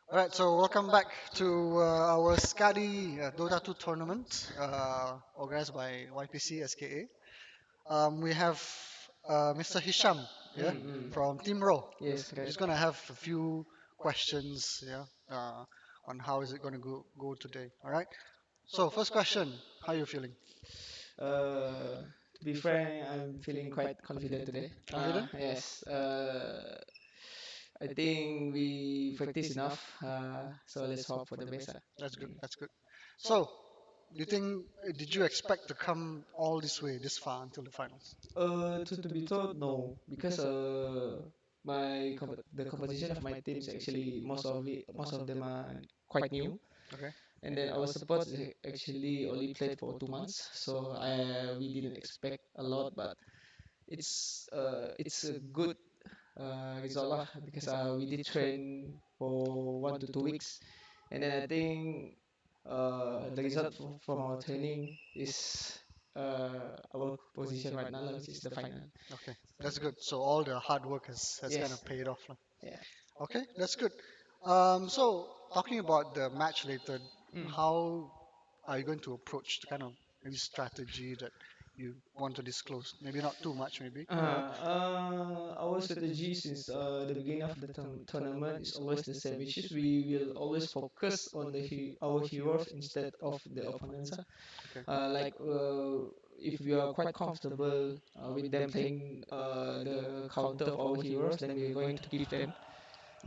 Alright, so welcome back to our SKADII Dota 2 tournament organized by YPC SKA. We have Mr. Hisham, yeah, from Team Row. Yes, We're right. just gonna have a few questions, on how is it gonna go today. All right. So first question, how are you feeling? To be frank, I'm feeling quite confident today. Confident? Yes. I think we practice enough. So let's hope for the best. That's good. That's good. So, do you think did you expect to come all this way, this far until the finals? To be told, no, because the composition of my team is actually most of them are quite new, Okay. and then our support is actually only played for 2 months, so we didn't expect a lot, but it's a good result lah, because we did train for 1 to 2 weeks, and then I think the result from our training is our position right now, lah, which is the final. Okay, that's good. So all the hard work has kind Yes. of paid off. Lah. Yeah. Okay, that's good. So talking about the match later, Mm. how are you going to approach the kind of maybe strategy that you want to disclose? Maybe not too much, maybe. Our strategy since the beginning of the tournament is always the same, which is we will always focus on our heroes instead of the opponents. Okay. If we are quite comfortable with them playing the counter of our heroes, then we are going to give them.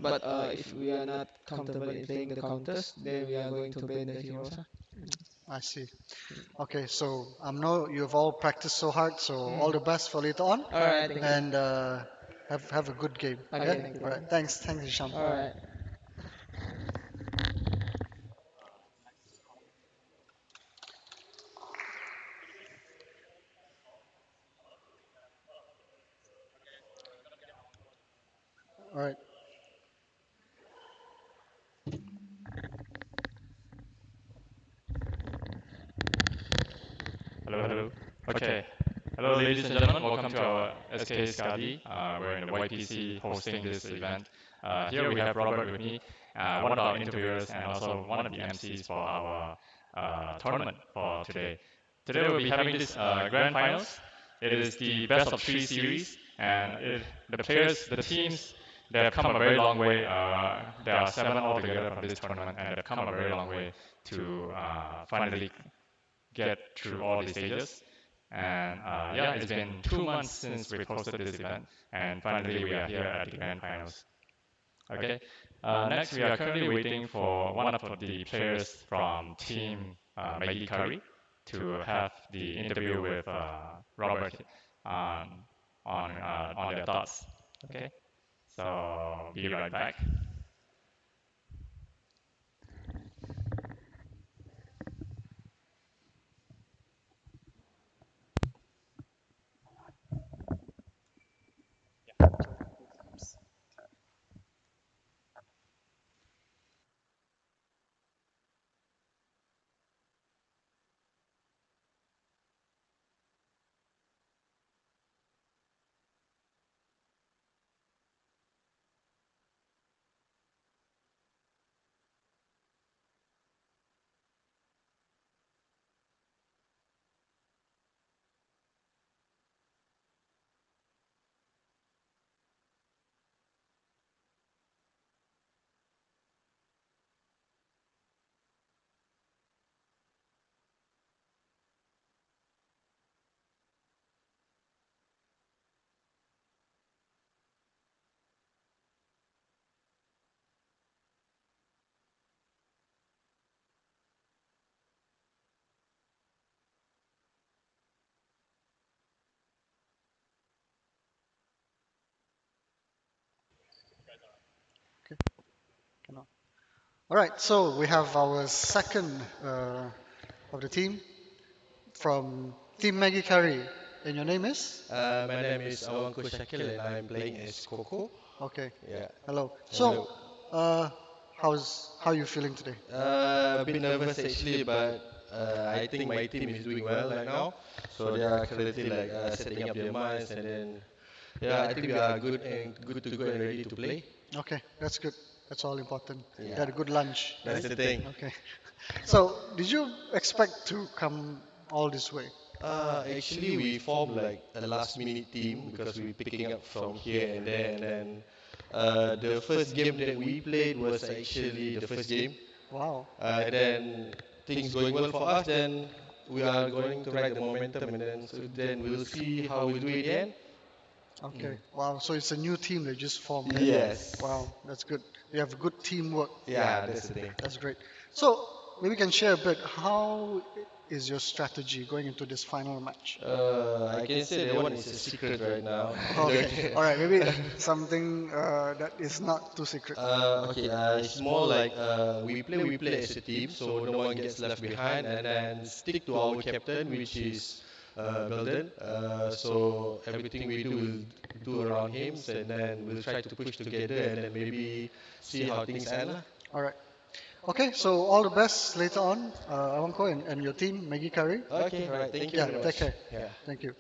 But if we are not comfortable in playing the counters, then we are going to ban the heroes. I see. Okay, so I know you've all practiced so hard, so all the best for later on, All right, thank you. and have a good game. Yeah. Okay, thank you. All right. Thanks, Hisham. All right. All right. Hello, hello. Okay. Hello, ladies and gentlemen. Welcome to our SK SKADI. We're in the YPC hosting this event. Here we have Robert with me, one of our interviewers and also one of the MCs for our tournament for today. Today we'll be having this grand finals. It is the best of three series, and the players, the teams, they have come a very long way. There are 7 altogether from this tournament, and they've come a very long way to finally get through all the stages. And yeah, it's been 2 months since we hosted this event, and finally we are here at the grand finals. Okay. Next, we are currently waiting for one of the players from team Maggie Kari to have the interview with Robert on on their thoughts. Okay. So be right back. Okay. Cannot. All right. So we have our second of the team from Team Maggie Curry, and your name is? My name is Awanko Shakil and I'm playing as Coco. Okay. Yeah. Hello. Hello. So, how are you feeling today? A bit nervous actually, but I think my team is doing well right now. So they are currently like setting up their minds, and then yeah, I think we are good to go and ready to play. Okay, that's good. That's all important. You Yeah, had a good lunch, that's right? the thing. Okay. So, did you expect to come all this way? Actually, we formed like a last minute team because we picking up from here and there. And then the first game that we played was actually the first game. Wow. And then things going well for us. Then we are going to ride the momentum, and then we'll see how we'll do it again. Okay. Wow. So it's a new team they just formed, eh? Yes. Wow, that's good. You have good teamwork. Yeah, that's the thing. That's great. So maybe we can share a bit. How is your strategy going into this final match? I can say that one is a secret right now. Okay. Joking. All right. Maybe something that is not too secret. Okay, it's more like we play as a team, so no one gets left behind, and then stick to our captain, which is Belden. So everything we do will do around him, and then we'll try to push together, and then maybe see how things end lah. All right. Okay. So all the best later on, Awanko and your team, Maggie Kari. Okay, right. Thank you Yeah. very Take much. care. Yeah. Thank you.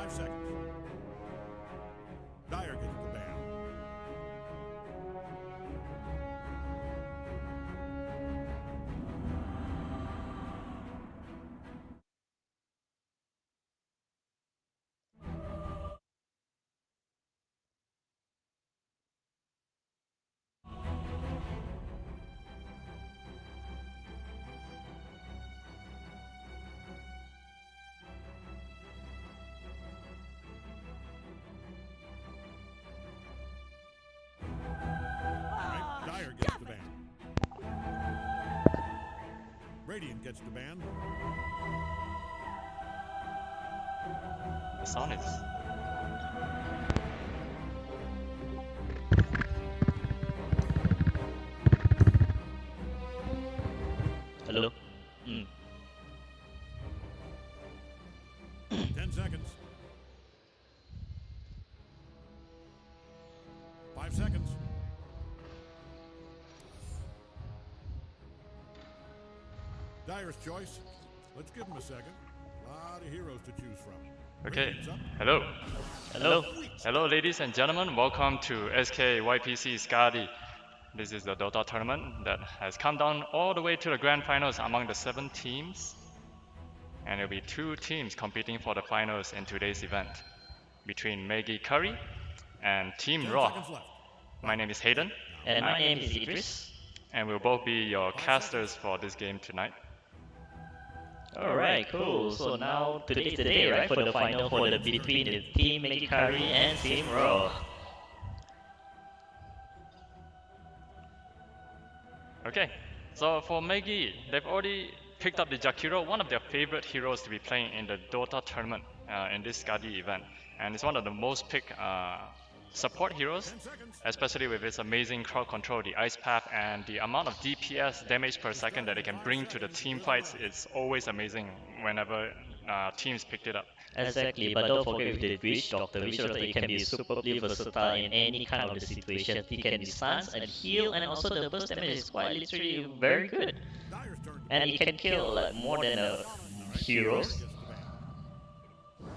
5 seconds. Dyer gets the ban. Alright, Dyer gets the ban. Radiant gets the ban. The sound is. Hello? 10 seconds. 5 seconds. Dyer's choice. Let's give him a second. A lot of heroes to choose from. Okay. Radiant's up. Hello. Hello? Hello, ladies and gentlemen. Welcome to SK YPC SKADII. This is the Dota tournament that has come down all the way to the grand finals among the 7 teams. And there'll be 2 teams competing for the finals in today's event between Maggie Kari and Team 10 Raw. seconds left. My name is Hayden, And my name is Idris. and we'll both be your casters for this game tonight. Alright, cool. So now today's the day, right? For the final for the between the team Maggie Kari and Team Raw. Okay, so for Maggie, they've already picked up the Jakiro, one of their favorite heroes to be playing in the Dota tournament in this SKADII event. And it's one of the most picked support heroes, 10 seconds. especially with its amazing crowd control, the ice path, and the amount of DPS damage per second that it can bring to the team fights. It's always amazing whenever teams picked it up. Exactly, but don't forget with the Witch Doctor. Witch Doctor, he can be superbly versatile in any kind of the situation. He can distance and heal, and also the burst damage is quite literally very good. Dyer's turn. And he can kill like more than heroes. Gets the ban.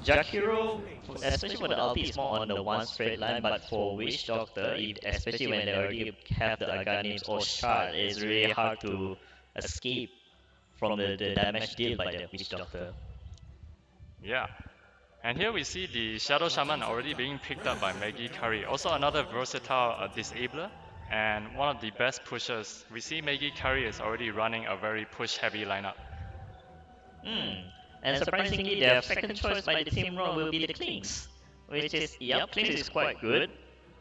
Jakiro, especially for the ulti, is more on the one straight line, but for Witch Doctor, especially when they already have the Aganims or Shard, it's really hard to escape from the damage dealt by the Witch Doctor. Yeah. And here we see the Shadow Shaman already being picked up by Maggie Kari. Also another versatile disabler and one of the best pushers. We see Maggie Kari is already running a very push-heavy lineup. And surprisingly, their second choice by the Team Raw will be the Klings, which is, yep, Klings is quite good.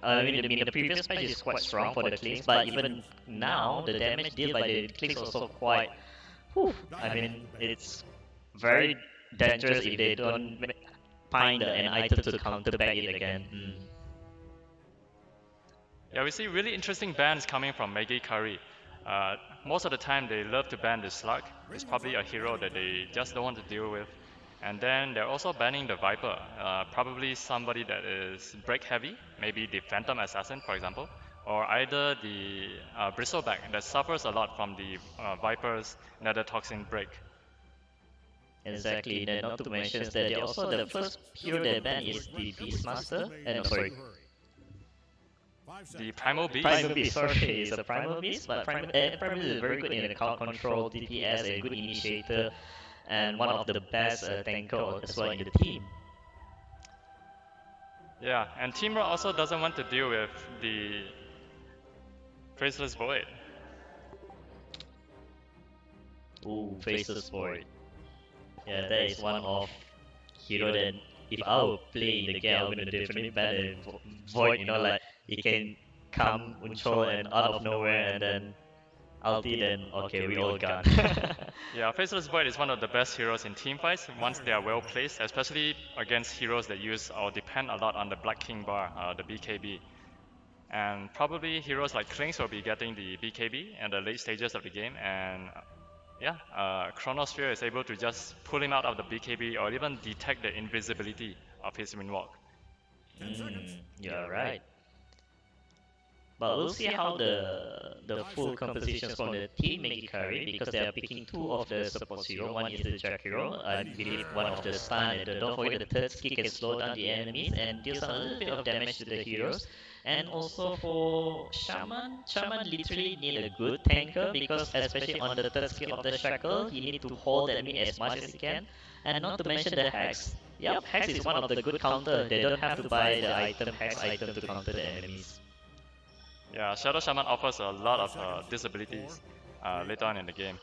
I mean, the previous patch is quite strong for the Klings, but even now, the damage dealt by the Klings also quite, I mean, it's very dangerous if they don't find an item to counter back it again. Yeah, we see really interesting bans coming from Maggie Kari. Most of the time they love to ban the Slug. It's probably a hero that they just don't want to deal with. And then they're also banning the Viper, probably somebody that is break heavy, maybe the Phantom Assassin for example, or either the Bristleback that suffers a lot from the Viper's Nether Toxin break. Exactly, then not to mention that they also, the first hero they ban is the Beastmaster, and sorry, The Primal Beast? Primal Beast, sorry, it's a Primal Beast, but Primal Beast is very good in the crowd control, DPS, a good initiator, and one of the best tanker as well in the team. Yeah, and Team Raw also doesn't want to deal with the Faceless Void. Ooh, Faceless Void. Yeah, that is one of hero that if I would play in the game, I'm gonna definitely ban the Void, you know, like it can come, control, and out of nowhere, and then ulti, then okay, we all gone. Yeah, Faceless Void is one of the best heroes in team fights once they are well placed, especially against heroes that use or depend a lot on the Black King bar, the BKB. And probably heroes like Klings will be getting the BKB in the late stages of the game, and yeah, Chronosphere is able to just pull him out of the BKB or even detect the invisibility of his Windwalk. You're right. But we'll see how the full compositions from the team make it carry because they are picking two of the support hero. One is the Jack hero, I believe one of the stun, and don't forget the third skill can slow down the enemies and deal some a little bit of damage to the heroes. And also for Shaman literally need a good tanker because especially on the third skill of the Shackle, he need to hold the enemy as much as he can. And not to mention the Hex. Yep, Hex is one of the good counter. They don't have to buy the item Hex item to counter the enemies. Yeah, Shadow Shaman offers a lot of disabilities later on in the game.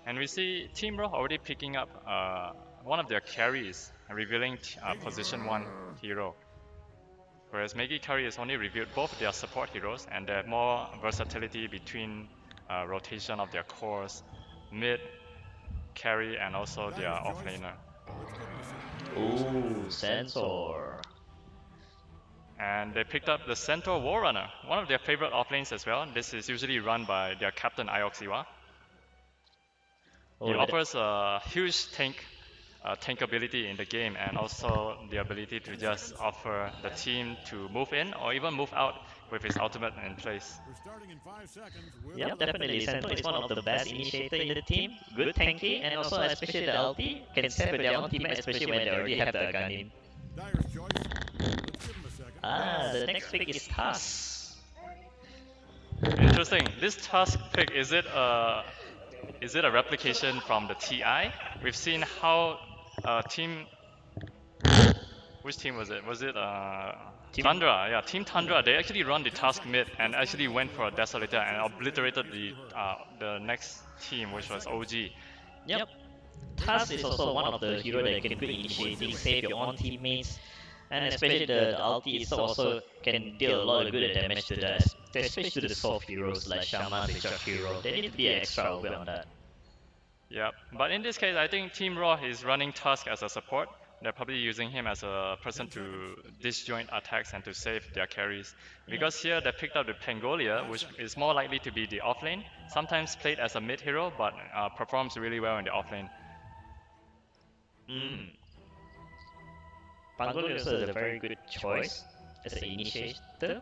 And we see Team Raw already picking up one of their carries, revealing position 1 hero. Whereas Maggie Kari has only revealed both their support heroes, and they have more versatility between rotation of their cores, mid, carry, and also their offlaner. Ooh, Sensor. And they picked up the Centaur Warrunner, one of their favorite offlanes as well. This is usually run by their captain Ioxiwa. He offers a huge tankability in the game, and also the ability to just offer the team to move in or even move out with his ultimate in place. Yep, definitely. Centaur is one of the best initiator in the team. Good tanky, and also especially the ulti can save their own teammate, especially when they already have the Aghanim. The next pick is Tusk. Interesting. This Tusk pick, is it a replication from the TI? We've seen how team. Which team was it? Was it Tundra? Yeah, Team Tundra. They actually run the Tusk mid and actually went for a Desolator and obliterated the next team, which was OG. Yep. Tusk is also one of the hero that can good initiating, save your own teammates, and especially the ulti is also can deal a lot of good damage to the, especially to the soft heroes like Shaman, the Jack hero. They need to be extra aware on that. Yep, but in this case, I think Team Raw is running Tusk as a support. They're probably using him as a person to disjoint attacks and to save their carries. Because here they picked up the Pangolia, which is more likely to be the offlane. Sometimes played as a mid hero, but performs really well in the offlane. Pangolia also is a very good choice as an initiator.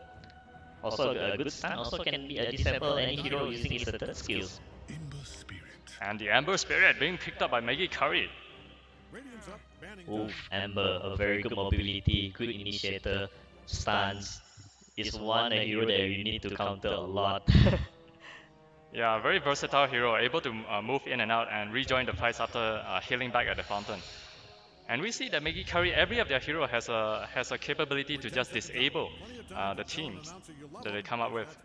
Also a good stun, also can be a disable any hero using his third skills. And the Amber Spirit being picked up by Maggie Kari. Oof, Amber, a very good mobility, good initiator, stuns. Is one a hero that you need to counter a lot. Yeah, very versatile hero, able to move in and out and rejoin the fights after healing back at the fountain. And we see that Maggie Kari, every of their hero has a capability to just disable the teams that they come up with.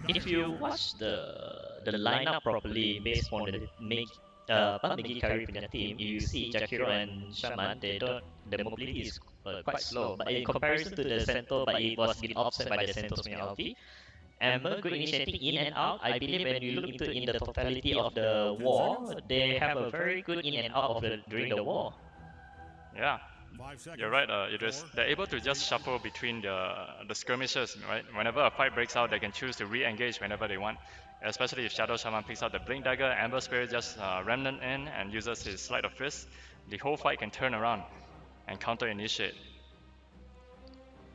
If you watch the lineup properly based on the Maggie Kari in the team, you see Jack hero and Shaman, the mobility is quite slow. But in comparison to the Centaur, but it was been offset by the Centaur's ulti. Amber, good initiating in and out. I believe when you look into in the totality of the war, they have a very good in and out of during the war. Yeah, you're right, Idris. They're able to just shuffle between the skirmishes, right? Whenever a fight breaks out, they can choose to re-engage whenever they want. Especially if Shadow Shaman picks out the Blink Dagger, Amber Spirit just remnant in and uses his Sleight of Fist. The whole fight can turn around and counter-initiate.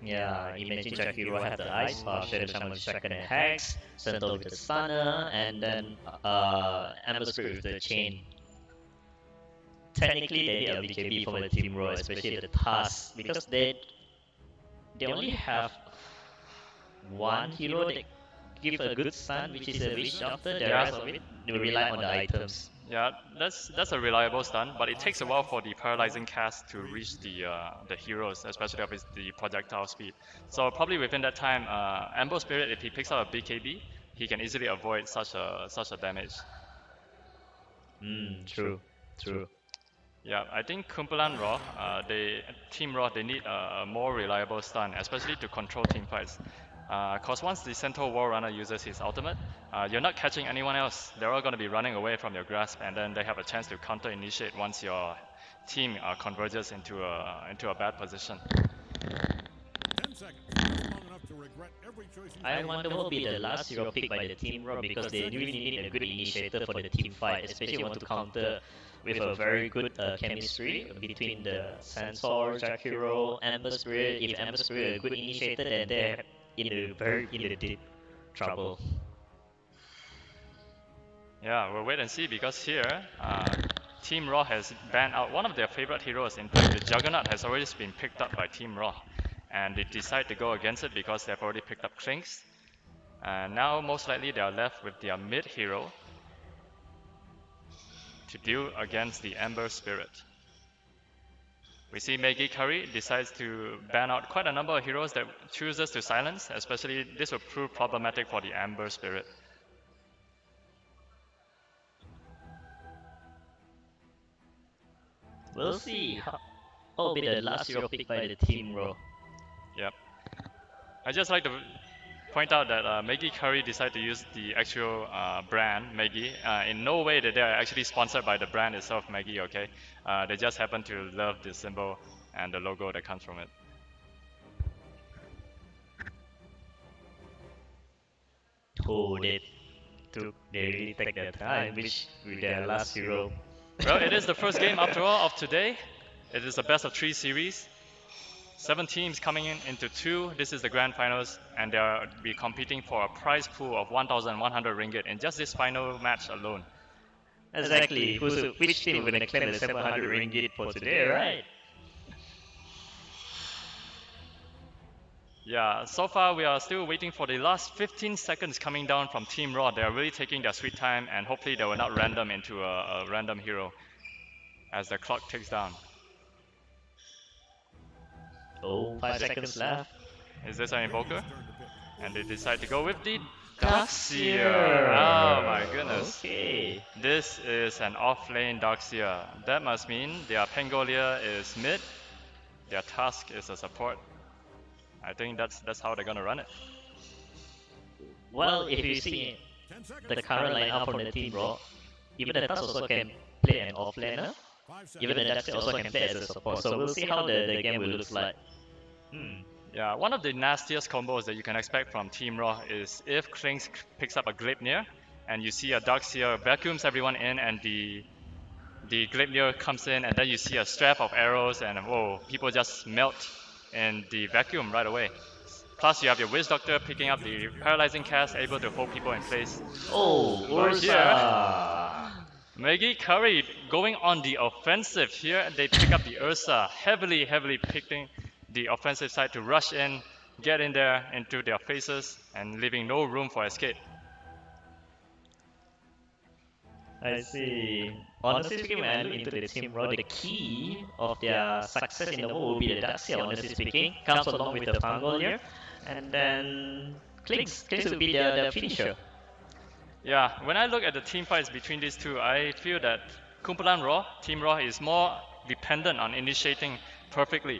Yeah, imagine Jack hero have the Ice Bar, Shadow Shaman with second and Hex, Centaur with the Stunner, and then Amber Spirit with the Chain. Technically, they did a BKB for the Team Raw, especially the Tusk, because they only have one hero that give a good stun, which is a Witch Doctor. The rest of it, they rely on the items. Yeah, that's a reliable stun, but it takes a while for the paralyzing cast to reach the heroes, especially of the projectile speed. So probably within that time, Amber Spirit, if he picks up a BKB, he can easily avoid such a damage. True. Yeah, I think Kumpulan Raw, Team Raw, they need a more reliable stun, especially to control team fights. Cause once the Centaur Warrunner uses his ultimate, you're not catching anyone else. They're all going to be running away from your grasp, and then they have a chance to counter-initiate once your team converges into a bad position. 10 seconds. enough to regret every choice you've I made. wonder what will be the last hero picked by the Team Raw because they really need a good initiator for the team fight, especially want to counter with a very good chemistry between the Sensor, Jack Hero, Ember Spirit. If Ember Spirit a good initiator, then they're in a deep trouble. Yeah, we'll wait and see because here, Team Raw has banned out one of their favorite heroes. In fact, the Juggernaut has already been picked up by Team Raw, and they decide to go against it because they've already picked up Klinks. And now, most likely, they are left with their mid hero to deal against the Ember Spirit. We see Maggie Kari decides to ban out quite a number of heroes that chooses to silence, especially this will prove problematic for the Ember Spirit. We'll see what will be the last hero picked by the Team Raw. Yep. I just like to point out that Maggie Curry decided to use the actual brand Maggie. In no way that they are actually sponsored by the brand itself, Maggie. Okay, they just happen to love the symbol and the logo that comes from it. Oh, they really take their time, which with their last hero. Well, it is the first game after all of today. It is a best of 3 series. 7 teams coming into 2. This is the grand finals, and they'll be competing for a prize pool of 1,100 ringgit in just this final match alone. Exactly. Which team will gonna claim the 700 ringgit for today, right? Yeah, so far we are still waiting for the last 15 seconds coming down from Team Raw. They are really taking their sweet time, and hopefully they will not random into a random hero as the clock ticks down. Oh, 5 seconds left. Is this an Invoker? Turn to pick. And they decide to go with the Darkseer. Darkseer. Oh my goodness. Okay. This is an off-lane Darkseer. That must mean their Pengolia is mid, their Tusk is a support. I think that's how they're gonna run it. Well, if you see 10 seconds. the current lineup from the Team Raw, even the Tusk also can play an offlaner. 5 seconds. Even the Darkseer also can play as a support. So we'll see how the game will look like. Yeah, one of the nastiest combos that you can expect from Team Raw is if Klinks picks up a Gleipnir and you see a Darkseer vacuums everyone in and the Gleipnir comes in and then you see a strap of arrows and whoa, people just melt in the vacuum right away. Plus you have your Wiz Doctor picking up the paralyzing cast, able to hold people in place. Oh, Ursa! Maggie Curry going on the offensive here. They pick up the Ursa, heavily picking the offensive side to rush in, get in there into their faces, and leaving no room for escape. I see. Honestly speaking, when I look into the Team Raw, the key of their success in the world will be the Darkseer, honestly speaking. Comes along with the Pangolier. And then Klinks will be their finisher. Yeah, when I look at the team fights between these two, I feel that Kumpulan Raw, Team Raw, is more dependent on initiating perfectly.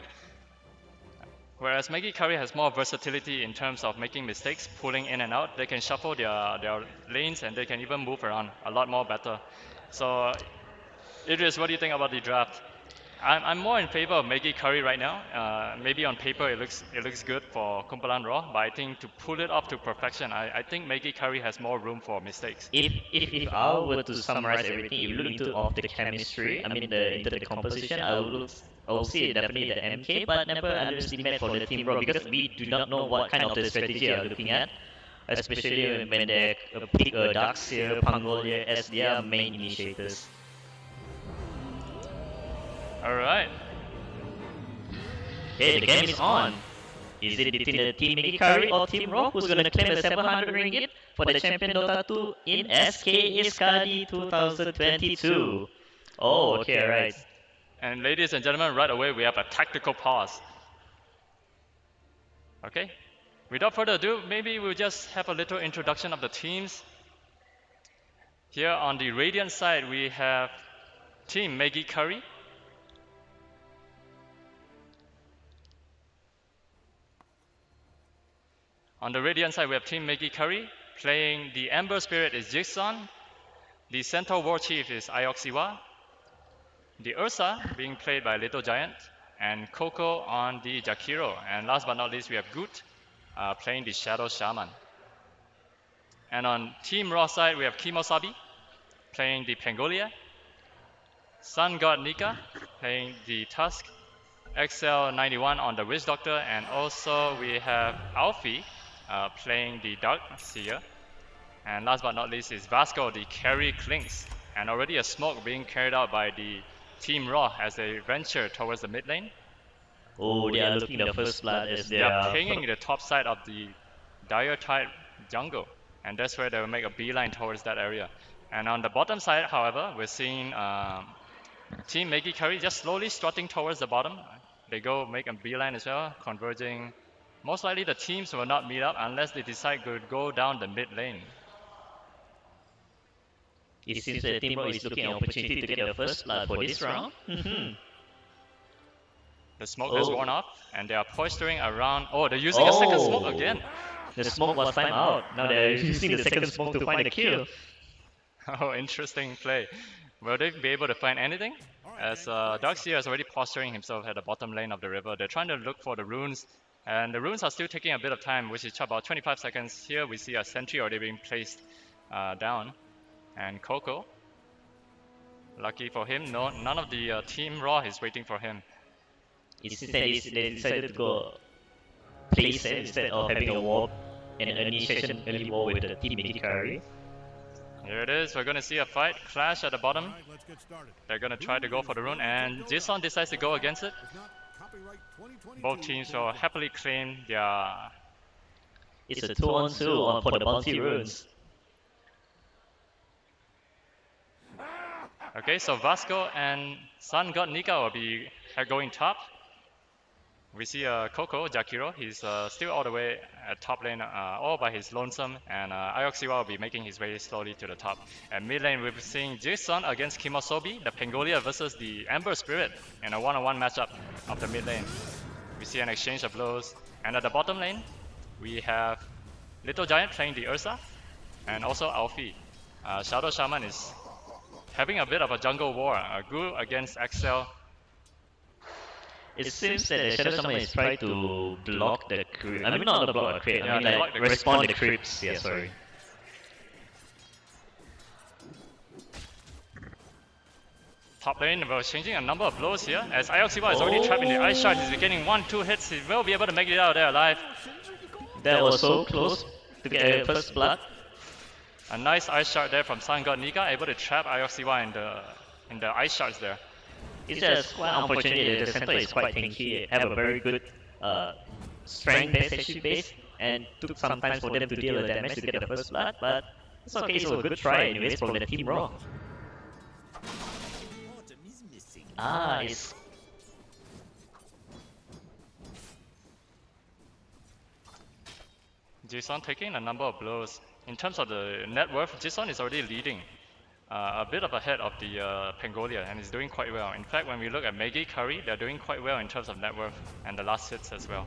Whereas Maggie Curry has more versatility in terms of making mistakes, pulling in and out. They can shuffle their lanes and they can even move around a lot more better. So, Idris, what do you think about the draft? I'm more in favor of Maggie Curry right now. Maybe on paper it looks good for Kumpulan Raw, but I think to pull it off to perfection, I think Maggie Curry has more room for mistakes. If I were to summarize everything, if you look into of the chemistry, into the composition, I will see definitely the MK, but never underestimate for the Team Raw because we do not know what kind of the strategy they are looking at, especially when they pick a Darkseer, Pangolier as their main initiators. Alright. Okay, the game is on. Is it between the Team Maggie Curry or Team Raw who's gonna claim the 700 ringgit for the Champion Dota 2 in SKADI 2022? Oh, okay, alright. And ladies and gentlemen, right away we have a tactical pause. Okay, without further ado, maybe we'll just have a little introduction of the teams. Here on the Radiant side, we have Team Maggie Curry. On the Radiant side, we have Team Maggie Curry. Playing the Ember Spirit is Jigson. The Centaur War Chief is Ioxiwa. The Ursa being played by Little Giant. And Coco on the Jakiro. And last but not least, we have Goot. playing the Shadow Shaman. And on Team Raw side, we have Kimosabi playing the Pangolia, Sun God Nika playing the Tusk, XL91 on the Witch Doctor, and also we have Alfie playing the Dark Seer. And last but not least is Vasco, the Kari Clinks, and already a smoke being carried out by the Team Raw as they venture towards the mid lane. Oh, they are looking the first blood as They are pinging the top side of the Dire Tide jungle, and that's where they will make a beeline towards that area. And on the bottom side, however, we're seeing Team Maggie Kari just slowly strutting towards the bottom. They go make a beeline as well, converging. Most likely the teams will not meet up unless they decide to go down the mid lane. It seems that Team Raw is looking at opportunity to get the first blood for this round. The smoke has worn off, and they are posturing around. Oh, they're using a second smoke again. The smoke was timed out. Now they're using the second smoke to find a kill. Oh, interesting play. Will they be able to find anything? As Darkseer is already posturing himself at the bottom lane of the river. They're trying to look for the runes, and the runes are still taking a bit of time, which is about 25 seconds. Here we see a sentry already being placed down. And Coco, lucky for him, none of the Team Raw is waiting for him. It seems that they decided to go play safe instead of having a war, an early war with the Team Maggie Kari. Here it is, we're going to see a fight, clash at the bottom. All right, let's get started. They're going to try to go for the rune, and Jason decides to go against it. If not, copyright 2022. Both teams will happily claim their... It's a 2-on-2 for the bounty runes. Okay, so Vasco and Sun God Nika will be going top. We see Coco, Jakiro, he's still all the way at top lane, all by his lonesome, and Ioxiwa will be making his way slowly to the top. At mid lane, we're seeing Jason against Kimosobi, the Pangolia versus the Ember Spirit in a one-on-one matchup of the mid lane. We see an exchange of blows, and at the bottom lane, we have Little Giant playing the Ursa, and also Alfie. Shadow Shaman is having a bit of a jungle war, Gu against Axel. It seems that the Shadow Shaman is trying to block the creep. I mean, not block the creep, I mean block like the respawn the creeps. Yeah, sorry. Top lane, we're changing a number of blows here, as Ioxiwa is already trapped in the Ice Shard. He's getting 1-2 hits, he will be able to make it out there alive. That was so close to get a first blood. A nice Ice Shard there from Sun God Nika, able to trap Ioxiwa in the Ice Shards there. It's just quite unfortunate that the center is quite tanky, have a very good strength base, HP base, and took some time for them to deal the damage to get the first blood, but it's okay, it's a good try anyways from the Team Raw. Ah, it's... Jason taking a number of blows. In terms of the net worth, Jason is already leading. A bit of ahead of the Pangolia, and is doing quite well. In fact, when we look at Maggie Kari, they're doing quite well in terms of net worth and the last hits as well.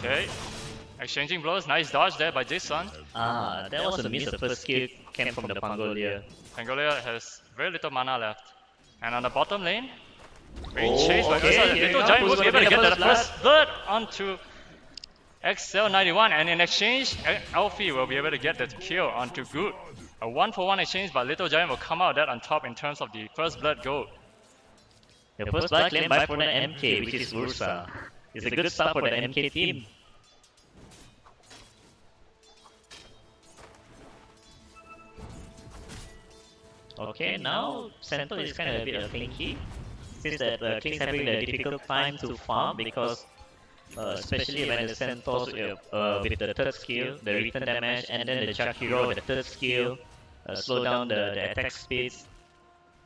Okay, exchanging blows, nice dodge there by Jason. Ah, that was a miss. The first skill came from the Pangolia. Pangolia has very little mana left. And on the bottom lane, being chased by Ursa, Little Giant will be able to get that first blood onto XL91, and in exchange, Alfie will be able to get that kill onto Good. A 1-for-1 exchange, but Little Giant will come out that on top in terms of the first blood gold. The first blood claimed by for the MK, which is Ursa. It's a good start for the MK team. Okay, now Center is kind of a bit of clinky, since that Klink's having a difficult time to farm because especially when the Centaurs with the third skill, the return damage, and then the Jakiro with the third skill slow down the attack speeds.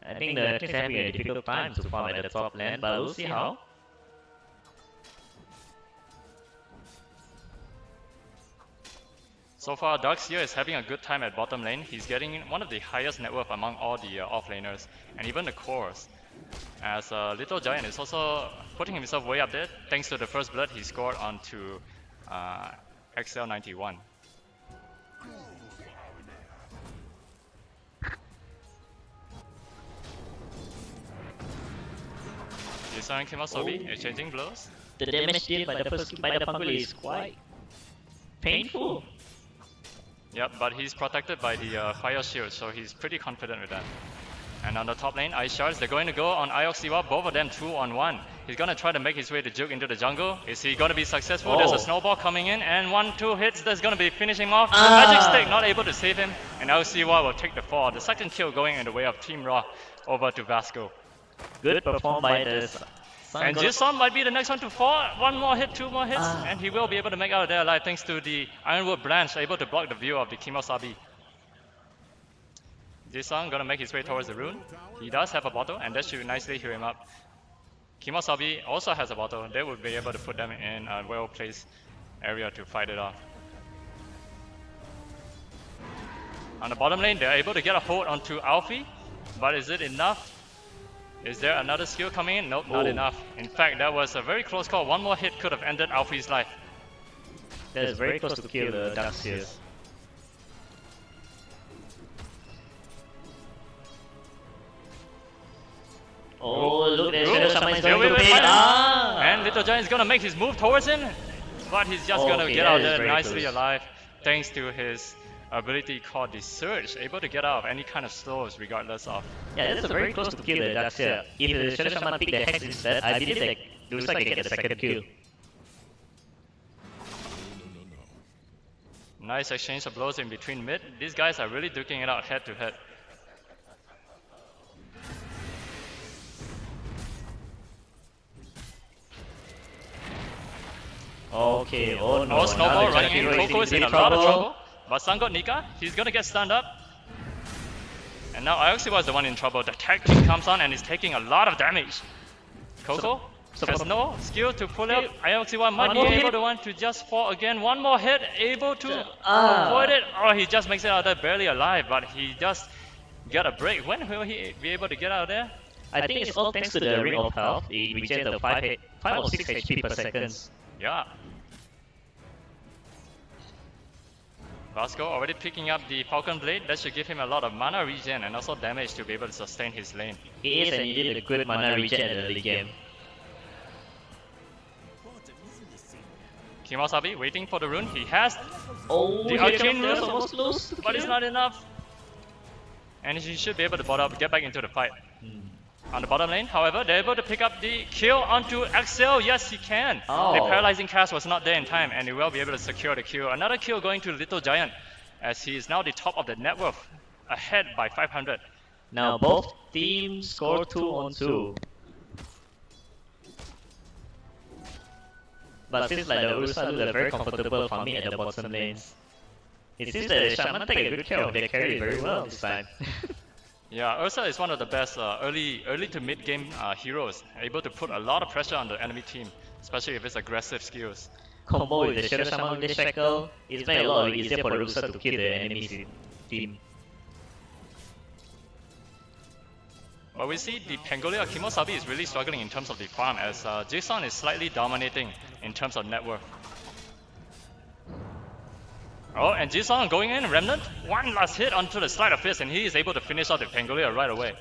I think the Klink's having a difficult time to farm at the top lane, but we'll see how. So far, Darkseer is having a good time at bottom lane. He's getting one of the highest net worth among all the offlaners, and even the cores. As Little Giant is also putting himself way up there, thanks to the first blood he scored onto XL91. Jisun and Kimosabi exchanging blows. The damage dealt by the first by the Pangoli is quite painful. Yep, but he's protected by the fire shield, so he's pretty confident with that. And on the top lane, Ice Shards, they're going to go on Ioxiwa, both of them 2-on-1. He's going to try to make his way to juke into the jungle. Is he going to be successful? Oh. There's a snowball coming in, and 1-2 hits, that's going to be finishing him off. The Magic Stick not able to save him, and Ioxiwa will take the fall. The second kill going in the way of Team Raw over to Vasco. Good performed by the And Jisun might be the next one to fall. One more hit, two more hits, and he will be able to make out of there alive thanks to the Ironwood branch able to block the view of the Kimosabi. Jisun gonna make his way towards the rune. He does have a bottle, and that should nicely heal him up. Kimosabi also has a bottle. They would be able to put them in a well-placed area to fight it off. On the bottom lane, they're able to get a hold onto Alfie, but is it enough? Is there another skill coming in? Nope, not enough. In fact, that was a very close call. One more hit could have ended Alfie's life. That is very close to kill the Darkseer. Oh, look, the Shadow Shaman is going to pin. And Little Giant is gonna make his move towards him, but he's just gonna get out there nicely close. alive thanks to his ability called the Surge, able to get out of any kind of slows regardless of. Yeah, that's a very close to kill the Darkseer. If the Shadow Shaman pick the Hex instead, I believe that looks like they get the second kill. Nice exchange of blows in between mid. These guys are really duking it out head to head. Okay, oh no. Oh, Snowball running in. Hero Coco is in a lot of trouble. But Sun got Nika. He's gonna get stunned up. And now Ioxiwa is the one in trouble. The tag team comes on and is taking a lot of damage. Coco has no skill to pull up. Ioxiwa might be able to want to just fall again. One more hit, able to avoid it. Oh, he just makes it out there barely alive, but he just got a break. When will he be able to get out of there? I think it's all thanks to the Ring of Health. It regenerates the 5 or 6 HP per second. Yeah. Vasco already picking up the Falcon Blade. That should give him a lot of mana regen and also damage to be able to sustain his lane. He is, and he did a good mana regen at the early game. Kimosabi waiting for the rune. He has Oh, the arcane rune, almost close. but it's not enough. And he should be able to get back into the fight. On the bottom lane, however, they're able to pick up the kill onto Axel. Yes, he can. The paralyzing cast was not there in time, and he will be able to secure the kill. Another kill going to Little Giant, as he is now the top of the net worth, ahead by 500. Now both teams score 2-on-2. But seems like the Ursa look very comfortable farming at the bottom lanes. It seems that the Shaman take a good care of their carry very well this time. Yeah, Ursa is one of the best early to mid game heroes, able to put a lot of pressure on the enemy team, especially if it's aggressive skills. Combo with the Shadow Shaman with the Shackle, it's made a lot easier for the Ursa to kill the enemy team. But we see the Pangolia Kimosabi is really struggling in terms of the farm, as Jason is slightly dominating in terms of net worth. Oh, and Jisun going in, Remnant. One last hit onto the Sleight of Fist, and he is able to finish out the Pangolia right away.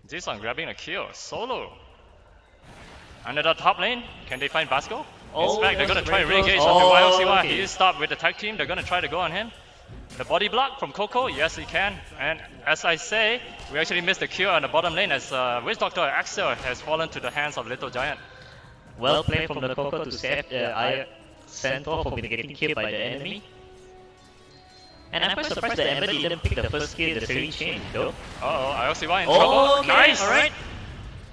Jisun grabbing a kill, solo. Under the top lane, can they find Vasco? In fact, they're going to try and re-engage onto Ioxiwa. He is stopped with the tag team, they're going to try to go on him. The body block from Coco, yes he can. And as I say, we actually missed the kill on the bottom lane as Witch Doctor Axel has fallen to the hands of Little Giant. Well played from the Coco to save the Centaur from getting killed by the enemy. And I'm quite surprised that Ember didn't pick the first kill, the Searing Chain, though. Uh-oh, Ioxiwa in trouble. Okay, Nice! alright.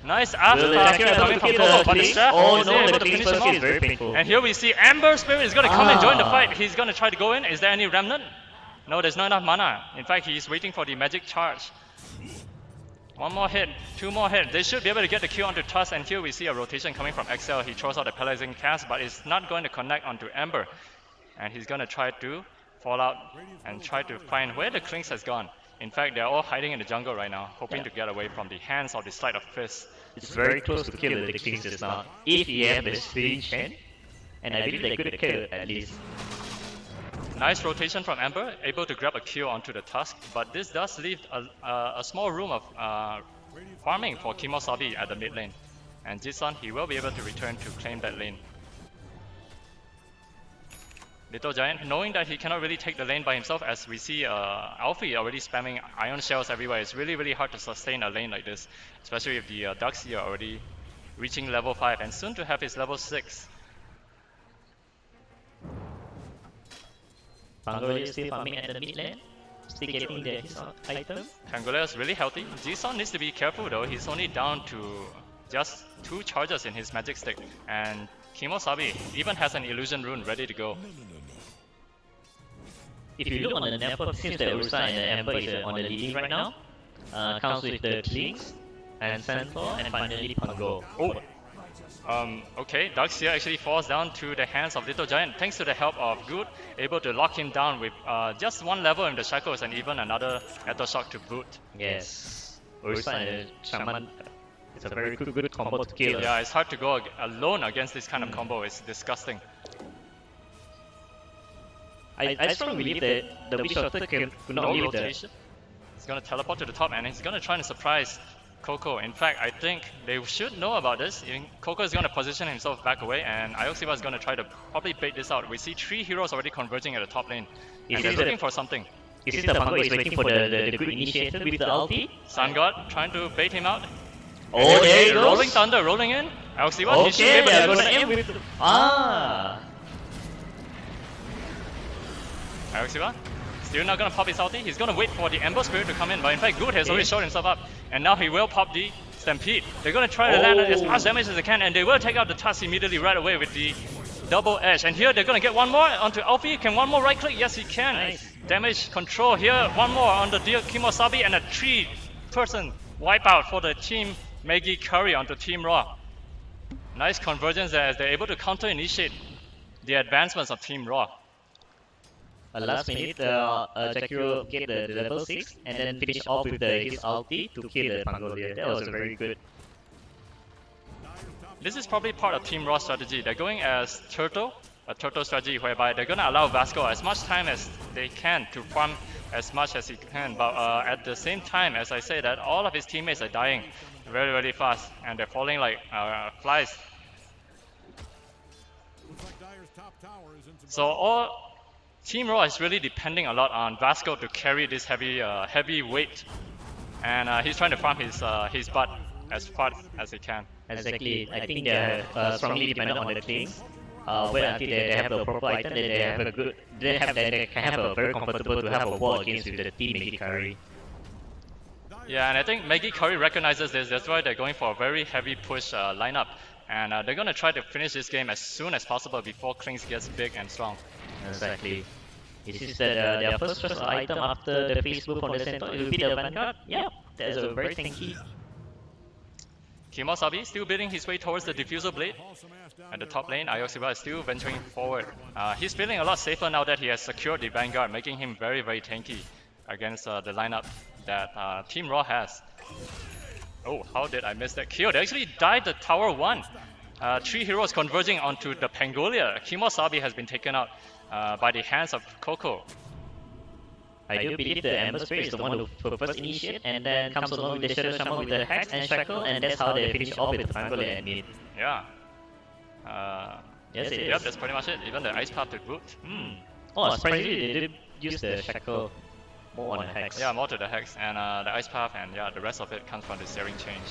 Nice after coming from Coco, but the strap is able to finish him off. Very painful. And here we see Amber Spirit is going to come and join the fight. He's going to try to go in. Is there any Remnant? No, there's not enough mana. In fact, he's waiting for the magic charge. One more hit, two more hits. They should be able to get the kill onto Tusk, and here we see a rotation coming from Excel. He throws out the paralyzing cast, but it's not going to connect onto Ember. And he's going to try to fall out and try to find where the Clinks has gone. In fact, they're all hiding in the jungle right now, hoping to get away from the hands of the Sleight of Fist. It's very close to kill the Kings just now. If he has the Searing Chain, and I believe they could kill at least. Nice rotation from Ember, able to grab a kill onto the Tusk, but this does leave a small room of farming for Kimosabi at the mid lane. And Jisun, he will be able to return to claim that lane. Little Giant, knowing that he cannot really take the lane by himself, as we see Alfie already spamming iron shells everywhere, it's really hard to sustain a lane like this, especially if the Ducks here are already reaching level 5 and soon to have his level 6. Pangolier is still farming at the mid lane, still getting his items. Pangolier is really healthy. Jisun needs to be careful though, he's only down to just 2 charges in his magic stick, and Kimosabi even has an illusion rune ready to go. If you look on the map, it seems that Ursa and Ember is on the leading right now. Comes with the Klings and Centaur and finally Pango. Okay, Darkseer actually falls down to the hands of Little Giant thanks to the help of Good, able to lock him down with just 1 level in the shackles and even another Etoshock to boot. Yes, Ursa and Shaman, it's a very good combo to kill. Yeah, it's hard to go alone against this kind of combo, it's disgusting. I strongly believe that the Witch Doctor could not leave the... He's gonna teleport to the top and he's gonna try and surprise Coco. In fact, I think they should know about this. Coco is gonna position himself back away and Ioxiba is gonna try to probably bait this out. We see 3 heroes already converging at the top lane. And they're looking for something. Is this the Pango is waiting for the good initiator with the ulti? Sun God trying to bait him out. Oh, there it goes. Rolling Thunder rolling in. Ioxiba, he should be Okay, able they're to gonna aim with... Ioxiba, still not gonna pop his ulti. He's gonna wait for the Ember Spirit to come in, but in fact Good has already showed himself up. And now he will pop the Stampede. They're gonna try to land as much damage as they can, and they will take out the Tusk immediately right away with the double edge. And here they're gonna get 1 more onto Alfie. Can 1 more right click? Yes, he can. Nice. Damage control here. 1 more on the dear Kimosabi, and a 3-person wipeout for the team Maggie Kari onto Team Raw. Nice convergence there as they're able to counter initiate the advancements of Team Raw. Last minute, Jakiro get the level 6 and then finish off with his ulti to kill the Pangolier. That was very good. This is probably part of Team Raw strategy. They're going as Turtle, a Turtle strategy whereby they're gonna allow Vasco as much time as they can to farm as much as he can. But at the same time, as I say that, all of his teammates are dying very fast and they're falling like flies. So Team Raw is really depending a lot on Vasco to carry this heavy weight, and he's trying to farm his butt as fast as he can. Exactly. I think they're strongly dependent on the Klings. Where until they have the proper item, they can have a very comfortable to have a war against with the team Maggie Kari. Yeah, and I think Maggie Kari recognizes this. That's why they're going for a very heavy push lineup, and they're gonna try to finish this game as soon as possible before Klings gets big and strong. Exactly. Is this their first item after the Facebook on the center? It will be the Vanguard? Yeah, that's a very tanky. Kimosabi still building his way towards the Diffusal Blade. At the top lane, Ioxiba is still venturing forward. He's feeling a lot safer now that he has secured the Vanguard, making him very tanky against the lineup that Team Raw has. Oh, how did I miss that kill? They actually died the Tower 1. 3 heroes converging onto the Pangolier. Kimosabi has been taken out by the hands of Coco. I do believe the Ember Spirit is the one who first initiate and then comes along with the Shadow Shaman with the Hex and Shackle, and that's how they finish off with the Pangolier at mid. Yeah. Yes, it is. Yep, that's pretty much it. Even the Ice Path to boot. Oh, surprisingly, they did use the Shackle more on the Hex. Yeah, more to the Hex and the Ice Path, and yeah, the rest of it comes from the Searing Change.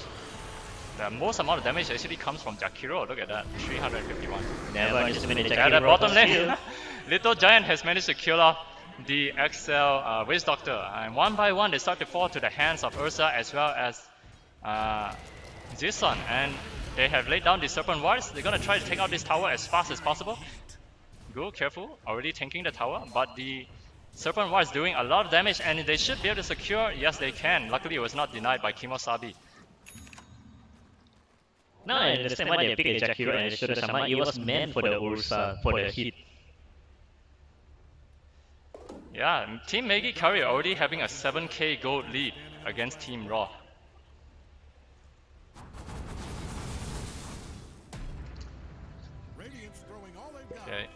The most amount of damage actually comes from Jakiro. Look at that, 351. Never underestimated Jakiro. At the bottom lane, Little Giant has managed to kill off the XL Witch Doctor, and one by one they start to fall to the hands of Ursa as well as Jisun, and they have laid down the Serpent Wards. They're gonna try to take out this tower as fast as possible. Go careful, already tanking the tower, but the Serpent Ward is doing a lot of damage and they should be able to secure. Yes, they can. Luckily, it was not denied by Kimosabi. Now I understand why they picked Jakiro and Shadow Shaman. It was meant for the Ursa, for the hit. Yeah, Team Maggie Kari already having a 7k gold lead against Team Raw. Okay.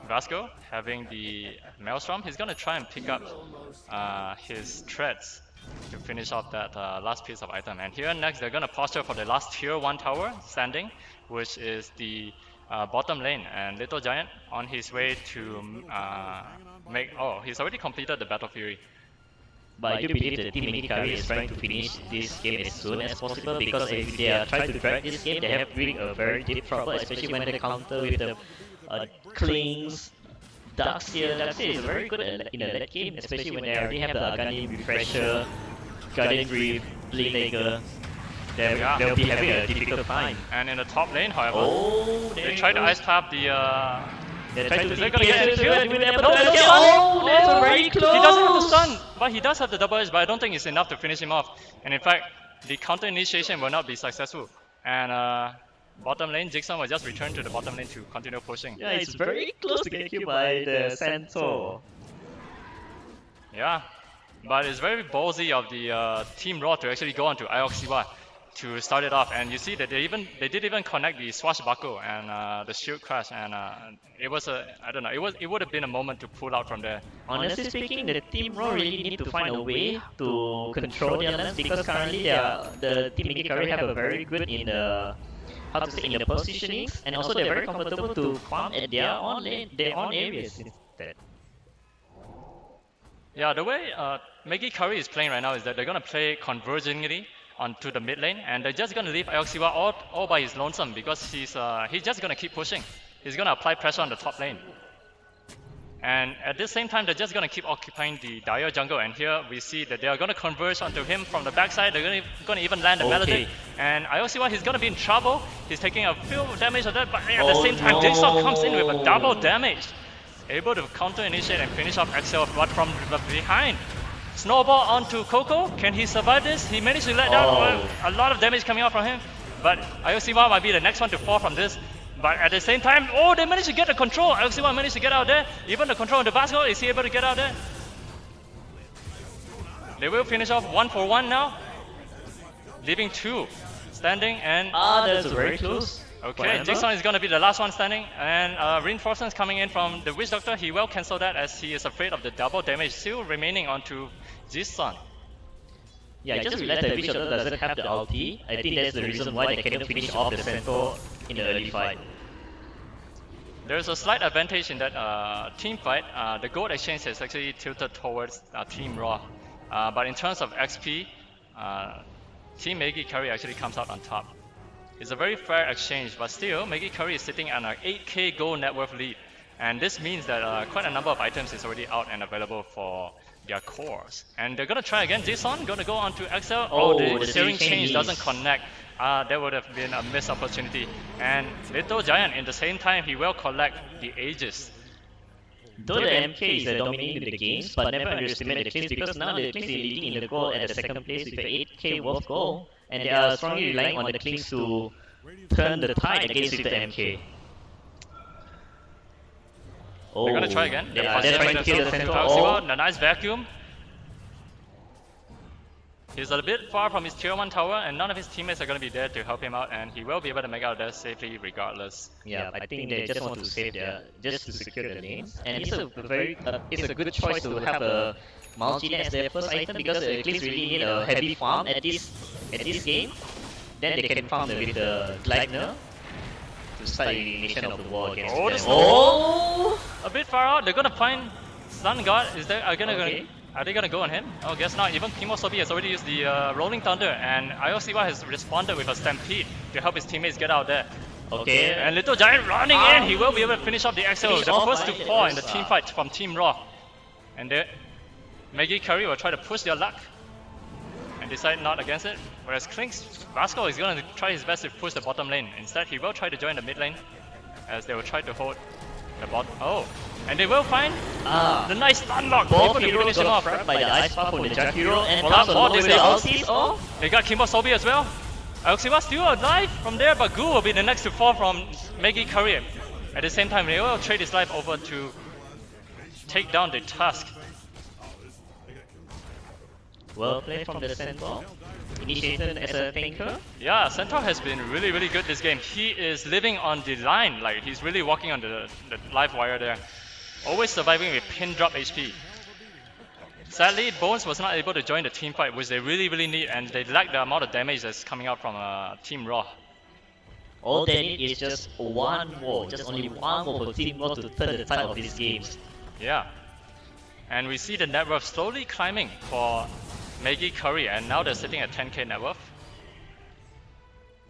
Vasco having the Maelstrom, he's gonna try and pick up his treads to finish off that last piece of item. And here next, they're gonna posture for the last tier 1 tower standing, which is the bottom lane. And Little Giant on his way to make. Oh, he's already completed the Battle Fury. But I do believe the team Maggie Kari is trying to finish this game as soon as possible, because if they are trying to drag this game, they have really a very deep trouble, especially when they counter with the Klings. Darkseer is very good in the late game, especially when they already have the Agani Refresher, Guardian Grief, Blink Dagger. They'll be having a difficult time. And in the top lane, however, they try to goes. ice trap the. They try to Is it gonna get killed? No, No, that's that's oh, that's oh, very close. He doesn't have the stun, but he does have the double edge, but I don't think it's enough to finish him off. And in fact, the counter initiation will not be successful. And bottom lane, Jigsaw will just return to the bottom lane to continue pushing. Yeah, it's very close to get killed by the Centaur. Yeah, but it's very ballsy of the Team Raw to actually go on to Ioxiwa to start it off. And you see that they did even connect the swashbuckle and the shield crash, and it was I don't know, it would have been a moment to pull out from there. Honestly speaking, the Team Raw really need to find a way to control their lands, because currently the Team Maggie Kari have a very good in the in the positionings, and also they're very comfortable to farm at their own areas instead. Yeah, the way Maggie Kari is playing right now is that they're gonna play convergingly onto the mid lane, and they're just gonna leave Ioxiwa all by his lonesome, because he's just gonna keep pushing. He's gonna apply pressure on the top lane. And at the same time, they're just gonna keep occupying the Dire jungle. And here we see that they are gonna converge onto him from the backside. They're gonna even land the Maledict. And Ioxiwa, he's gonna be in trouble. He's taking a few damage of that, but at the same time, Jigsaw comes in with a double damage, able to counter initiate and finish off Axel, but from behind. Snowball onto Coco. Can he survive this? He managed to let down a lot of damage coming out from him. But Ioxiwa might be the next one to fall from this. But at the same time, they managed to get the control. Ioxiwa managed to get out there. Even the control of the Vasco, is he able to get out there? They will finish off 1 for 1 now, leaving 2 standing. And That's very close. okay, Jigsaw is going to be the last one standing, and reinforcements coming in from the Witch Doctor. He will cancel that as he is afraid of the double damage still remaining onto Jigsaw. Yeah, I just realized that Witch Doctor doesn't have the ulti. I think that's the reason why they cannot finish off the Centaur in the early fight. There's a slight advantage in that team fight. The gold exchange is actually tilted towards Team Raw. But in terms of XP, Team Maggie Kari actually comes out on top. It's a very fair exchange, but still, Maggie Kari is sitting on an 8k gold net worth lead. And this means that quite a number of items is already out and available for their cores. And they're gonna try again. Jason gonna go on to Excel. The steering change doesn't connect. That would have been a missed opportunity. And Little Giant, in the same time, he will collect the Aegis. Though the MK is dominating the games, but never underestimate the Klings, because now the Klings is leading in the goal at the second place with an 8k worth goal, and they are strongly relying on the Klings to turn the tide against with the MK. They're gonna try again. They're trying to kill the Centaur. A nice vacuum. He's a bit far from his tier 1 tower, and none of his teammates are going to be there to help him out, and he will be able to make out there safely regardless. Yeah, I think they just want to save just to secure the lanes, and it's a good choice to have a multi as their first item, because the Klings really need a heavy farm at this game. Then they can farm with the Gleipnir to start the elimination of the war against them. A bit far out. They're going to find Sun God. Are they gonna go on him? Oh, guess not. Even Kimosobi has already used the Rolling Thunder, and Ioxiwa has responded with a Stampede to help his teammates get out there. Okay. And Little Giant running in. He will be able to finish off the XL, the first to fall in the team fight from Team Raw. And Maggie Kari will try to push their luck and decide not against it. Whereas Vasco is going to try his best to push the bottom lane. Instead, he will try to join the mid lane, as they will try to hold the bot. And they will find the nice stun lock. Both heroes got frapped by the ice buff from the Jack hero, and comes along with the ultis. They got Kimosobi as well. Ioxiwa still alive from there, but Gu will be the next to fall from Maggie Kari. At the same time, they will trade his life over to take down the Tusk. Well played from the Centaur. initiated as a tanker. Yeah, Centaur has been really, really good this game. He is living on the line, like he's really walking on the live wire there. Always surviving with pin drop HP. Sadly, Bones was not able to join the team fight, which they really, really need, and they lack the amount of damage that's coming out from Team Raw. All they need is just one more, just only one more for Team Raw to turn the tide of these games. Yeah. And we see the net worth slowly climbing for Maggie, Kari, and now they're sitting at 10k net worth.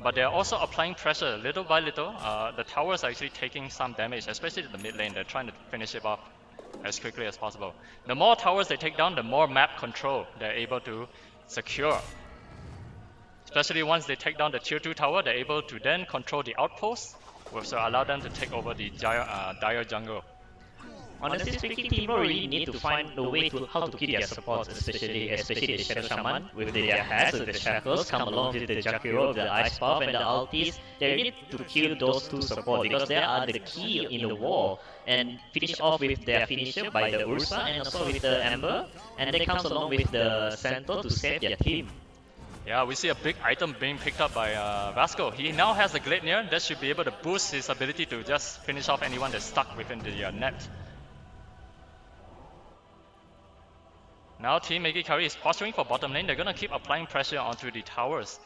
But they're also applying pressure little by little. The towers are actually taking some damage, especially the mid lane. They're trying to finish it off as quickly as possible. The more towers they take down, the more map control they're able to secure. Especially once they take down the tier 2 tower, they're able to then control the outposts, which will allow them to take over the dire jungle. Honestly speaking, Team Raw really need to find a way to how to keep their supports, especially the Shadow Shaman with their hacks, with the shackles, come along with the Jakiro, the Ice Puff and the ultis. They need to kill those two support because they are the key in the war, and finish off with their finisher by the Ursa and also with the Ember, and they comes along with the Centaur to save their team. Yeah, we see a big item being picked up by Vasco. He now has the Gleipnir that should be able to boost his ability to just finish off anyone that's stuck within the net. Now Team Maggie Kari is posturing for bottom lane. They're gonna keep applying pressure onto the towers.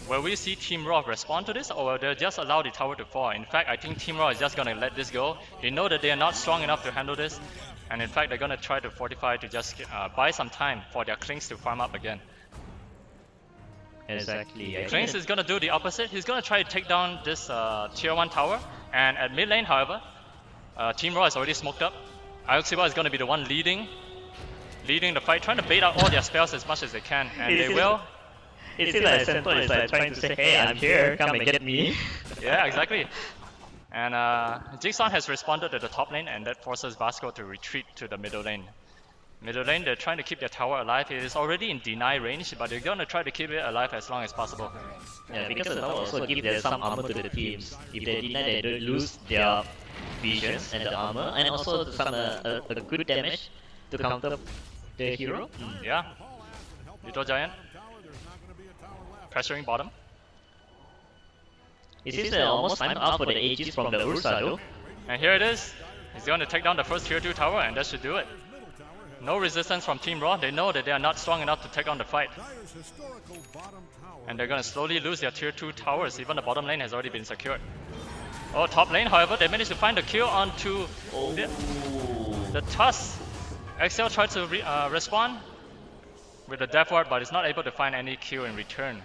Will we see Team Raw respond to this, or will they just allow the tower to fall? In fact, I think Team Raw is just gonna let this go. They know that they are not strong enough to handle this, and in fact they're gonna try to fortify to just buy some time for their Klings to farm up again. Exactly. Klings is gonna do the opposite. He's gonna try to take down this tier 1 tower, and at mid lane, however, Team Raw is already smoked up. Ioxiba is going to be the one leading the fight, trying to bait out all their spells as much as they can, and they will. It seems like Centaur is like trying to say, hey, I'm here, come and get me. Yeah, exactly. And Jigsaw has responded to the top lane, and that forces Vasco to retreat to the middle lane. Middle lane, they're trying to keep their tower alive. It is already in deny range, but they're going to try to keep it alive as long as possible. Yeah, because the tower also gives them some armor to the teams. If they deny, they don't lose their visions and the armor, and also some a good damage to counter the hero. Yeah. Little Giant pressuring bottom. It seems almost time out for the Aegis from the Ursa though. And here it is. He's going to take down the first tier 2 tower, and that should do it. No resistance from Team Raw. They know that they are not strong enough to take on the fight. And they're going to slowly lose their tier 2 towers. Even the bottom lane has already been secured. Oh, top lane, however, they managed to find the kill onto the Tusk. Excel tried to respond with the Death Ward, but is not able to find any kill in return.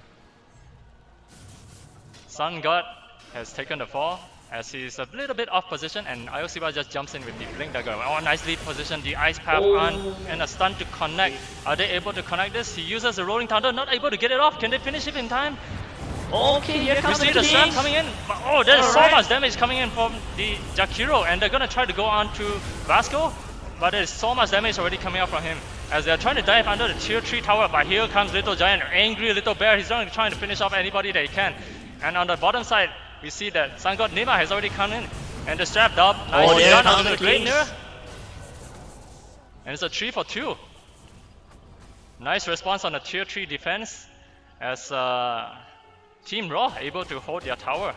Sun God has taken the fall as he's a little bit off position, and Ioxiba just jumps in with the Blink Dagger. Oh, nicely positioned, the Ice Path on, and a stun to connect. Are they able to connect this? He uses the Rolling Thunder, not able to get it off. Can they finish it in time? Okay, here We comes see the strap coming in. Oh, there's so Alright. much damage coming in from the Jakiro, and they're gonna try to go on to Vasco, but there's so much damage already coming out from him as they're trying to dive under the tier 3 tower. But here comes Little Giant, angry Little Bear. He's trying to finish off anybody that he can. And on the bottom side, we see that Sun God Nima has already come in, and the strap dub nicely there done comes onto the the Kings. Gleipnir. And it's a 3 for 2. Nice response on the tier 3 defense as Team Raw able to hold their tower.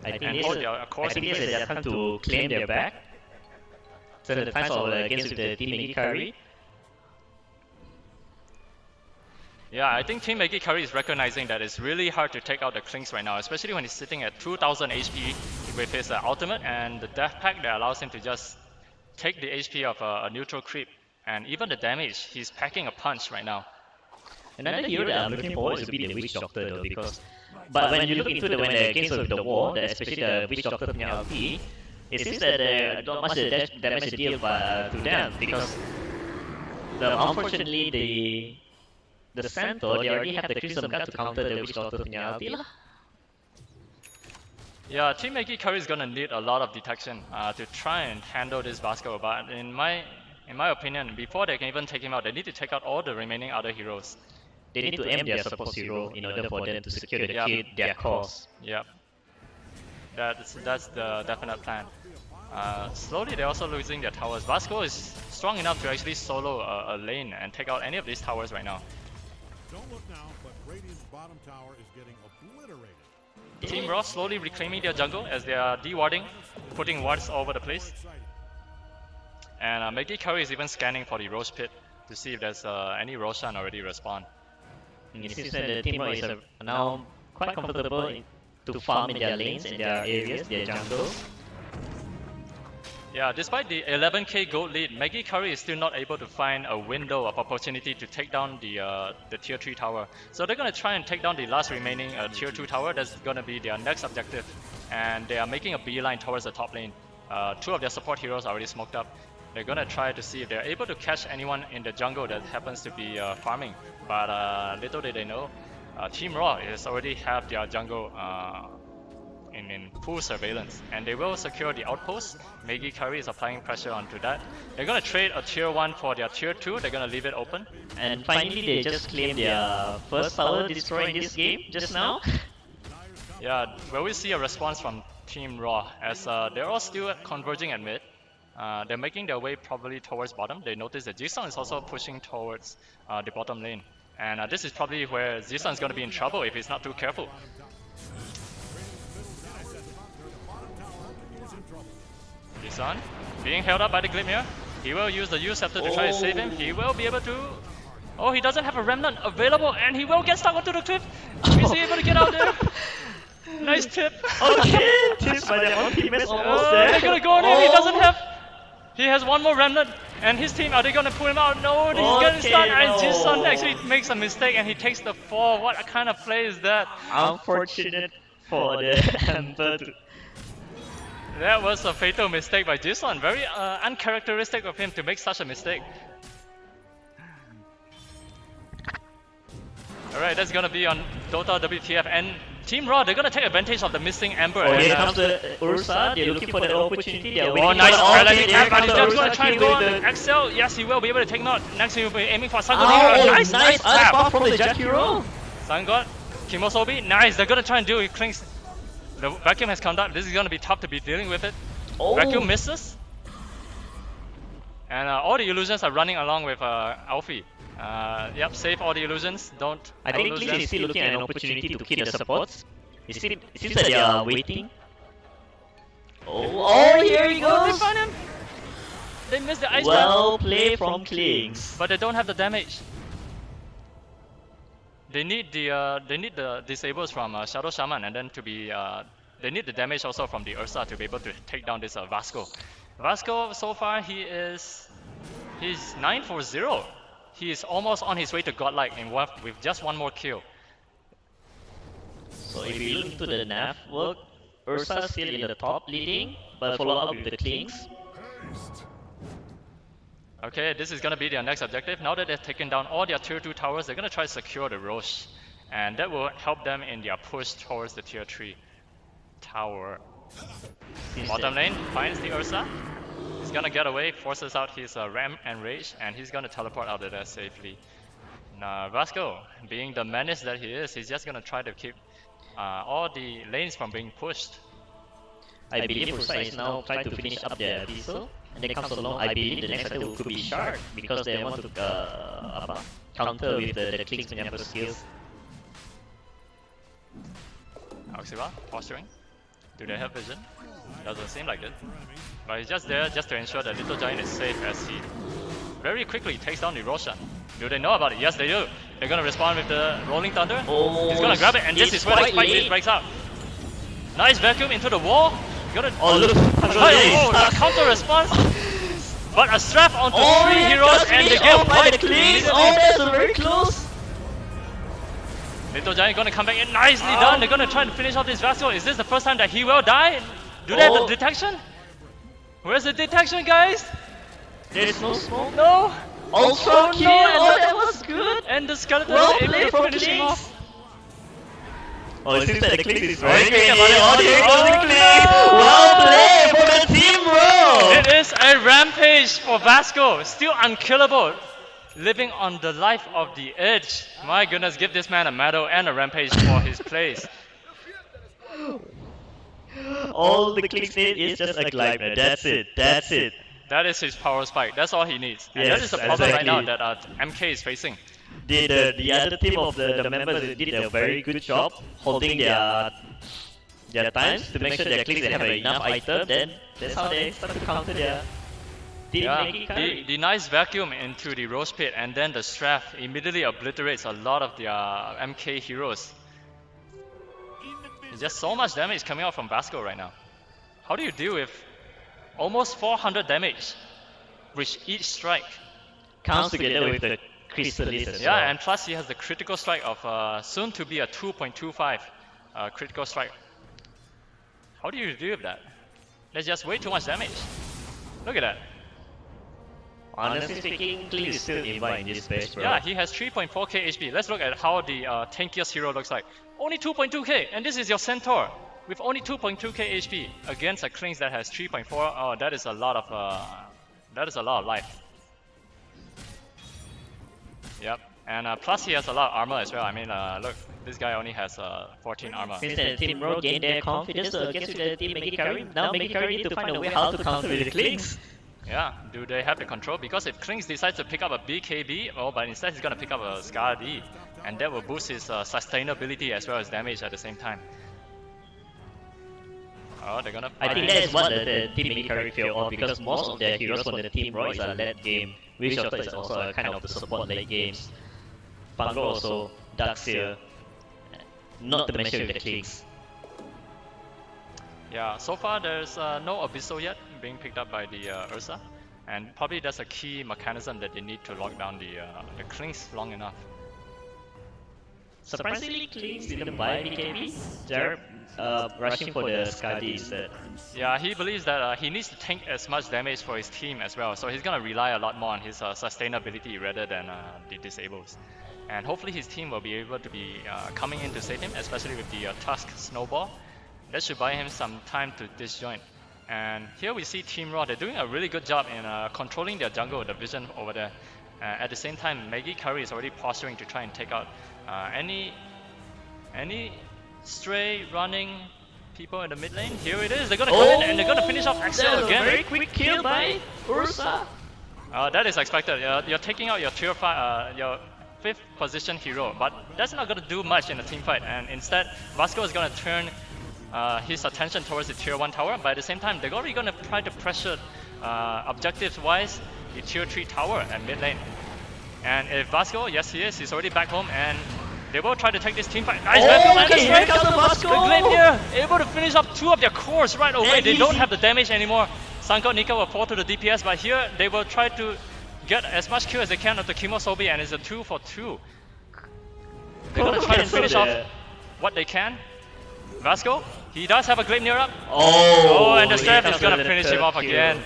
I think and this hold is, their I course think in this is place. their time to claim their back. So the times of against the Team Maggie Kari. Yeah, I think Team Maggie Kari is recognizing that it's really hard to take out the Klings right now, especially when he's sitting at 2000 HP with his ultimate and the Death Pack that allows him to just take the HP of a neutral creep. And even the damage, he's packing a punch right now. Another hero that I'm looking forward to be the Witch Doctor though, because but when you look into when the games of the war, especially the Witch Doctor punya LT, it seems that there not much damage deal to them because unfortunately the Centaur, they already have the Crimson Guard to counter the Witch Doctor punya LT lah. Yeah, Team Maggie Kari is gonna need a lot of detection to try and handle this Vasco, but in my opinion, before they can even take him out, they need to take out all the remaining other heroes. They need to aim their support hero in order for them to secure Yeah. their cause. Yep. That's the definite plan. Slowly they're also losing their towers. Vasco is strong enough to actually solo a lane and take out any of these towers right now. Don't look now, but Radiant's bottom tower is getting obliterated. Team Raw slowly reclaiming their jungle as they are de-warding, putting wards all over the place. And Maggie Kari is even scanning for the Roche pit to see if there's any Roshan already respawn. It seems that the team is now quite comfortable to farm in their lanes, in their areas, their jungles. Yeah, despite the 11k gold lead, Maggie Kari is still not able to find a window of opportunity to take down the tier 3 tower. So they're gonna try and take down the last remaining tier 2 tower. That's gonna be their next objective. And they are making a beeline towards the top lane. Two of their support heroes are already smoked up. They're gonna try to see if they're able to catch anyone in the jungle that happens to be farming. But little did they know, Team Raw is already have their jungle in full surveillance, and they will secure the outpost. Maggie Kari is applying pressure onto that. They're gonna trade a tier 1 for their tier 2. They're gonna leave it open. And finally, they just claimed their first tower destroyed in this game just now. Yeah, will we see a response from Team Raw as they're all still converging at mid. They're making their way probably towards bottom. They notice that Jisung is also pushing towards the bottom lane. And this is probably where Jisung is going to be in trouble if he's not too careful. Jisung being held up by the Glimmer. He will use the U-Scepter to try to save him. He will be able to... Oh, he doesn't have a Remnant available, and he will get stuck onto the cliff. Is he able to get out there? Nice tip. Okay, tips by their own teammates almost there. They're gonna go on him. He doesn't have... He has one more Remnant, and his team, are they gonna pull him out? No, he's getting stuck, and Jisung actually makes a mistake, and he takes the fall. What kind of play is that? Unfortunate for the Ember to... That was a fatal mistake by Jisung. Very uncharacteristic of him to make such a mistake. Alright, that's gonna be on Dota WTF, and Team Raw, they're gonna take advantage of the missing Ember. Oh, here comes the Ursa. They're looking for the opportunity. They're waiting Oh, nice for the paralyzing ultimate. tap, and he's just gonna Ursa try and kill go on with the... Excel. Yes, he will be able to take note. Next, he will be aiming for Sun Oh, God. nice tap. tap from the Jack Hero. Sun God, Kimosobi, nice. They're gonna try and deal with Klings. The vacuum has come down. This is gonna be tough to be dealing with it. Oh. Vacuum misses. And all the illusions are running along with Alfie. Yep, save all the illusions. Don't I think lose Klings them. is still looking at an opportunity to kill the supports. It seems that they are waiting. Oh, here he Oh, they goes! found him! They missed the ice trap, Well played from Klings. but they don't have the damage. They need the disables from Shadow Shaman, and then to be they need the damage also from the Ursa to be able to take down this Vasco. Vasco so far he's 9 for 0. He is almost on his way to godlike with just one more kill. So if you look into the nav work, Ursa still in the top leading, but follow up with the Klings. Okay, this is gonna be their next objective. Now that they've taken down all their tier 2 towers, they're gonna try to secure the Roche. And that will help them in their push towards the tier 3 tower. Bottom lane finds the Ursa. He's gonna get away, forces out his Ram and Rage, and he's gonna teleport out of there safely. Now Vasco, being the menace that he is, he's just gonna try to keep all the lanes from being pushed. I believe Ursa is now trying to finish up their diesel, and then comes along. I believe the next attack could be Shard because they want to counter with the Klings Ember skills. Auxiva, posturing. Do they have vision? Doesn't seem like it. But he's just there just to ensure that Little Giant is safe as he very quickly takes down the Roshan. Do they know about it? Yes, they do. They're gonna respond with the Rolling Thunder. Oh, He's gonna grab it, and this is where the spike breaks out. Nice vacuum into the wall. Gonna look! a counter response. But a strap onto 3 heroes, and they get wiped immediately. Oh, that's very close! Little Giant gonna come back in, nicely done. They're gonna try to finish off this Vasco. Is this the first time that he will die? Do they have the detection? Where's the detection, guys? There's no smoke. No! Ultra kill! Oh, that was good! And the skeleton Well is able played to from finish him Klings. off. Oh, it seems that the Klings is very very great great. about it. Oh, here goes the Oh, Klings! no! Well played for the Team Raw! It is a rampage for Vasco, still unkillable, living on the life of the edge. My goodness, give this man a medal and a rampage for his plays. All the clicks need is just a glider. That's it. That's it. That is his power spike. That's all he needs. And that Yes, is the problem right now exactly. that MK is facing. The other team of the members did a very good job holding their times to make sure their clicks they have enough item. Then that's how they start to counter their team Yeah, Maggie Kari. the nice vacuum into the roast pit and then the strap immediately obliterates a lot of the MK heroes. There's just so much damage coming out from Vasco right now. How do you deal with almost 400 damage with each strike? Counts together with the Crystallis as Yeah, well. and plus he has the critical strike of soon to be a 2.25 critical strike. How do you deal with that? That's just way too much damage. Look at that. Honestly speaking, Klee is still Eva in this space, bro. Yeah, he has 3.4k HP. Let's look at how the tankiest hero looks like. Only 2.2k, and this is your Centaur with only 2.2k HP against a Klings that has 3.4. Oh, that is a lot of life. Yep, and plus he has a lot of armor as well. I mean, look, this guy only has 14 armor. Since the Team Rogue gained their confidence against the Team Maggie Kari, now Maggie Kari need to find a way how to counter with the Klings. Yeah, do they have the control? Because if Klings decides to pick up a BKB, oh, but instead he's gonna pick up a SKADII, and that will boost his sustainability as well as damage at the same time. Oh, they're gonna. I think that is what the Team Maggie Kari feel on because most of their heroes from the Team Rogue are late game. Wish of is also a kind of the support late games. Pango also, Darkseer, not to mention with the Klings. Yeah, so far there's no Abyssal yet being picked up by the Ursa, and probably that's a key mechanism that they need to lock down the Klings long enough. Surprisingly, Klings didn't buy BKB. They're rushing for the SKADII instead. Yeah, he believes that he needs to tank as much damage for his team as well, so he's gonna rely a lot more on his sustainability rather than the disables. And hopefully his team will be able to be coming in to save him, especially with the Tusk Snowball. That should buy him some time to disjoint. And here we see Team Raw, they're doing a really good job in controlling their jungle, the vision over there. At the same time, Maggie Kari is already posturing to try and take out any stray running people in the mid lane. Here it is, they're gonna come in and they're gonna finish off Axel again. Very quick kill by Ursa. That is expected. You're taking out your tier 5, your 5th position hero, but that's not gonna do much in a team fight. And instead, Vasco is gonna turn his attention towards the tier 1 tower, but at the same time they're already gonna try to pressure objectives wise the tier 3 tower at mid lane. And if Vasco, yes he is, he's already back home and they will try to take this team fight. Nice vacuum, and okay, here comes the Vasco! the Glaive able to finish up 2 of their cores right away. And They don't easy. have the damage anymore. Sankot Nika will fall to the DPS, but here they will try to get as much kill as they can of the Kimosobi, and it's a 2 for 2. They're gonna try to finish off what they can. Vasco, he does have a Glaive up. Oh, and the Seraph is gonna finish him off again.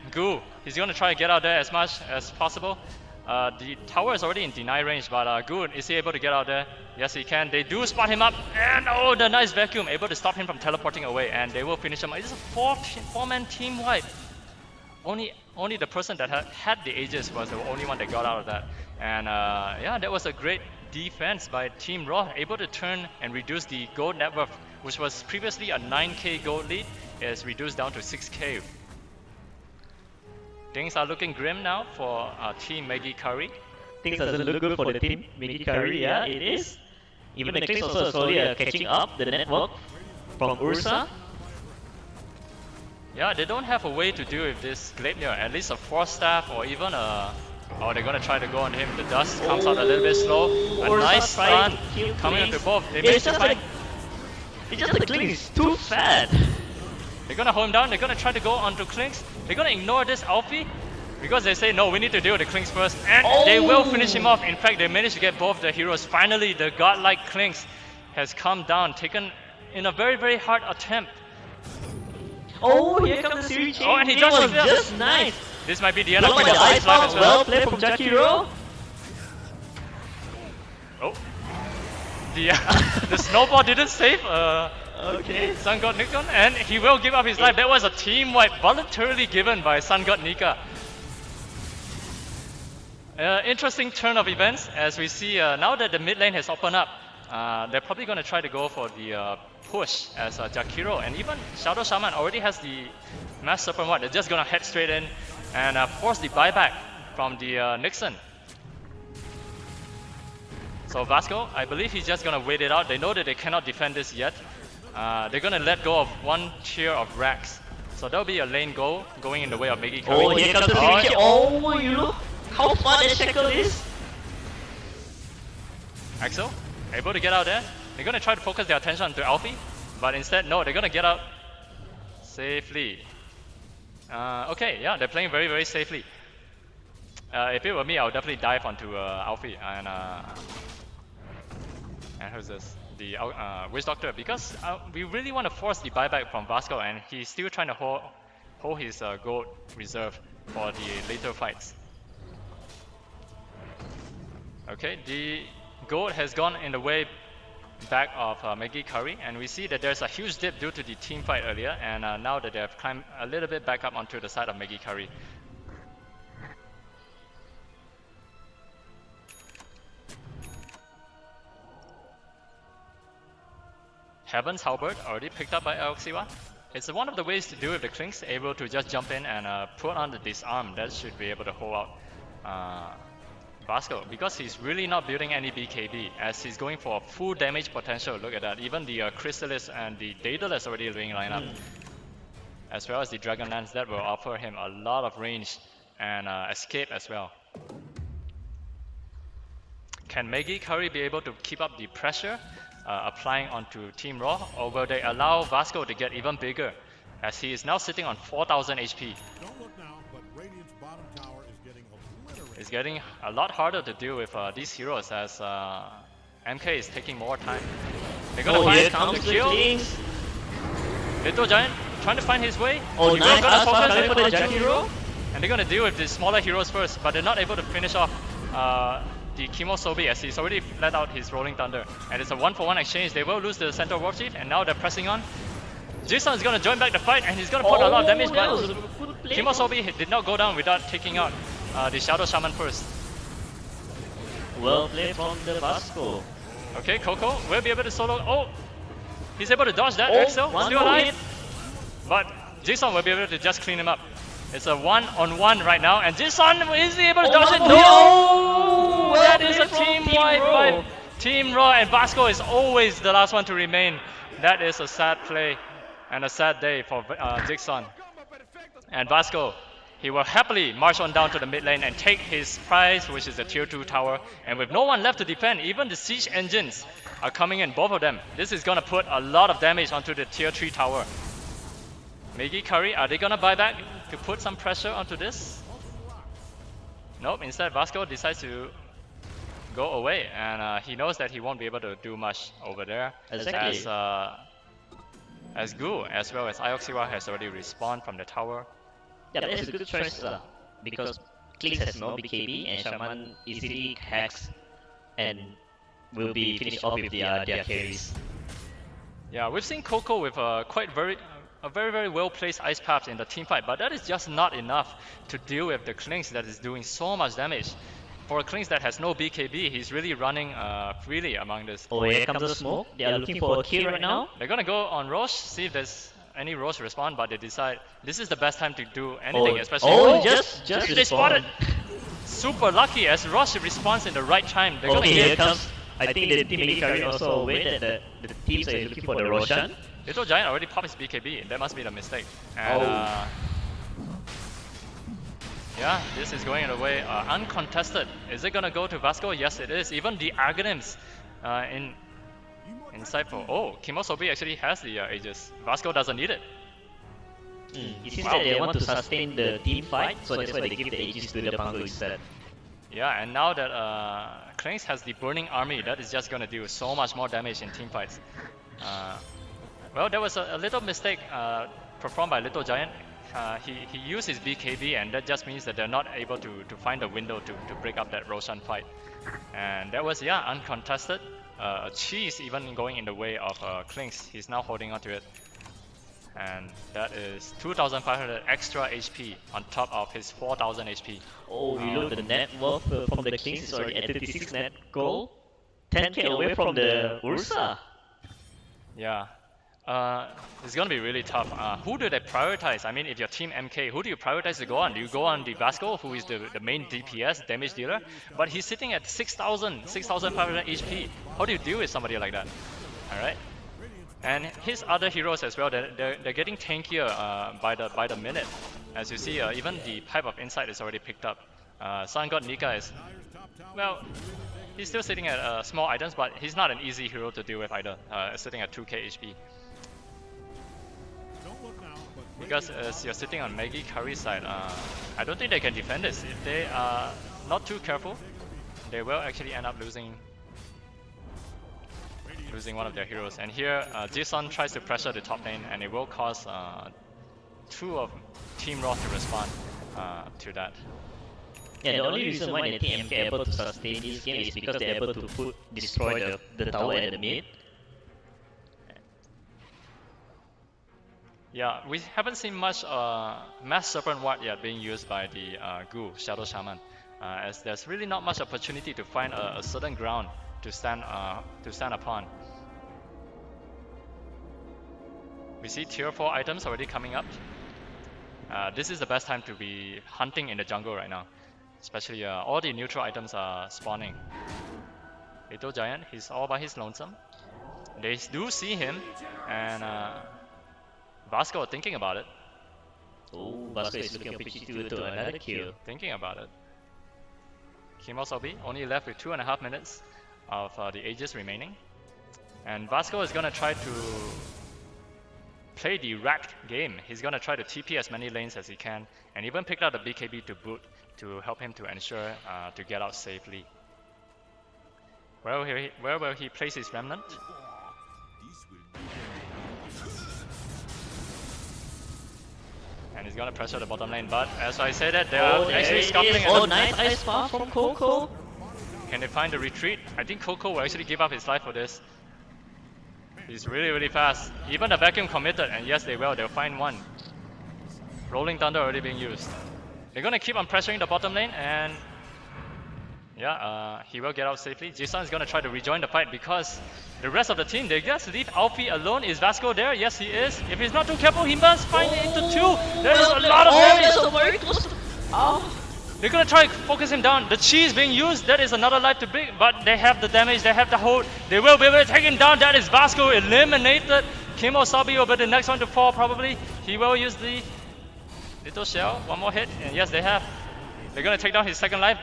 Goo, he's gonna try to get out there as much as possible. The tower is already in deny range, but Goo, is he able to get out there? Yes, he can. They do spot him up, and oh, the nice vacuum, able to stop him from teleporting away, and they will finish him. It's a four-man team wipe. Only the person that had the Aegis was the only one that got out of that. And yeah, that was a great defense by Team Raw, able to turn and reduce the gold net worth, which was previously a 9k gold lead, is reduced down to 6k. Things are looking grim now for Team Maggie Kari. Things doesn't look good for the Team Maggie Kari, yeah, it is. Even the Klings also slowly catching up the network from Ursa. Yeah, they don't have a way to deal with this Gleipnir, at least a Force Staff or even a... Oh, they're gonna try to go on him. The dust comes out a little bit slow. A Ursa nice trying stun to kill coming Klings. into both. They It's managed to just find... It's just the Klings is too fat. They're gonna hold him down, they're gonna try to go onto Klings. They're gonna ignore this Alfie because they say no, we need to deal with the Klings first. And they will finish him off. In fact, they managed to get both the heroes. Finally, the godlike Klings has come down, taken in a very, very hard attempt. Oh, here comes the series change. Oh, and he It just was failed. just nice. This might be the end of Blocked the by the ice life bomb. as Well well. played from Jakiro. Oh. The snowball didn't save Okay. Sun God Nikon, and he will give up his life. That was a team wipe voluntarily given by Sun God Nika. Interesting turn of events as we see now that the mid lane has opened up. they're probably going to try to go for the push as Jakiro, and even Shadow Shaman already has the Mass Serpent Rod. They're just going to head straight in and force the buyback from the Nixon. So Vasco, I believe he's just going to wait it out. They know that they cannot defend this yet. They're going to let go of one tier of racks. So there'll be a lane goal going in the way of Maggie Kari. Oh, here comes the signature. Oh, you look how far the shackle is. Axel, able to get out there. They're going to try to focus their attention onto Alfie, but instead, no, they're going to get out safely. Okay, yeah, they're playing very, very safely. If it were me, I would definitely dive onto Alfie and who's this? The Witch Doctor, because we really want to force the buyback from Vasco, and he's still trying to hold his gold reserve for the later fights. Okay, the gold has gone in the way back of Maggie Kari, and we see that there's a huge dip due to the team fight earlier, and now that they have climbed a little bit back up onto the side of Maggie Kari. Heaven's Halberd already picked up by Aoxiwa. It's one of the ways to do with the Clinks, able to just jump in and put on the disarm. That should be able to hold out Vasco, because he's really not building any BKB, as he's going for full damage potential. Look at that, even the Chrysalis and the Daedalus already being lined up, as well as the Dragon Lance that will offer him a lot of range and escape as well. Can Maggie Kari be able to keep up the pressure applying onto Team Raw, or will they allow Vasco to get even bigger, as he is now sitting on 4,000 HP? Don't look now, but Radiant's bottom tower is getting obliterated. It's getting a lot harder to deal with these heroes, as MK is taking more time. They're gonna Here find comes the the kill. Clinks. Little Giant trying to find his way. Oh, nice. Gonna focus Coming for the on Jakiro. and they're gonna deal with the smaller heroes first, but they're not able to finish off the Kimosobi, as he's already let out his Rolling Thunder. And it's a 1-for-1 exchange. They will lose the Central War Chief, and now they're pressing on. Jason is gonna join back the fight, and he's gonna put a lot of damage, that was but a good play. Kimosobi did not go down without taking out the Shadow Shaman first. Well played from the Vasco. Okay, Coco will be able to solo. Oh, he's able to dodge that. Oh, Axel one still more alive, hit. but Jason will be able to just clean him up. It's a 1-on-1 right now, and Jason is he able to dodge it? one No, more hit. that Well is a played from team Team wipe Raw. by Team Raw, and Vasco is always the last one to remain. That is a sad play and a sad day for Jigson. And Vasco, he will happily march on down to the mid lane and take his prize, which is the tier 2 tower. And with no one left to defend, even the siege engines are coming in, both of them. This is gonna put a lot of damage onto the tier 3 tower. Maggie Kari, are they gonna buy back to put some pressure onto this? Nope, instead Vasco decides to go away, and he knows that he won't be able to do much over there. Exactly. As Gu, as well as Ioxiwa, has already respawned from the tower. Yeah, but that's a good choice because Clinks has no BKB and Shaman easily hacks and will be finished off with their carries. Yeah, we've seen Coco with a very well placed ice path in the team fight, but that is just not enough to deal with the Clinks that is doing so much damage. For a Clinks that has no BKB, he's really running freely among this. Oh, here comes the smoke. They are looking for a kill right now. They're gonna go on Roche, see if there's any Roche respawn, but they decide this is the best time to do anything, especially. Just they respawn. spotted. Super lucky, as Roche responds in the right time. They're gonna Okay, here get comes. I think the team Maggie also waited that the teams are looking for the Roshan. Little Giant already popped his BKB. That must be the mistake. And yeah, this is going in a way uncontested. Is it gonna go to Vasco? Yes, it is. Even the Arganims in insightful. Oh, Kimosobi actually has the Aegis. Vasco doesn't need it. It seems that they want to sustain the team fight, so that's why they give the Aegis to the Pango instead. Yeah, and now that Clinks has the Burning Army, that is just gonna do so much more damage in team fights. Well, there was a little mistake performed by Little Giant. He used his BKB, and that just means that they're not able to find a window to break up that Roshan fight. And that was, yeah, uncontested. Cheese even going in the way of Clinks. He's now holding on to it. And that is 2,500 extra HP on top of his 4,000 HP. Oh, you look, the net worth from the Kings is already at 36 net gold. 10k away from the Ursa. Yeah. It's gonna be really tough. Who do they prioritize? I mean, if your team MK, who do you prioritize to go on? Do you go on the Vasco, who is the main DPS, damage dealer? But he's sitting at 6,500 HP. How do you deal with somebody like that? Alright? And his other heroes as well, they're getting tankier by the minute. As you see, even the Pipe of Insight is already picked up. Sun God Nika is, well, he's still sitting at small items, but he's not an easy hero to deal with either, sitting at 2k HP. Because as you're sitting on Maggie Kari side, I don't think they can defend this. If they are not too careful, they will actually end up losing one of their heroes. And here, Jason tries to pressure the top lane, and it will cause two of Team Raw to respond to that. Yeah, the only reason why the team MK are able to sustain this game is because they're able to destroy the tower at the mid. Yeah, we haven't seen much Mass Serpent Ward yet being used by the Gu, Shadow Shaman, as there's really not much opportunity to find a certain ground to stand upon. We see tier 4 items already coming up. This is the best time to be hunting in the jungle right now, especially all the neutral items are spawning. Little Giant, he's all by his lonesome. They do see him, and Vasco are thinking about it. Oh, Vasco is looking to another kill. Thinking about it. Kimo Sobi only left with 2.5 minutes of the Aegis remaining. And Vasco is gonna try to play the rat game. He's gonna try to TP as many lanes as he can, and even picked out a BKB to boot to help him to ensure to get out safely. Where will he place his remnant? And he's gonna pressure the bottom lane, but as I said that, they are actually scuffling. Oh, nice ice bar from Coco. Can they find the retreat? I think Coco will actually give up his life for this. He's really fast. Even the vacuum committed, and yes they will, they'll find one. Rolling Thunder already being used. They're gonna keep on pressuring the bottom lane, and yeah, he will get out safely. Jisun is gonna try to rejoin the fight because the rest of the team, they just leave Alfie alone. Is Vasco there? Yes, he is. If he's not too careful, he must find it into 2. There is a lot of damage. They're gonna try to focus him down. The chi is being used. That is another life to bring, but they have the damage, they have the hold. They will be able to take him down. That is Vasco eliminated. Kim Osabi will be the next one to fall probably. He will use the little shell. One more hit, and yes, they have. They're gonna take down his second life.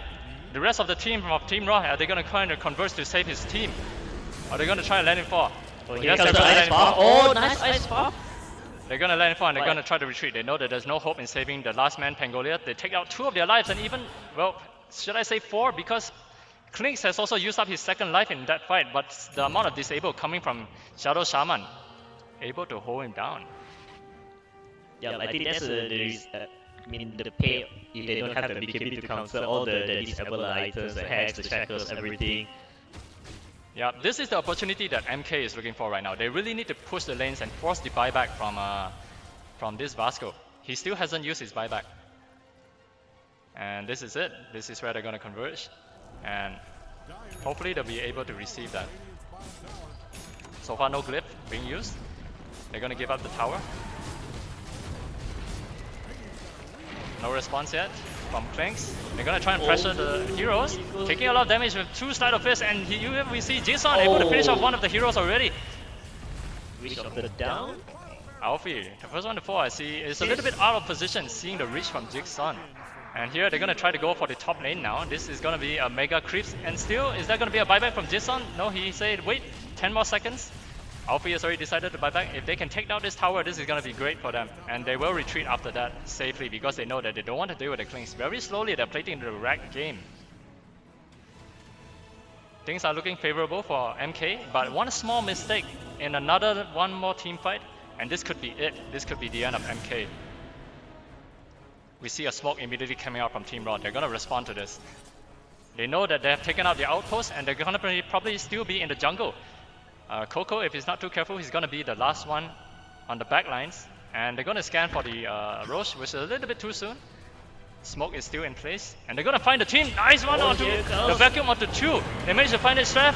The rest of the team from Team Raw, are they gonna kind of converge to save his team? Or are they gonna try and let him fall? Oh, here comes the ice bar. Oh, nice ice bar. They're gonna let him fall, and they're gonna try to retreat. They know that there's no hope in saving the last man, Pangolia. They take out 2 of their lives, and even, well, should I say 4? Because Klinks has also used up his second life in that fight, but the amount of disable coming from Shadow Shaman, able to hold him down. Yeah, I think that's the pay if they don't have the BKB to counter all the disable items, the hacks, the shackles, everything. Yeah, this is the opportunity that MK is looking for right now. They really need to push the lanes and force the buyback from this Vasco. He still hasn't used his buyback. And this is it. This is where they're gonna converge. And hopefully they'll be able to receive that. So far no glyph being used. They're gonna give up the tower. No response yet from Klinks. They're gonna try and pressure the heroes, taking a lot of damage with 2 Sleight of Fist, and we see Jason able to finish off one of the heroes already. Reach of the down. Alfie, the first one to fall, I see, is a little bit out of position, seeing the reach from Jigsaw. And here they're gonna try to go for the top lane now. This is gonna be a mega creeps, and still, is that gonna be a buyback from Jason? No, he said wait 10 more seconds. Alfie has already decided to buy back. If they can take down this tower, this is going to be great for them. And they will retreat after that safely because they know that they don't want to deal with the Klinks. Very slowly, they're playing the rack game. Things are looking favorable for MK, but one small mistake in one more team fight, and this could be it. This could be the end of MK. We see a smoke immediately coming out from Team Raw. They're going to respond to this. They know that they have taken out the outpost, and they're going to probably still be in the jungle. Coco, if he's not too careful, he's going to be the last one on the back lines. And they're going to scan for the Roche, which is a little bit too soon. Smoke is still in place. And they're going to find the team. Nice one onto the vacuum onto 2. They managed to find it, Straff.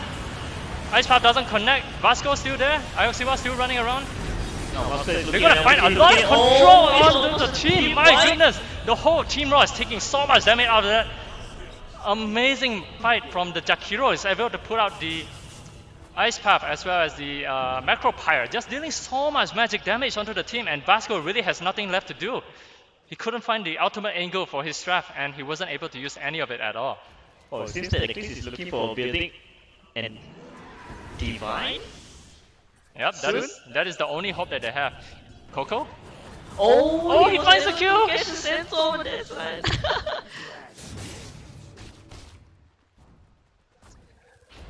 Ice Path doesn't connect. Vasco still there. Ioxiwa still running around. No, Vasco is They're looking gonna around, find a looking, lot of looking. control Oh, on the it's team. team My fight. goodness, the whole Team Raw is taking so much damage out of that. Amazing fight from the Jakiro. Is able to put out the Ice Path as well as the Macro Pyre, just dealing so much magic damage onto the team, and Vasco really has nothing left to do. He couldn't find the ultimate angle for his strap, and he wasn't able to use any of it at all. Oh, it seems that the Eclipse is looking for building and Divine. Yep, that is the only hope that they have. Coco? Oh, he finds the kill! Catch the sense over that one.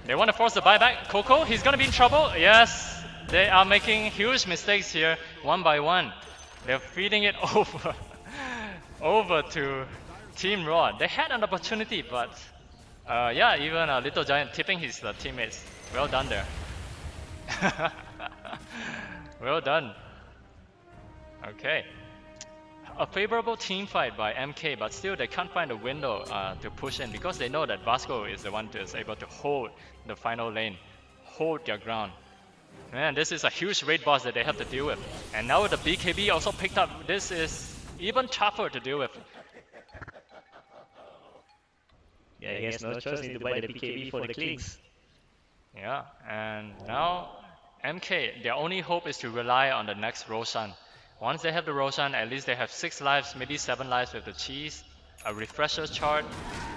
They want to force the buyback. Coco, he's gonna be in trouble. Yes, they are making huge mistakes here, one by one. They're feeding it over to Team Raw. They had an opportunity, but yeah, even Little Giant tipping his teammates. Well done there. Well done. Okay. A favorable team fight by MK, but still they can't find a window to push in because they know that Vasco is the one that is able to hold the final lane, hold their ground. Man, this is a huge raid boss that they have to deal with. And now the BKB also picked up. This is even tougher to deal with. Yeah, he has no choice, need to buy the BKB for the Klings. Yeah, and now MK, their only hope is to rely on the next Roshan. Once they have the Roshan, at least they have 6 lives, maybe 7 lives with the cheese, a refresher chart,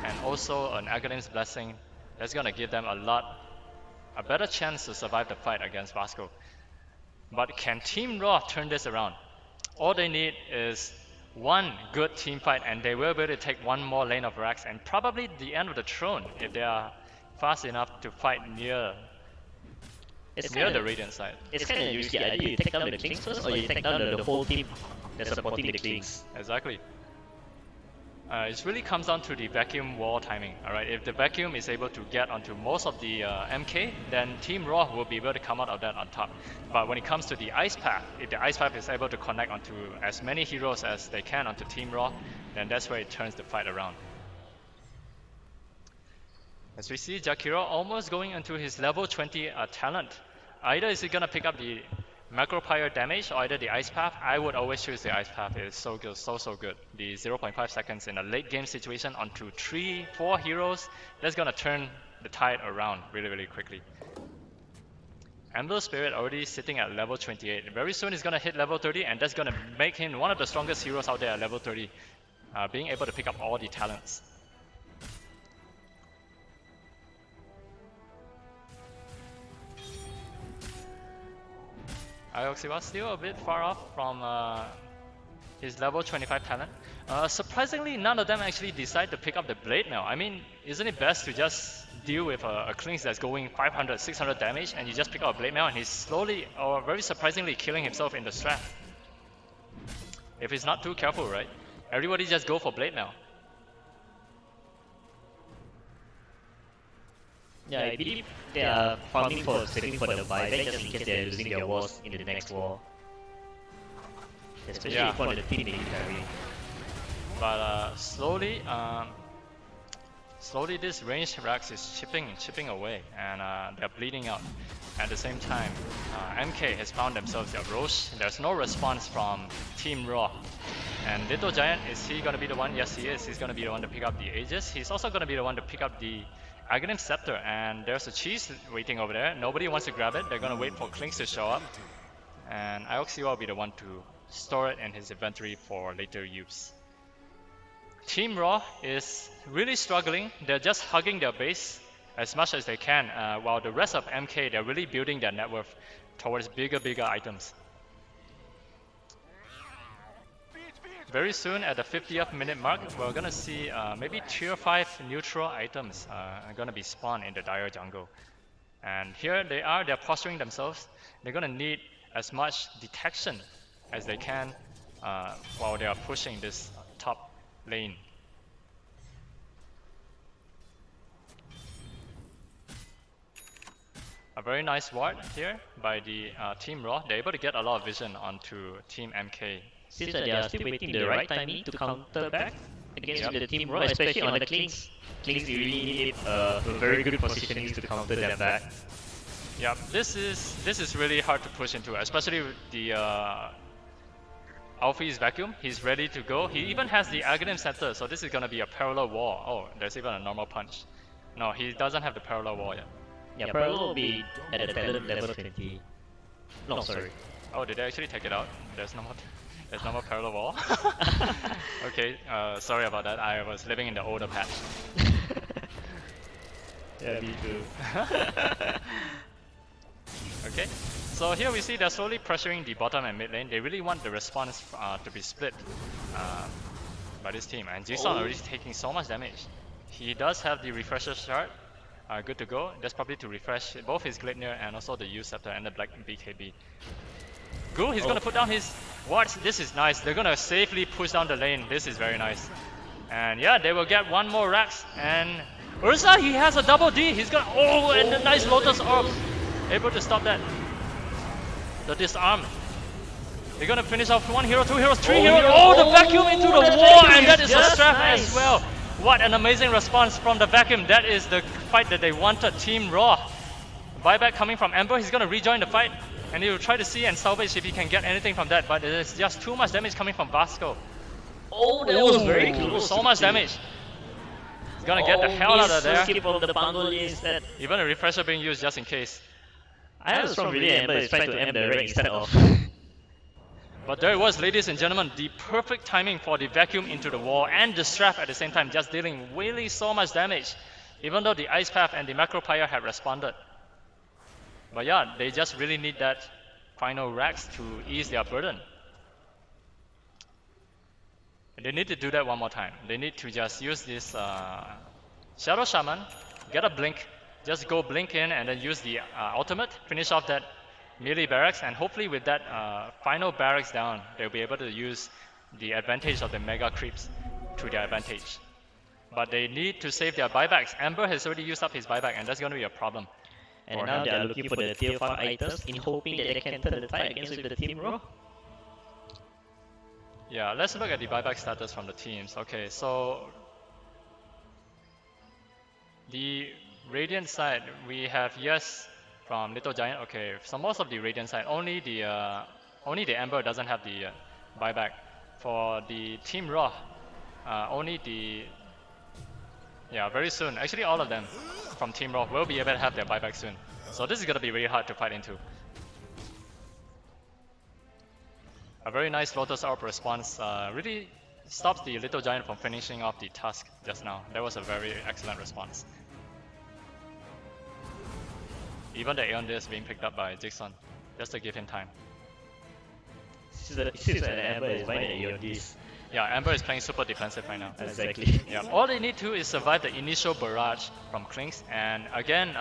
and also an Aghanims Blessing. That's gonna give them a better chance to survive the fight against Vasco. But can Team Raw turn this around? All they need is one good team fight, and they will be able to take one more lane of racks and probably the end of the throne if they are fast enough to fight near the Radiant side. It's kind of risky. Either you take down the Klings first, or you take down the whole team that's supporting the Klings. Exactly. It really comes down to the vacuum wall timing. Alright, if the vacuum is able to get onto most of the MK, then Team Raw will be able to come out of that on top. But when it comes to the Ice Path, if the Ice Path is able to connect onto as many heroes as they can onto Team Raw, then that's where it turns the fight around. As we see Jakiro almost going into his level 20 talent. Either is he gonna pick up the Macro Pyre damage or either the Ice Path. I would always choose the Ice Path. It's so good, so good. The 0.5 seconds in a late game situation onto 3-4 heroes, that's gonna turn the tide around really quickly. Ember Spirit already sitting at level 28. Very soon he's gonna hit level 30, and that's gonna make him one of the strongest heroes out there at level 30, being able to pick up all the talents. Ioxiwa still a bit far off from his level 25 talent. Surprisingly, none of them actually decide to pick up the Blade Mail. I mean, isn't it best to just deal with a Klings that's going 500, 600 damage and you just pick up a Blade Mail and he's slowly or very surprisingly killing himself in the strat? If he's not too careful, right? Everybody just go for Blade Mail. Yeah, I believe they are farming saving for the buyback just in case they are losing their wars in the next war. Especially for the team named Kari. But slowly this ranged Rax is chipping away, and they're bleeding out. At the same time, MK has found themselves their Roche. There's no response from Team Raw. And Little Giant, is he gonna be the one? Yes, he is. He's gonna be the one to pick up the Aegis. He's also gonna be the one to pick up the Aghanim Scepter, and there's a cheese waiting over there. Nobody wants to grab it. They're gonna wait for Klings to show up. And Ioxiwa will be the one to store it in his inventory for later use. Team Raw is really struggling. They're just hugging their base as much as they can, while the rest of MK, they're really building their net worth towards bigger items. Very soon, at the 50th minute mark, we're gonna see maybe tier 5 neutral items are gonna be spawned in the Dire Jungle. And here they are, they're posturing themselves. They're gonna need as much detection as they can while they are pushing this top lane. A very nice ward here by the Team Raw. They're able to get a lot of vision onto Team MK. Seems that they are still waiting the right timing to counter back against the Team Raw, especially on the Klings. Klings really need very good positioning to counter them back. Yeah, this is really hard to push into, especially with the Alfie's vacuum. He's ready to go. He even has the Aghanim center, so this is gonna be a parallel wall. Oh, there's even a normal punch. No, he doesn't have the parallel wall yet. Yeah, parallel will be at the talent level 20. No, sorry. Oh, did they actually take it out? There's no more parallel wall. Okay, sorry about that. I was living in the older patch. Yeah, me too. Okay, so here we see they're slowly pressuring the bottom and mid lane. They really want the response to be split by this team. And Jason already taking so much damage. He does have the refresher shard. Good to go. That's probably to refresh both his Gleipnir and also the U Scepter and the Black BKB. Goo, he's gonna put down his wards. This is nice. They're gonna safely push down the lane. This is very nice. And yeah, they will get one more Rax. And Ursa, he has a double D. He's gonna and a nice Lotus Orb. Able to stop that. The disarm. They're gonna finish off 1 hero, 2 heroes, 3 heroes. Oh, the vacuum into the wall, and that is a strap as well. What an amazing response from the vacuum. That is the fight that they wanted. Team Raw. Buyback coming from Ember. He's gonna rejoin the fight, and he will try to see and salvage if he can get anything from that. But there's just too much damage coming from Vasco. Oh, that was very close. So much damage. He's gonna get the hell out of there. Skip of the bundle is that. Even a refresher being used just in case. I was from really Ember is trying to end the ring instead of. But there it was, ladies and gentlemen, the perfect timing for the vacuum into the wall and the strap at the same time, just dealing really so much damage, even though the Ice Path and the Macropire had responded. But yeah, they just really need that final Rax to ease their burden. They need to do that one more time. They need to just use this Shadow Shaman, get a blink, just go blink in and then use the ultimate, finish off that melee barracks, and hopefully with that final barracks down, they'll be able to use the advantage of the mega creeps to their advantage. But they need to save their buybacks. Ember has already used up his buyback, and that's going to be a problem. And now they are looking for the tier 5 items in hoping that they can turn the tide against the Team Raw. Yeah, let's look at the buyback status from the teams. Okay, so the Radiant side, we have Yes from Little Giant. Okay, so most of the Radiant side, only the Ember doesn't have the buyback. For the Team Raw, only the very soon. Actually, all of them from Team Raw will be able to have their buyback soon. So this is gonna be really hard to fight into. A very nice Lotus Orb response really stops the Little Giant from finishing off the task just now. That was a very excellent response. Even the Aeon Disc being picked up by Jigson, just to give him time. It seems that Ember is buying the Aeon Disc. Yeah, Ember is playing super defensive right now. Exactly. Yeah, all they need to is survive the initial barrage from Klinks, and again,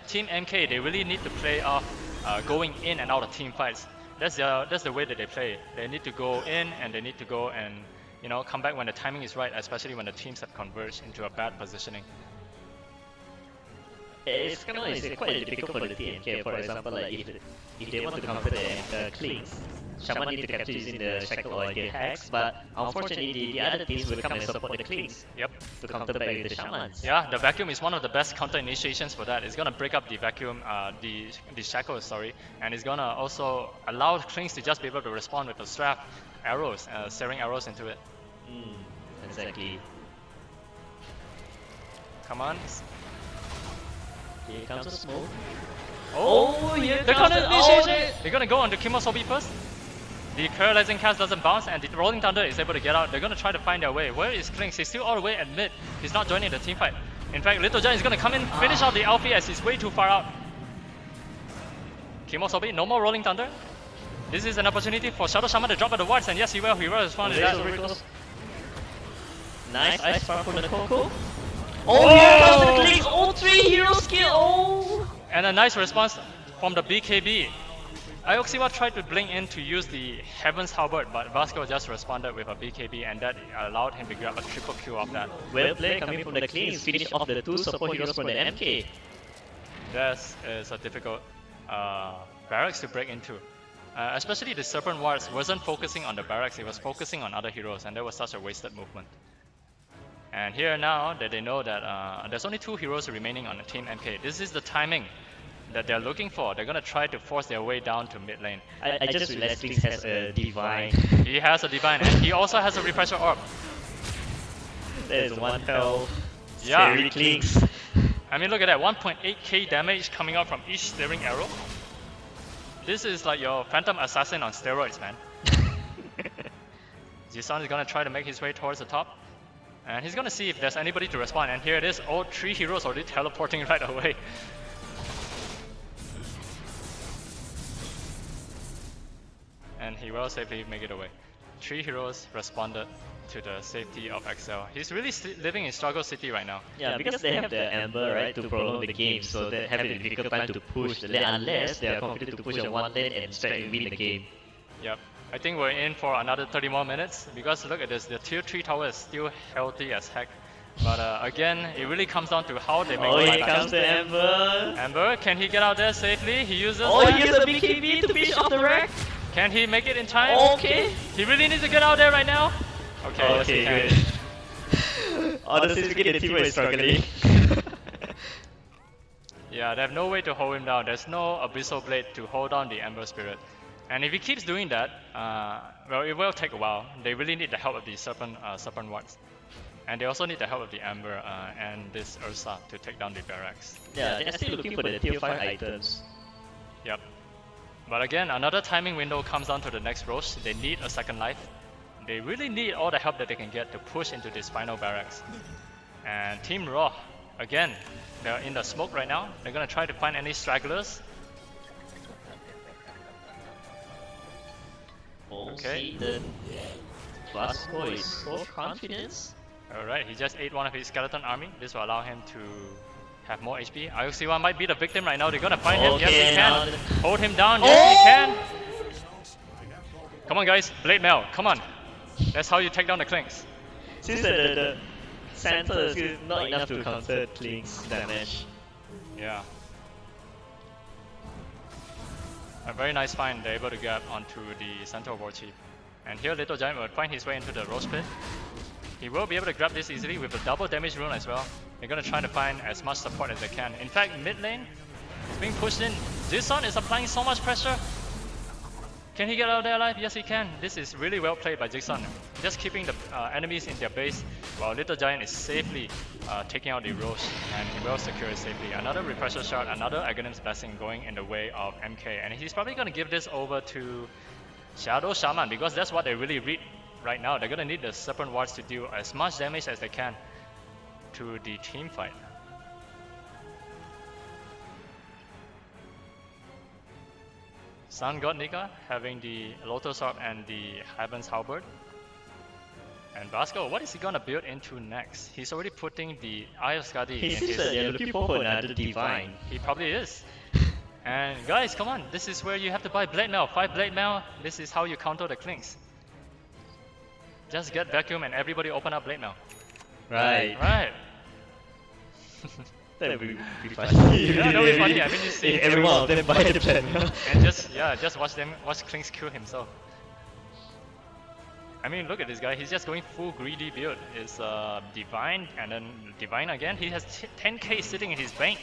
Team MK, they really need to play off going in and out of team fights. That's the way that they play. They need to go in and they need to go and come back when the timing is right, especially when the teams have converged into a bad positioning. It's kind of quite difficult for the TMK. For example, like if they want to counter the Klings, Shaman need to capture using the Shackle or the Hex, but unfortunately the other teams will come and support the Klings. Yep. To counter back with the Shamans. Yeah, the vacuum is one of the best counter initiations for that. It's gonna break up the vacuum, the Shackle, sorry, and it's gonna also allow Klings to just be able to respond with the strap arrows, searing arrows into it. Exactly. Come on. Here comes the smoke. Oh, here the comes initiation! They're gonna go on the Kimosobi first. The paralyzing cast doesn't bounce, and the Rolling Thunder is able to get out. They're gonna try to find their way. Where is Klinks? He's still all the way at mid. He's not joining the team fight. In fact, Little Giant is gonna come in, finish out the Alfie as he's way too far out. Kimosobi, no more Rolling Thunder. This is an opportunity for Shadow Shaman to drop at the wards, and yes, he will respond to that. Nice ice farm from the Coco. Oh, here comes the Klings! All 3 hero skill! Oh! And a nice response from the BKB. Ioxiwa tried to blink in to use the Heaven's Halberd, but Vasco just responded with a BKB, and that allowed him to grab a triple kill off that. Well played coming from the Klings, finish off the 2 support heroes from the MK. This is a difficult barracks to break into. Especially the Serpent Wards wasn't focusing on the barracks, it was focusing on other heroes, and that was such a wasted movement. And here now that they know that there's only 2 heroes remaining on the team MK, this is the timing that they're looking for. They're gonna try to force their way down to mid lane. I just realized Klings has a divine. He has a divine and he also has a refresher orb. There's one health. Yeah. Scary Klings. I mean, look at that, 1.8k damage coming out from each steering arrow. This is like your Phantom Assassin on steroids, man. Jisun is gonna try to make his way towards the top. And he's gonna see if there's anybody to respond. And here it is, all 3 heroes already teleporting right away. And he will safely make it away. 3 heroes responded to the safety of Excel. He's really living in Struggle City right now. Yeah, because they have the Amber, right, to prolong the game, so they have a difficult time to push the lane unless they are confident to push on one lane and straight win the game. Yep. I think we're in for another 30 more minutes because look at this, the tier 3 tower is still healthy as heck. But again, it really comes down to how they make Oh, the here buybacks. comes the Amber. Amber, can he get out there safely? He uses Oh, that. he uses a BKB to finish off the rack. Can he make it in time? Okay. He really needs to get out there right now. Okay, yes, he Okay, can. good. Honestly speaking, the team is struggling. Yeah, they have no way to hold him down. There's no Abyssal Blade to hold down the Ember Spirit. And if he keeps doing that, well, it will take a while. They really need the help of the Serpent Wards. And they also need the help of the Ember and this Ursa to take down the barracks. Yeah, they're still looking for the tier 5 items. Yep. But again, another timing window comes down to the next Roche. They need a second life. They really need all the help that they can get to push into this final barracks. And Team Raw, again, they're in the smoke right now. They're gonna try to find any stragglers. Okay. The Vasco is so confident. Alright, he just ate one of his skeleton army. This will allow him to have more HP. IOC1 might be the victim right now. They're gonna find him. Yes, they can. Hold him down. Yes, they can. Come on, guys. Blade Mail. Come on. That's how you take down the Clinks. Since the center is not enough to counter Kling's damage. Yeah. A very nice find. They're able to get onto the Centaur War Chief. And here Little Giant will find his way into the Rose Pit. He will be able to grab this easily with a double damage rune as well. They're gonna try to find as much support as they can. In fact, mid lane is being pushed in. Jisun is applying so much pressure. Can he get out of there alive? Yes, he can. This is really well played by Jisun. Just keeping the enemies in their base while Little Giant is safely taking out the Roche, and he will secure it safely. Another refresher shot, another Aghanim's Blessing going in the way of MK, and he's probably gonna give this over to Shadow Shaman because that's what they really read right now. They're gonna need the Serpent Wards to do as much damage as they can to the team fight. Sun God Nika having the Lotus Orb and the Heaven's Halberd. And Vasco, what is he gonna build into next? He's already putting the Eye of SKADII He in seems his... that they're looking for another divine. He probably is. And guys, come on, this is where you have to buy Blade Mail. 5 Blade Mail, this is how you counter the Clinks. Just get Vacuum and everybody open up Blade Mail. Right. Right. That would be funny. Yeah, that would be funny. I mean, you see if every one of them buy the plan. and just watch Clinks kill himself. I mean, look at this guy. He's just going full greedy build. It's Divine and then Divine again. He has 10k sitting in his bank.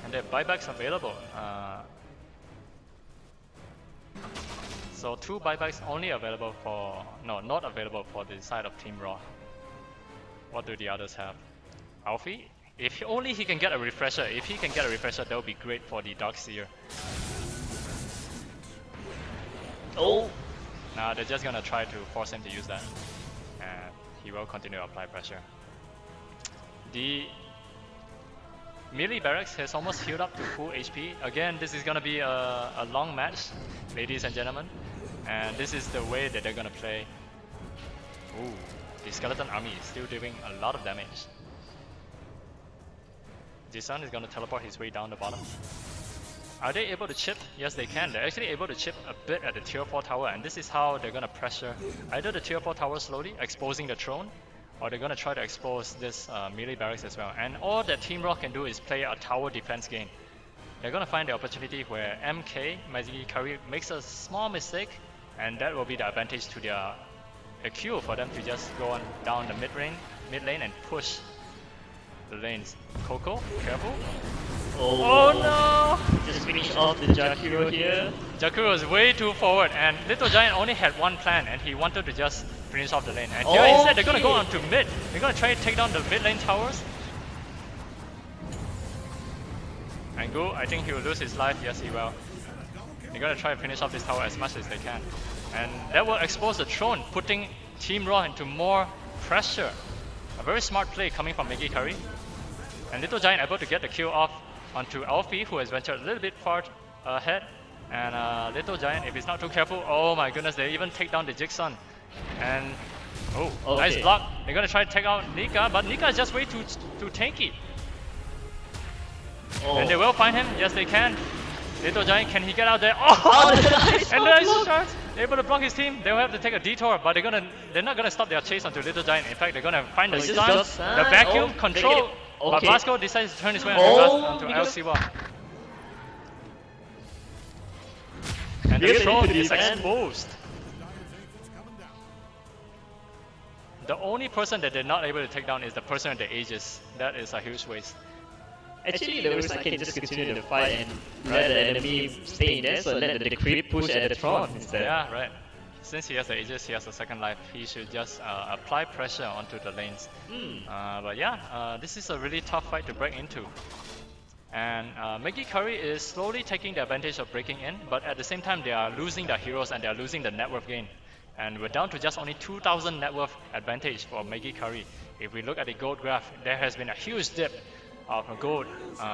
And there are buybacks available. So 2 buybacks only available for... No, not available for the side of Team Raw. What do the others have? Alfie? If only he can get a refresher. If he can get a refresher, that would be great for the Darkseer. Oh! Nah, they're just gonna try to force him to use that. And he will continue to apply pressure. The melee barracks has almost healed up to full HP. Again, this is gonna be a long match, ladies and gentlemen. And this is the way that they're gonna play. Ooh, the skeleton army is still doing a lot of damage. Jisun is gonna teleport his way down the bottom. Are they able to chip? Yes, they can. They're actually able to chip a bit at the tier 4 tower, and this is how they're gonna pressure either the tier 4 tower slowly, exposing the throne, or they're gonna try to expose this melee barracks as well. And all that Team Rock can do is play a tower defense game. They're gonna find the opportunity where MK, Maggie, Kari makes a small mistake, and that will be the advantage to the queue for them to just go on down the mid lane and push the lanes. Coco, careful. Oh, no! just finish off the Jakiro here. Jakuro was way too forward, and Little Giant only had one plan, and he wanted to just finish off the lane. And here instead, they're gonna go on to mid. They're gonna try to take down the mid lane towers. And Gu, I think he will lose his life. Yes, he will. They're gonna try to finish off this tower as much as they can. And that will expose the throne, putting Team Raw into more pressure. A very smart play coming from Maggie Kari. And Little Giant able to get the kill off onto Alfie, who has ventured a little bit far ahead. And Little Giant, if he's not too careful, oh my goodness, they even take down the Jigsaw. And nice block. They're gonna try to take out Nika, but Nika is just way too tanky. And they will find him. Yes, they can. Little Giant, can he get out there? Nice And nice shot. They're able to block his team. They'll have to take a detour, but they're not gonna stop their chase onto Little Giant. In fact, they're gonna find the stun, the vacuum control. But Vasco decides to turn his way onto LCWA. And the throne is exposed. The only person that they're not able to take down is the person with the Aegis. That is a huge waste. Actually, the Ursa can just continue the fight and let the enemy stay in there, so let the creep push at the Tron instead. Yeah, right. Since he has the Aegis, he has a second life. He should just apply pressure onto the lanes. But yeah, this is a really tough fight to break into. And Maggie Kari is slowly taking the advantage of breaking in, but at the same time they are losing their heroes and they are losing the net worth gain. And we're down to just only 2,000 net worth advantage for Maggie Kari. If we look at the gold graph, there has been a huge dip of gold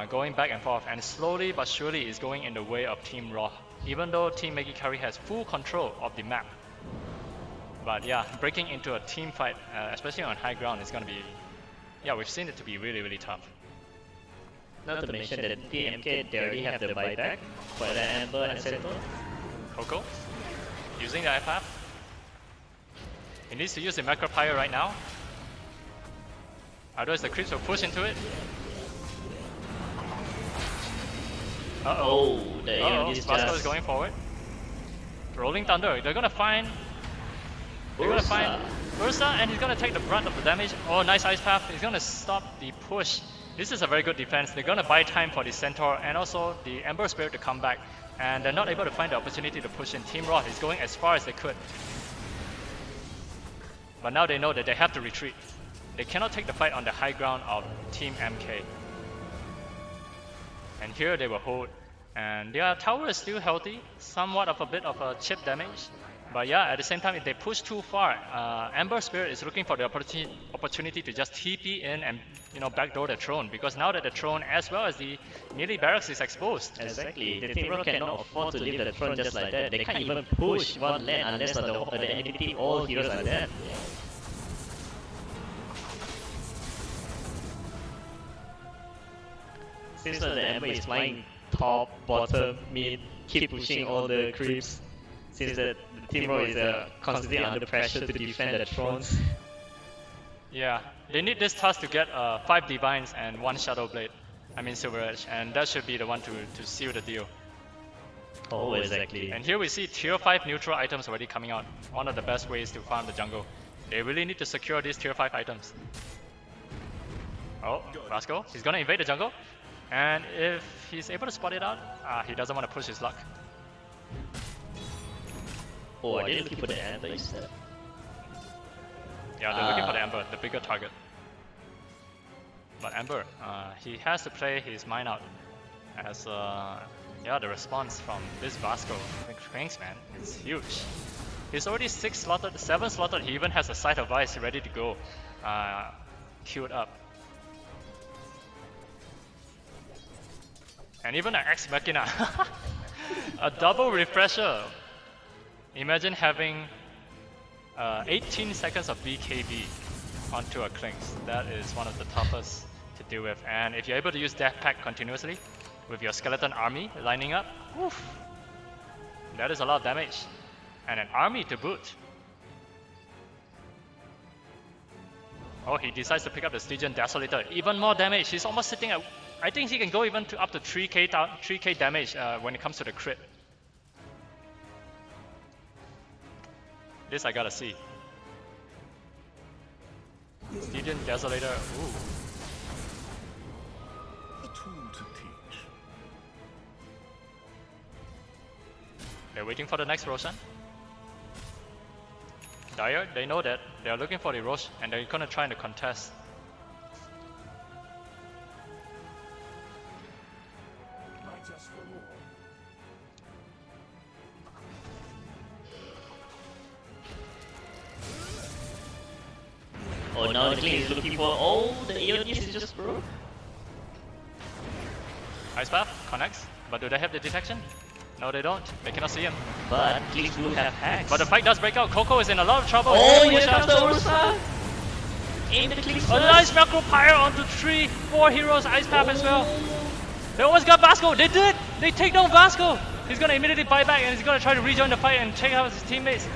going back and forth, and slowly but surely is going in the way of Team Raw, even though Team Maggie Kari has full control of the map. But yeah, breaking into a team fight, especially on high ground, is going to be, yeah, we've seen it to be really, really tough. Not to mention that TMK, they already have the buyback for the Amber and Seto. Coco, using the iPad. He needs to use the Macro Pyre right now. Otherwise the creeps will push into it. Vasco is going forward. Rolling Thunder, they're gonna find Ursa, and he's gonna take the brunt of the damage. Oh, nice Ice Path. He's gonna stop the push. This is a very good defense. They're gonna buy time for the Centaur and also the Ember Spirit to come back. And they're not able to find the opportunity to push in. Team Raw is going as far as they could. But now they know that they have to retreat. They cannot take the fight on the high ground of Team MK. And here they will hold. And their tower is still healthy, somewhat of a bit of a chip damage. But yeah, at the same time, if they push too far, Ember Spirit is looking for the opportunity to just TP in and backdoor the throne, because now that the throne as well as the melee barracks is exposed. Exactly, the Team Rock cannot afford to leave the throne just like that. They can't even push one lane unless the enemy team all heroes are there. Since the Ember is flying top, bottom, mid, keep pushing all the creeps. Since the Team Rock is constantly under pressure to defend the thrones. Yeah, they need this task to get 5 Divines and 1 Shadow Blade. I mean Silver Edge, and that should be the one to seal the deal. Oh, exactly. And here we see tier 5 neutral items already coming out. One of the best ways to farm the jungle. They really need to secure these tier 5 items. Oh, Vasco, he's gonna invade the jungle. And if he's able to spot it out, he doesn't want to push his luck. Oh, are they looking for the Amber instead? Yeah, they're looking for the Amber, the bigger target. But Amber, he has to play his mind out. As the response from this Vasco, Cranks, man, is huge. He's already 6 slotted, 7 slotted, he even has a Sight of Ice ready to go, queued up. And even an Ex Machina, a double refresher. Imagine having 18 seconds of BKB onto a Clinks. That is one of the toughest to deal with. And if you're able to use Death Pact continuously with your skeleton army lining up, woof, that is a lot of damage. And an army to boot. Oh, he decides to pick up the Stygian Desolator. Even more damage. He's almost sitting at, I think he can go even to up to 3k damage when it comes to the crit. This I gotta see. Stygian Desolator, ooh. They're waiting for the next Roshan. Dire, they know that. They're looking for the Rosh and they're gonna try to contest. Oh, now the King is looking for. Oh, the AODs is just broke. Ice Path connects, but do they have the detection? No, they don't. They cannot see him. But Klings do have hacks. But the fight does break out. Coco is in a lot of trouble. Oh, here comes the Ursa! In the Klings A nice macro pyre onto 3-4 heroes. Ice Path as well. They almost got Vasco. They did. They take down Vasco. He's gonna immediately buy back and he's gonna try to rejoin the fight and check out his teammates.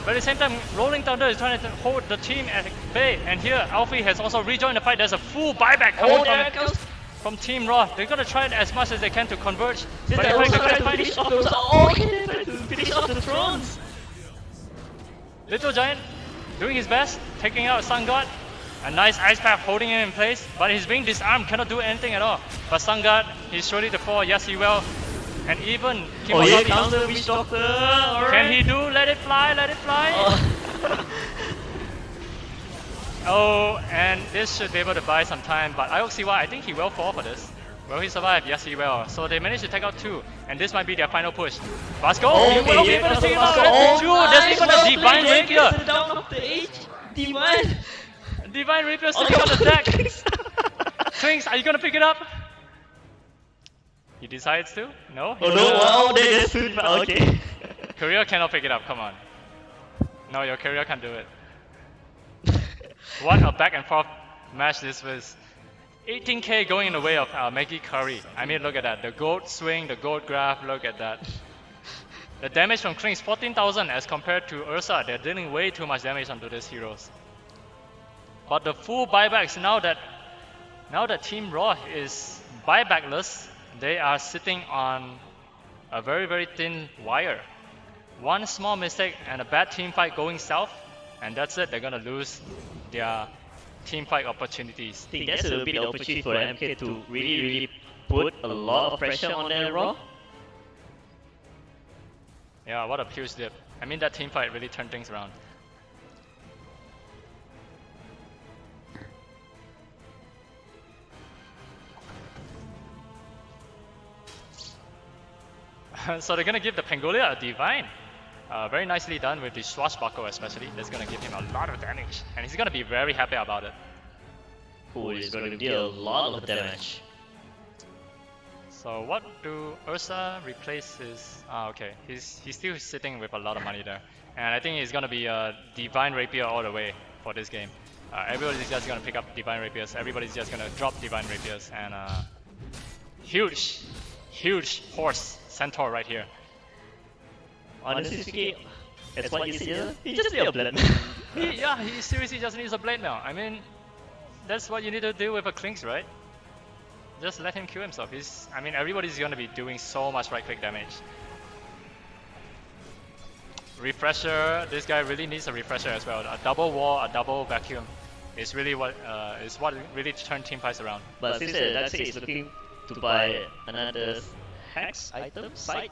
But at the same time, Rolling Thunder is trying to hold the team at bay. And here, Alfie has also rejoined the fight. There's a full buyback Oh, there it goes. from Team Raw. They're gonna try it as much as they can to converge. But But they if also they try can to find finish off the Ursa. Oh, he tried to finish off the Thrones. Little Giant doing his best, taking out Sun God. A nice Ice Path holding him in place, but he's being disarmed, cannot do anything at all. But Sun God, he's ready to fall, yes he will. And even Kim Oh, here Wasabi, comes the Witch Doctor. can he do? Let it fly, let it fly. Oh. Oh, and this should be able to buy some time, but IOXY, I think he will fall for this. Will he survive? Yes, he will. So they managed to take out 2, and this might be their final push. Vasco, Oh, he will be able to take him out. That's 2. There's even a Divine Rapier. Down of the age. Divine. Divine Rapier sitting on the deck. Twinks, are you gonna pick it up? He decides to? No? Oh no, wow, they just stood back. Okay. Career cannot pick it up, come on. No, your career can't do it. What a back and forth match this was. 18k going in the way of Maggie Kari. I mean, look at that. The gold swing, the gold graph, look at that. The damage from Klings, 14,000 as compared to Ursa. They're dealing way too much damage onto these heroes. But the full buybacks, now that Team Raw is buybackless, they are sitting on a very, very thin wire. One small mistake and a bad team fight going south, and that's it. They're gonna lose their team fight opportunities. I think that's a bit of opportunity for MK to really put a lot of pressure on their Raw. Yeah, what a huge dip. I mean, that team fight really turned things around. So they're gonna give the Pangolia a Divine. Very nicely done with the Swashbuckle especially. That's gonna give him a lot of damage. And he's gonna be very happy about it. Who is going to deal a lot of damage. So what do Ursa replace his... okay, he's still sitting with a lot of money there. And I think he's gonna be a Divine Rapier all the way for this game. Everybody's just gonna pick up Divine Rapiers. Everybody's just gonna drop Divine Rapiers. And huge horse centaur right here. Honestly speaking, that's what you see. He just need a blend. He seriously just needs a blade now. I mean, that's what you need to do with a Klings, right? Just let him kill himself. I mean, everybody's gonna be doing so much right-click damage. Refresher. This guy really needs a refresher as well. A double wall, a double vacuum is really what really turned team fights around. But since Daxi is looking to buy another hex item site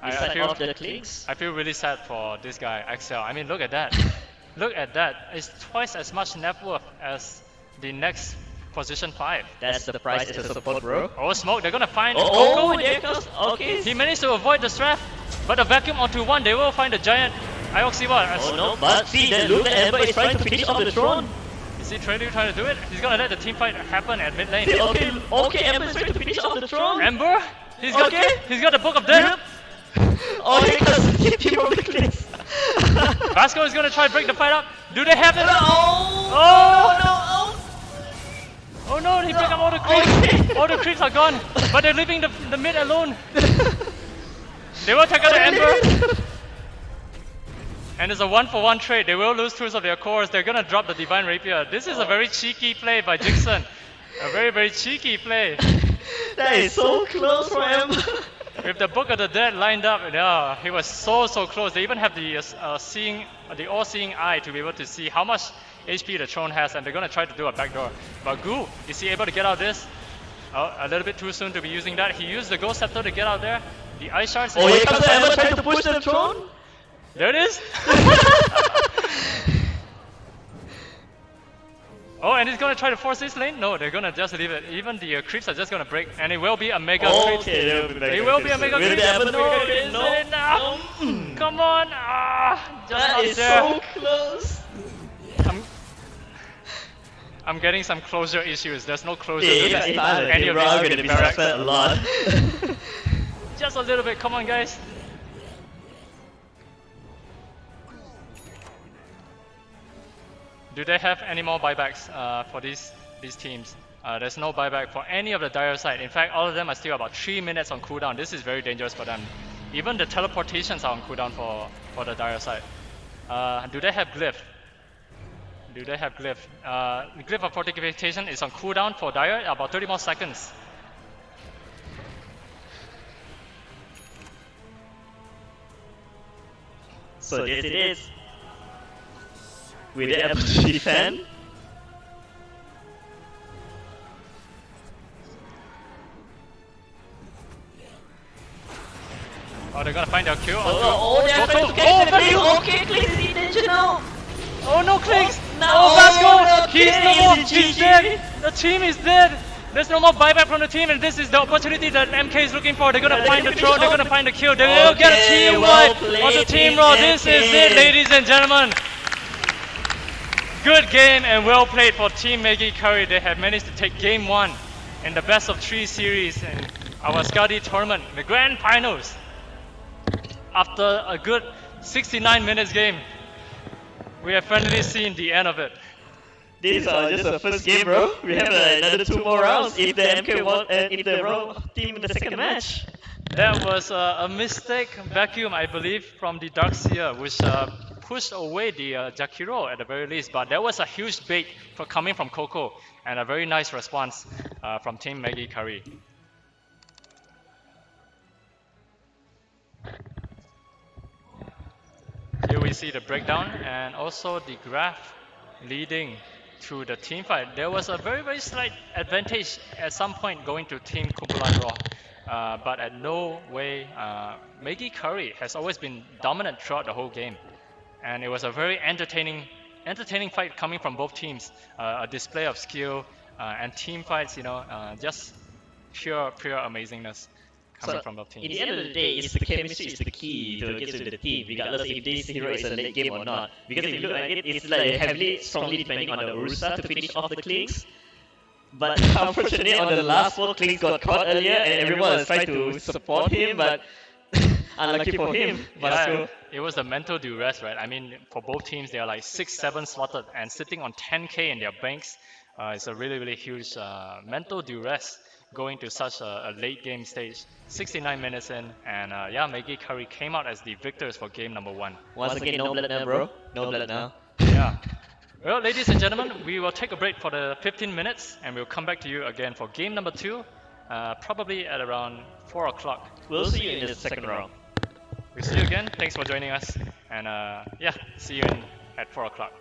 instead of the Klings. I feel really sad for this guy, Axel. I mean, look at that. Look at that. It's twice as much net worth as the next position 5. That's the price as a support, bro. Oh, smoke. They're gonna find Oh, Coco. there goes. Okay. He managed to avoid the strap, but a vacuum onto 1. They will find the giant. Ioxiwa. Oh no, but see, then look at Ember is trying to finish off the throne. Is he trying to do it? He's gonna let the team fight happen at mid lane. See, okay, Ember is trying to finish off the throne. Ember? He's got the Book of Death. Oh, he doesn't keep him from the Klings. Vasco is gonna try to break the fight up. Do they have it? Oh no, he broke up all the creeps. All the creeps are gone, but they're leaving the mid alone. They will take out the Ember. And it's a 1-for-1 trade. They will lose 2 of their cores. They're gonna drop the Divine Rapier. This is a very cheeky play by Jixon. A very, very cheeky play. That is so close for Ember. With the Book of the Dead lined up, yeah, he was so close. They even have the all-seeing eye to be able to see how much HP the Throne has, and they're gonna try to do a backdoor. But Gu, is he able to get out of this? Oh, a little bit too soon to be using that. He used the Ghost Scepter to get out there, The ice shards. Oh, here comes the Emma trying to push the throne. There it is. Oh, and he's gonna try to force this lane? No, they're gonna just leave it. Even the creeps are just gonna break, and it will be a mega creep. Okay, there will be mega It will be a creeps. mega Will creep. it happen? No, Is is no. it now? Come on! Ah, just That not is there. so close. I'm, I'm getting some closure issues. There's no closure to Yeah, this. if I'm a Any team, of bro, I'm these gonna be barracks. suspect a lot. Just a little bit. Come on, guys. Do they have any more buybacks for these teams? There's no buyback for any of the dire side. In fact, all of them are still about 3 minutes on cooldown. This is very dangerous for them. Even the teleportations are on cooldown for the dire side. Do they have glyph? Do they have glyph? Glyph of fortification is on cooldown for dire, about 30 more seconds. So this it is. Will they able to defend? Oh, they're gonna find their kill. They're trying to catch the Clinks. Okay, Clinks is intentional. Oh no, Clinks! No, Oh, Vasco! no, He's no Clinks more! is He's GG. dead! The team is dead! There's no more buyback from the team, and this is the opportunity that MK is looking for. They're gonna Yeah, find they the can throw, finish they're off gonna the- find the kill, they'll get a Okay, team well wipe on the played, team Team roll. This is it, MK. ladies and gentlemen. Good game and well played for Team Maggie Kari. They have managed to take game 1 in the best of 3 series in our SKADII tournament, the grand finals. After a good 69 minutes game, we have finally seen the end of it. This is just the first game, bro. We have another 2 more rounds if the MK won and if the Raw team in the second match. That was a mistake vacuum, I believe, from the Darkseer, which pushed away the Jakiro at the very least. But that was a huge bait for coming from Coco, and a very nice response from Team Maggie Kari. Here we see the breakdown and also the graph leading to the team fight. There was a very slight advantage at some point going to Team Kumpulan Raw, but at no way Maggie Kari has always been dominant throughout the whole game, and it was a very entertaining fight coming from both teams. A display of skill and team fights, just pure amazingness coming from both In teams. the end of the day, it's the chemistry is the key to get to the team, regardless if this hero is a late game or not. Because if you look at it, it's like heavily, strongly depending on the Ursa to finish off the Clinks. But unfortunately, on the last 4, Clinks got caught earlier, and everyone was trying to support him, but unlucky for him. Vasco. It was the mental duress, right? I mean, for both teams, they are like 6-7 slotted and sitting on 10k in their banks. It's a really huge mental duress going to such a late game stage. 69 minutes in, and Maggie Kari came out as the victors for game number 1. Once again, no blood now, bro. No blood now. Yeah. Well, ladies and gentlemen, we will take a break for the 15 minutes, and we'll come back to you again for game number 2, probably at around 4 o'clock. We'll see you in the second round. We'll see you again. Thanks for joining us, and see you at 4 o'clock.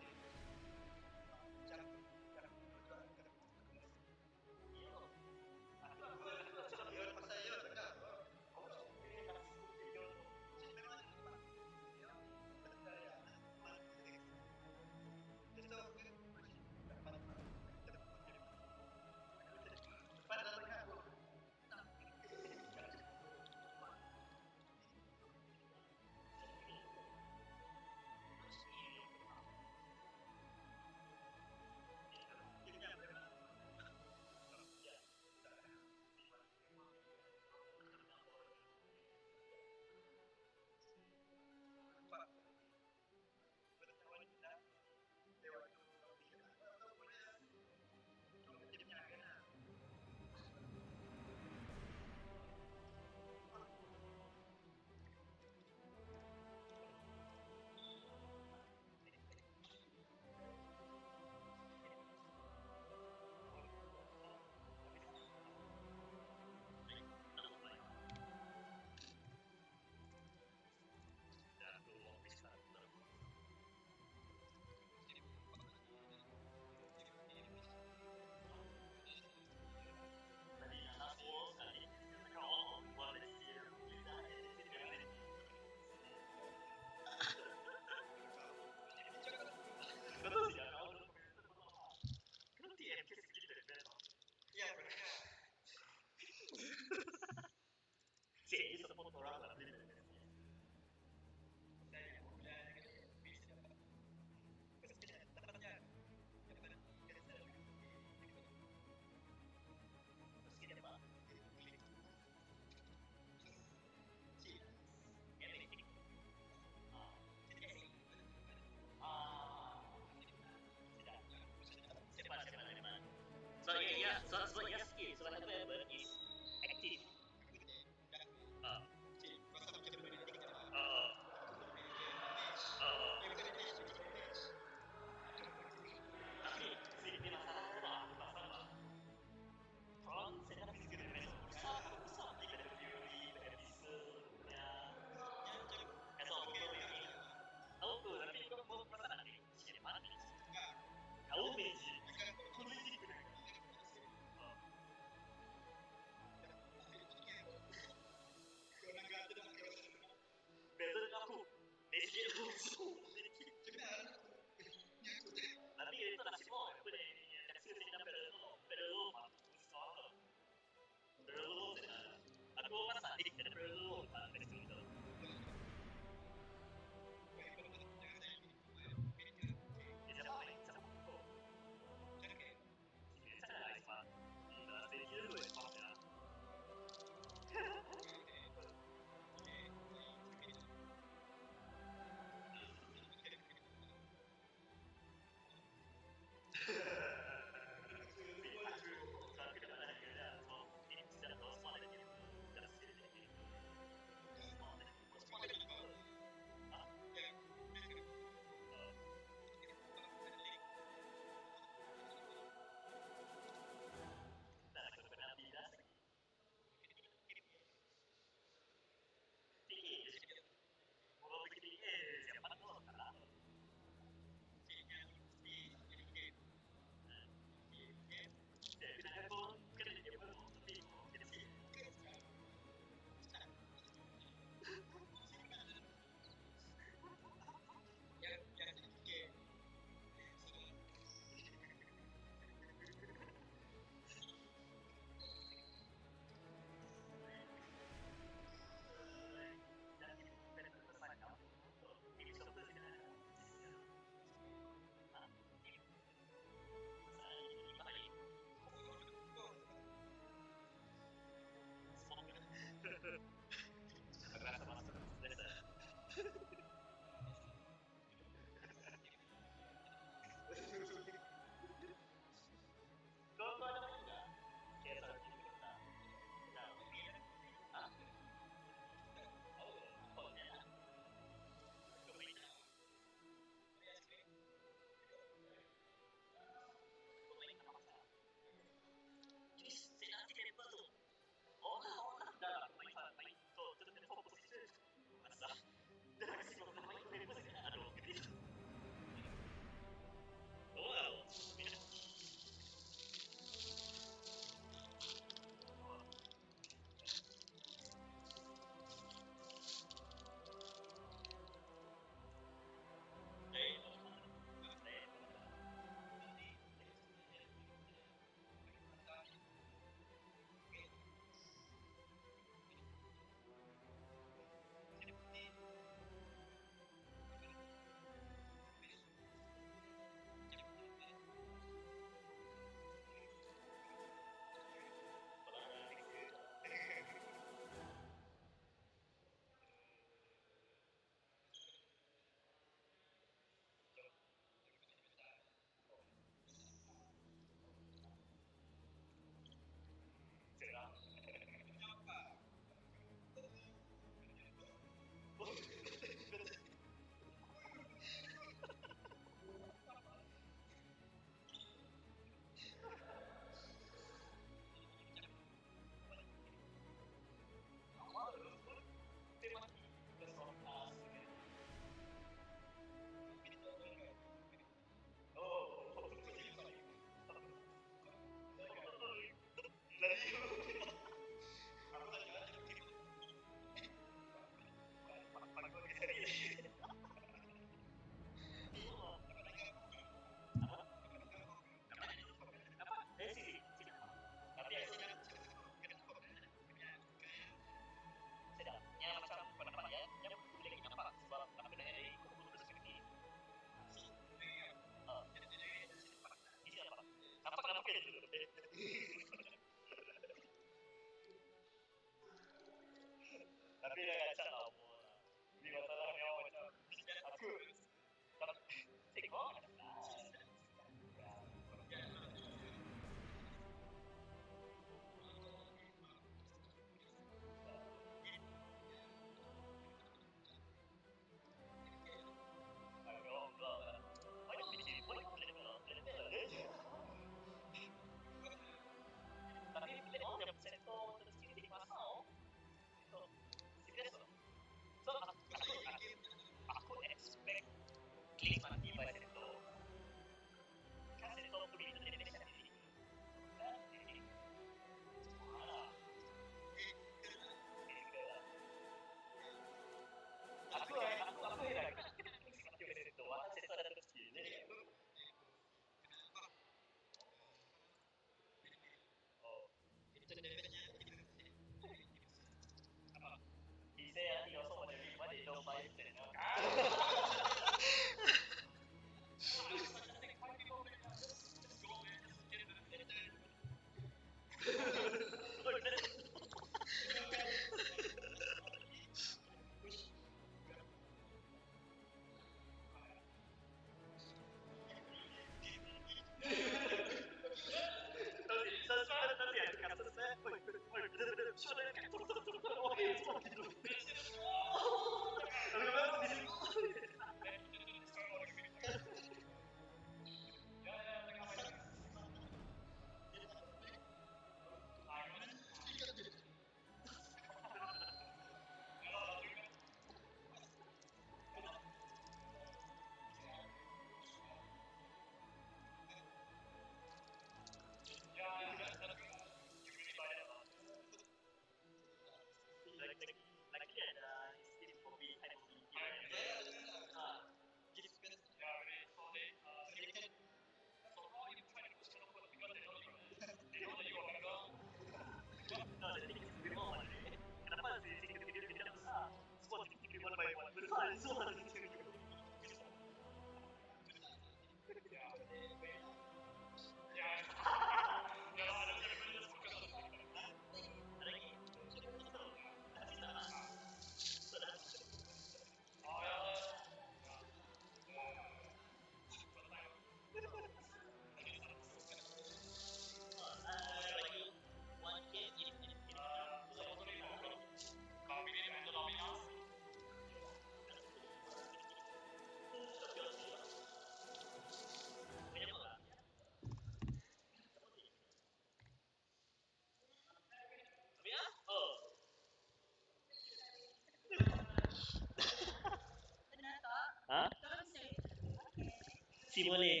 Si boleh.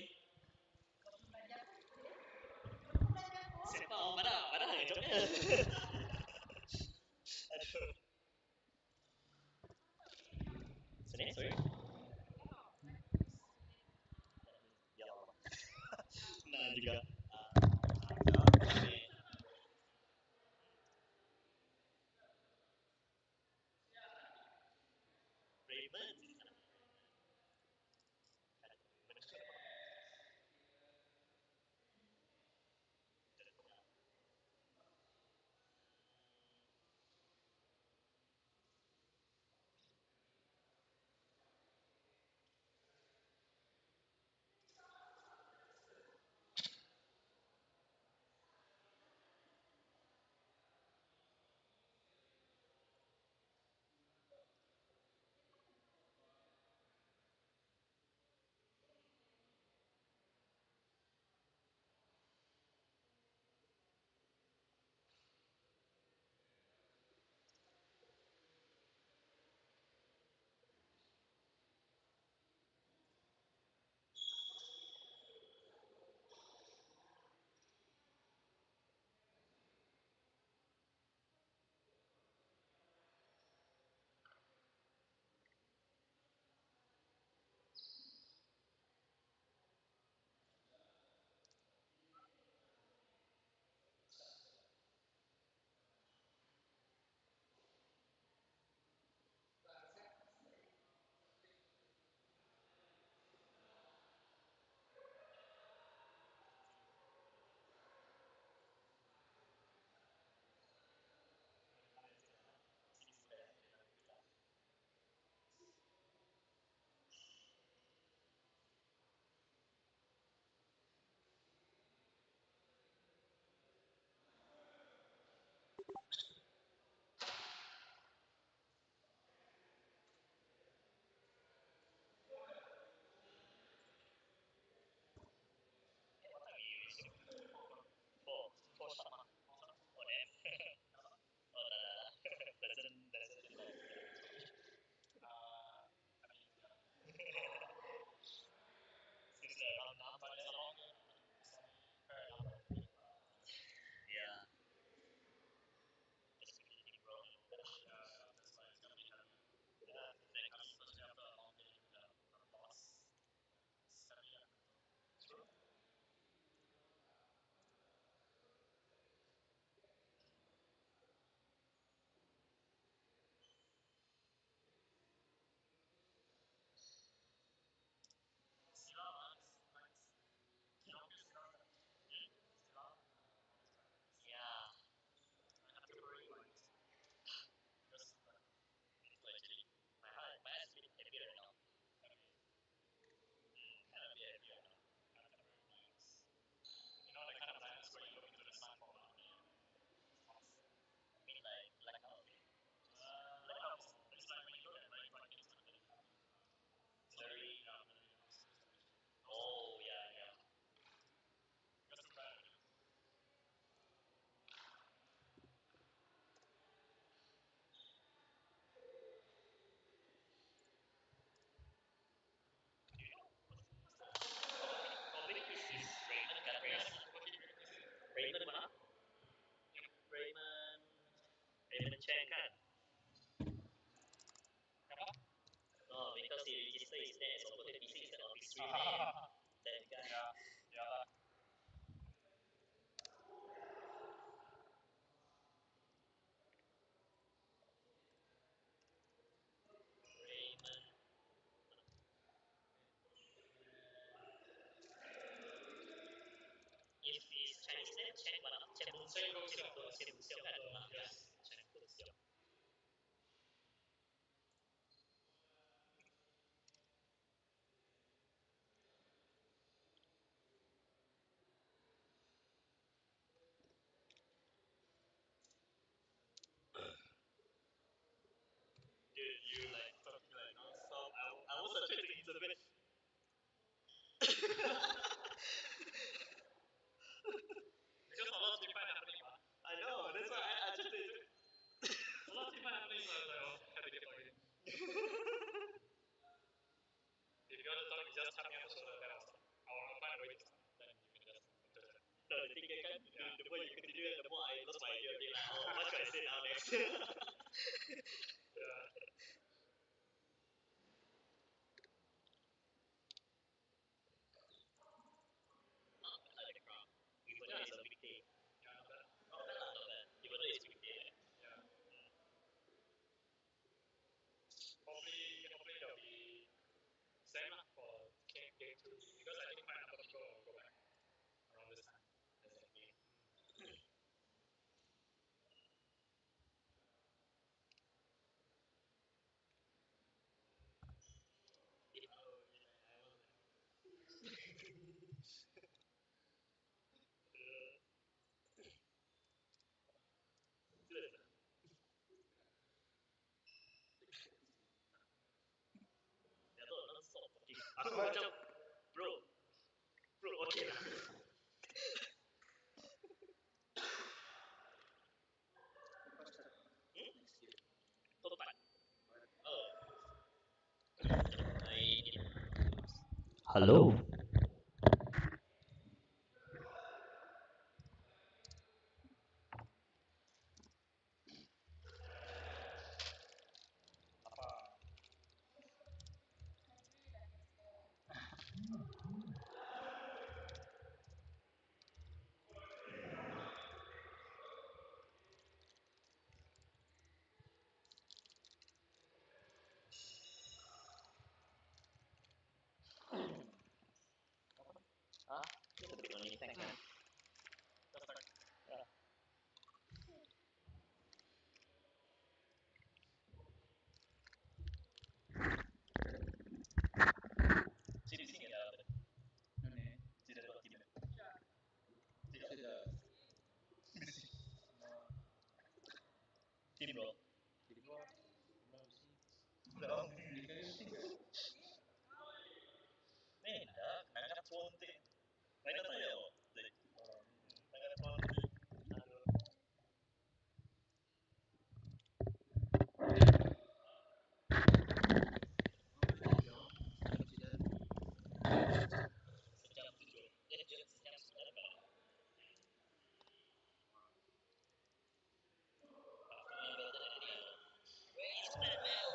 Siapa orang mana ngejoknya? Aduh. Sorry? Ya Allah. Nah juga. Raymond. Four shot. Oh damn. Oh la. Doesn't Since around now, but it's a long yeah. Just keep rolling. Yeah, they come especially after a long day loss. True. Yeah. I have to worry because actually my head is a bit heavier now. Kind of a bit heavier now. You know the kind of silence where you look into the sun for a while. I mean like blackout. Blackout is like when you look at very bright things like that. It's very oh yeah. That's too bad. Oh, YPC's Raymond got raised. Raymond mana? Raymond Raymond Cheng kan? No, because he registered his name as over YPC instead of his real name. That guy. Yeah. Raymond. If his Chinese name Cheng mana? Cheng Bun Siong. Cheng Bun Siong kan? Cheng Bun Siong. Dude, you like talking like non-stop. I was trying to intervene. Because a lot of different happening, man. I know, that's why I tried to. A lot of different happening, so I was like, oh, had to get plugged in. If you want to talk, you just tap me on the shoulder, then I'll stop. No, the thing I can't, the more you continue, the more I lost my idea already. Like, oh, what should I say now next? Like the crowd. Even though it's a weekday. Not bad lah, not bad. Even though it's weekday. Like, exactly. Serious ah? Ya tu non-stop talking. Aku macam, bro, bro, okay lah. Hmm? Total. Oh, I... Hello? Huh? Just a bit only, thanks man. Yeah. Sini sini ada apa? Tidak buat tidak. Tidak. Tim bro. No. Ni dah, nangat fonte. Nangat tayo. Nangat fonte. Sejam 7. Sejam 9 kalau. Aku main better than anything. Where is Batman?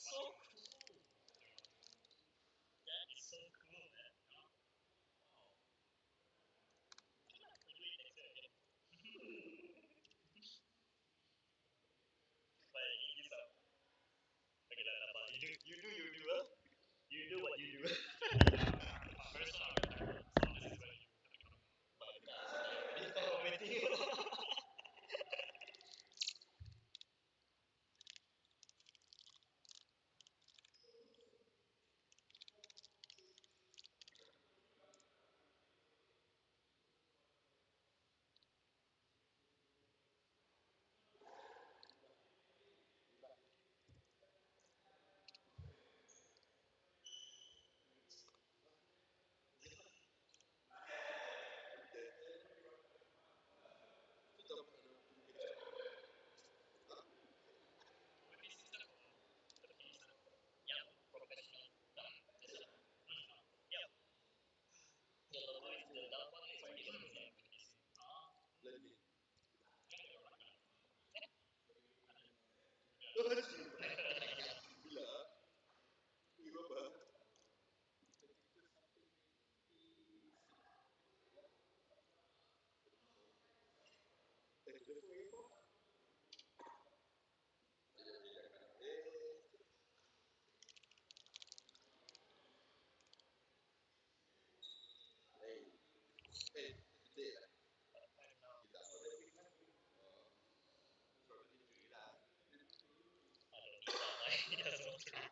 So cool. That is so cool, man. Wow. We'll do it next year again. But you give some. Okay, dah dapat. You do, huh? You do what you do. But this kind of meeting. Yang professional. That's it. Yeah. The logo is the dark one is already logo yang I don't need that. He doesn't want to read.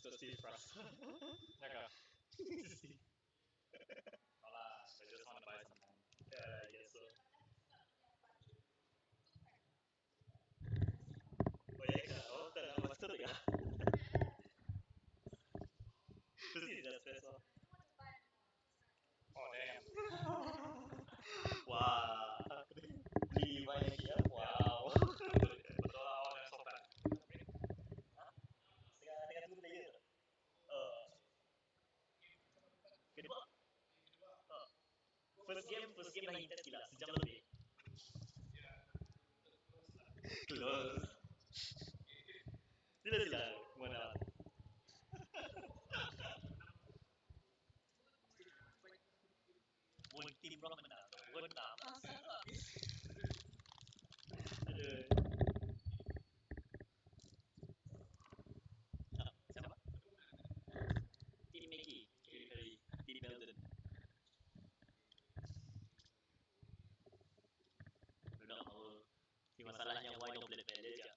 just to see first. Yeah, See. I just want to buy some time. Yeah, I guess so. Oh yeah, oh, tanda mas to ya. Terus ini just espresso. Oh damn. Wah, beli banyak ya. Wow. Betul lah, all them so bad. Tengah tunggu player tu. Uh, kedua. Uh, first game dah intens gila, sejam lebih. Close. Sila mana? Mun tim rock menang, bukan menang. Aduh. Siapa? Tim Maggie, Kari, tim Belden. Udah mau. Si masalahnya why don't play Bell aja.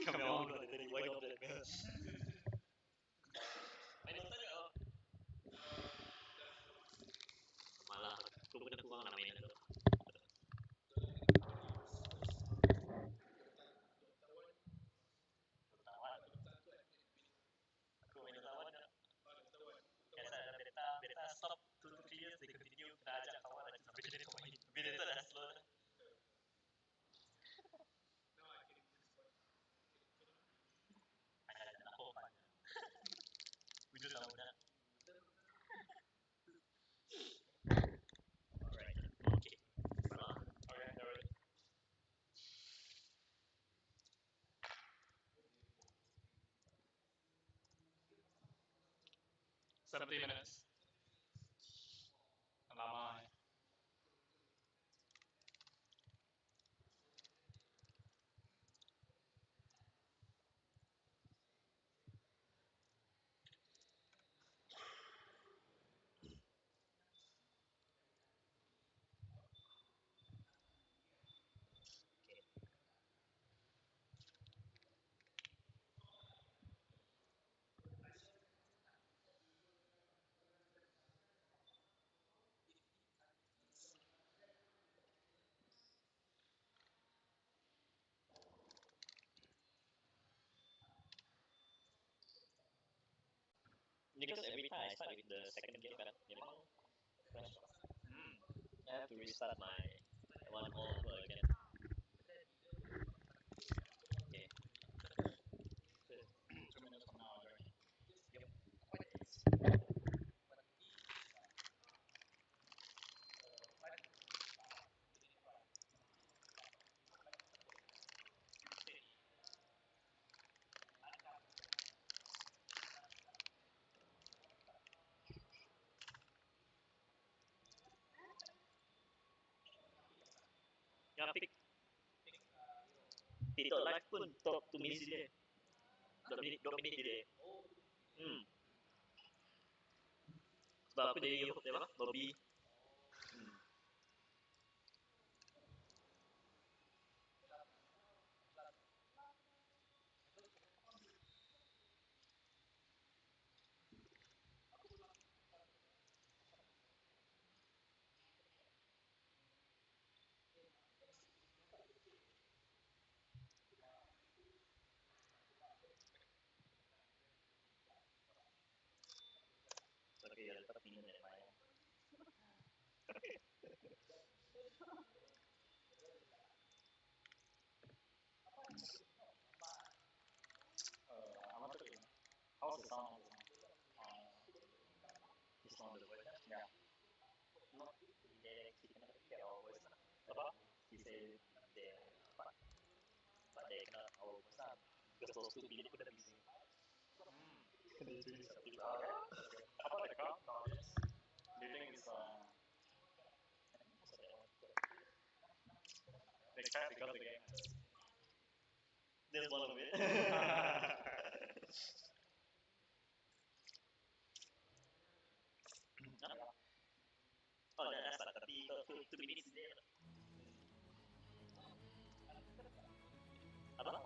Kami orang udah dari why don't play Bell. Main saja. Malah aku benar kurang nak main itu. Tawan. Aku main tawan dah. Biasa ada beta stop 2 to 3 years they continue dah ajak kawan lagi sampai jadi kau main. Beta dah slow dah. Hanya nak hope aja. Wujud dah muda. Alright. Okay. Salah. Okay, they're ready. $70. Lama. Because every time I start with the second game kan, memang crash. I have to restart my one all over again. Okay. 2 minutes from now, journey. Yep. Yang pick Tito live pun top 2 minutes dia. 2 minit dia. Sebab aku dari apa? Bobby. Okay, ya dapat minum dari mana? I'm not sure. How's the sound? This one the voice. Yeah. Not direct kita nak get our voice lah. Apa? He say they but they cannot our voice lah. Because those 2 minutes pun dah busy. Kena itu something lah. How about the crowd nowadays? Do you think it's they care because the game has There's one of it. Oh, dah start tapi 2 minutes dia. Apa?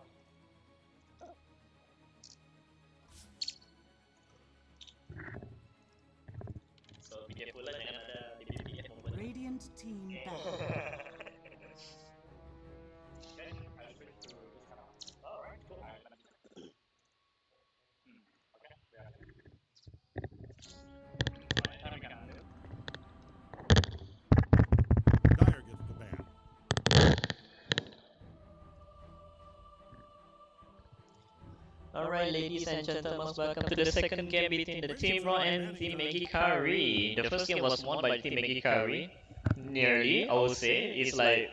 ladies and gentlemen, welcome to the second game between the Team Raw and Team Maggie Kari. The first game was won by Team Maggie Kari. Nearly, I would say. It's like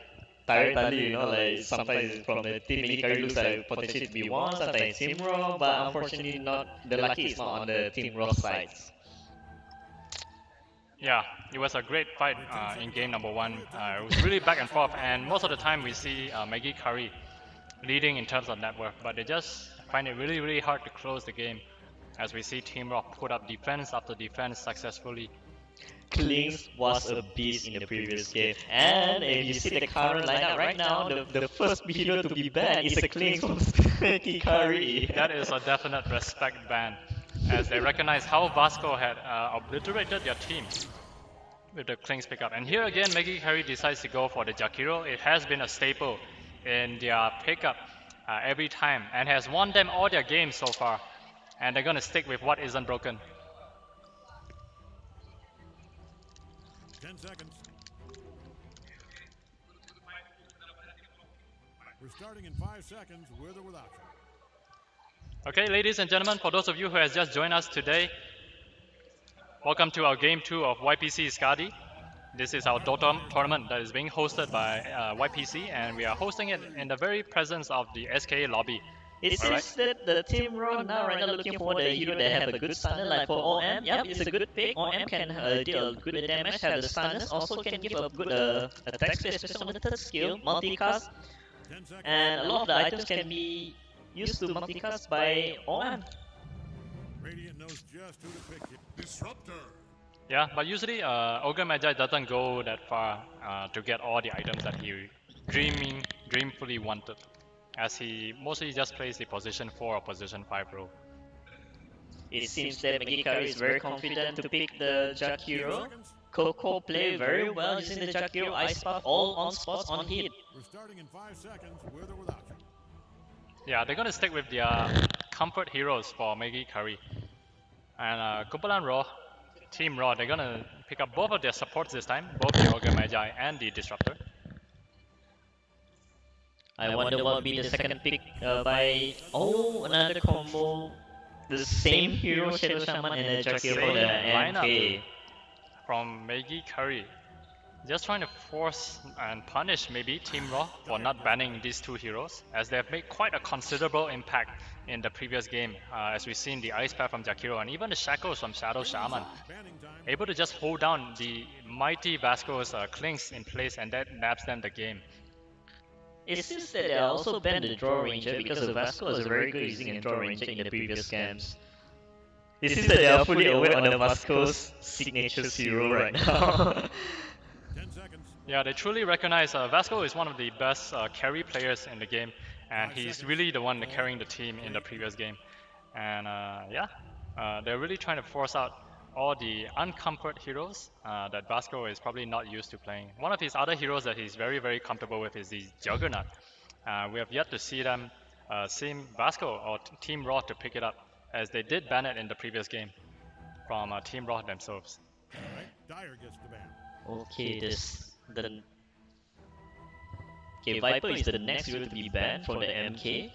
tired, like sometimes from the Team Maggie Kari looks like potentially to be won, sometimes Team Raw, but unfortunately not. The lucky is not on the Team Raw sides. Yeah, it was a great fight in game number one. It was really back and forth, and most of the time we see Maggie Curry leading in terms of network, but they just find it really, really hard to close the game as we see Team Rock put up defense after defense successfully. Klings was a beast in the previous game, and if you see the current lineup right now, the first hero to be banned is a Klings from Maggie Kari. That is a definite respect ban, as they recognize how Vasco had obliterated their team with the Klings pickup. And here again, Maggie Curry decides to go for the Jakiro. It has been a staple in their pickup every time and has won them all their games so far. And they're going to stick with what isn't broken. 10 seconds. We're starting in 5 seconds, with or without you. Okay, ladies and gentlemen, for those of you who has just joined us today, welcome to our Game 2 of YPC SKADII. This is our Dota tournament that is being hosted by YPC, and we are hosting it in the very presence of the SKA lobby. It seems that the Team Raw now right now looking for the hero that have a good stunner, like for OM. Yep, it's a good pick. OM can deal good damage, have the stunners, also can give a good attack speed, especially on the third skill, multicast. And a lot of the items can be used to multicast by OM. Radiant knows just who to pick here. Disruptor. Yeah, but usually Ogre Magi doesn't go that far to get all the items that he dreamfully wanted, as he mostly just plays the position 4 or position 5 role. It seems that Maggie Kari is very confident to pick the Jack hero. Coco play very well using the Jack hero, Ice Puff, all on spots on hit. We're starting in 5 seconds, with or without you. Yeah, they're gonna stick with their comfort heroes for Maggie Curry. And Kumpulan Raw, Team Raw, they're gonna pick up both of their supports this time, both the Ogre Magi and the Disruptor. I wonder what will be the second pick by... Oh, another combo. The same hero, Shadow Shaman and the Jack hero, the MK. From Maggie Curry. Just trying to force and punish maybe Team Raw for not banning these two heroes, as they have made quite a considerable impact in the previous game, as we've seen the Ice Path from Jakiro and even the Shackles from Shadow Shaman. Able to just hold down the mighty Vasco's Klings in place, and that naps them the game. It seems that they also banned the Draw Ranger because the Vasco was very good using a Draw Ranger in the previous games. It seems that they are fully aware on the Vasco's signature hero right now. Yeah, they truly recognize Vasco is one of the best carry players in the game, and he's really the one carrying the team in the previous game. And they're really trying to force out all the uncomfort heroes that Vasco is probably not used to playing. One of his other heroes that he's very, very comfortable with is the Juggernaut. We have yet to see them seem Vasco or Team Raw to pick it up, as they did ban it in the previous game from Team Raw themselves. Dyer gets the ban. Okay, Okay, Viper is the next hero to be banned from the MK.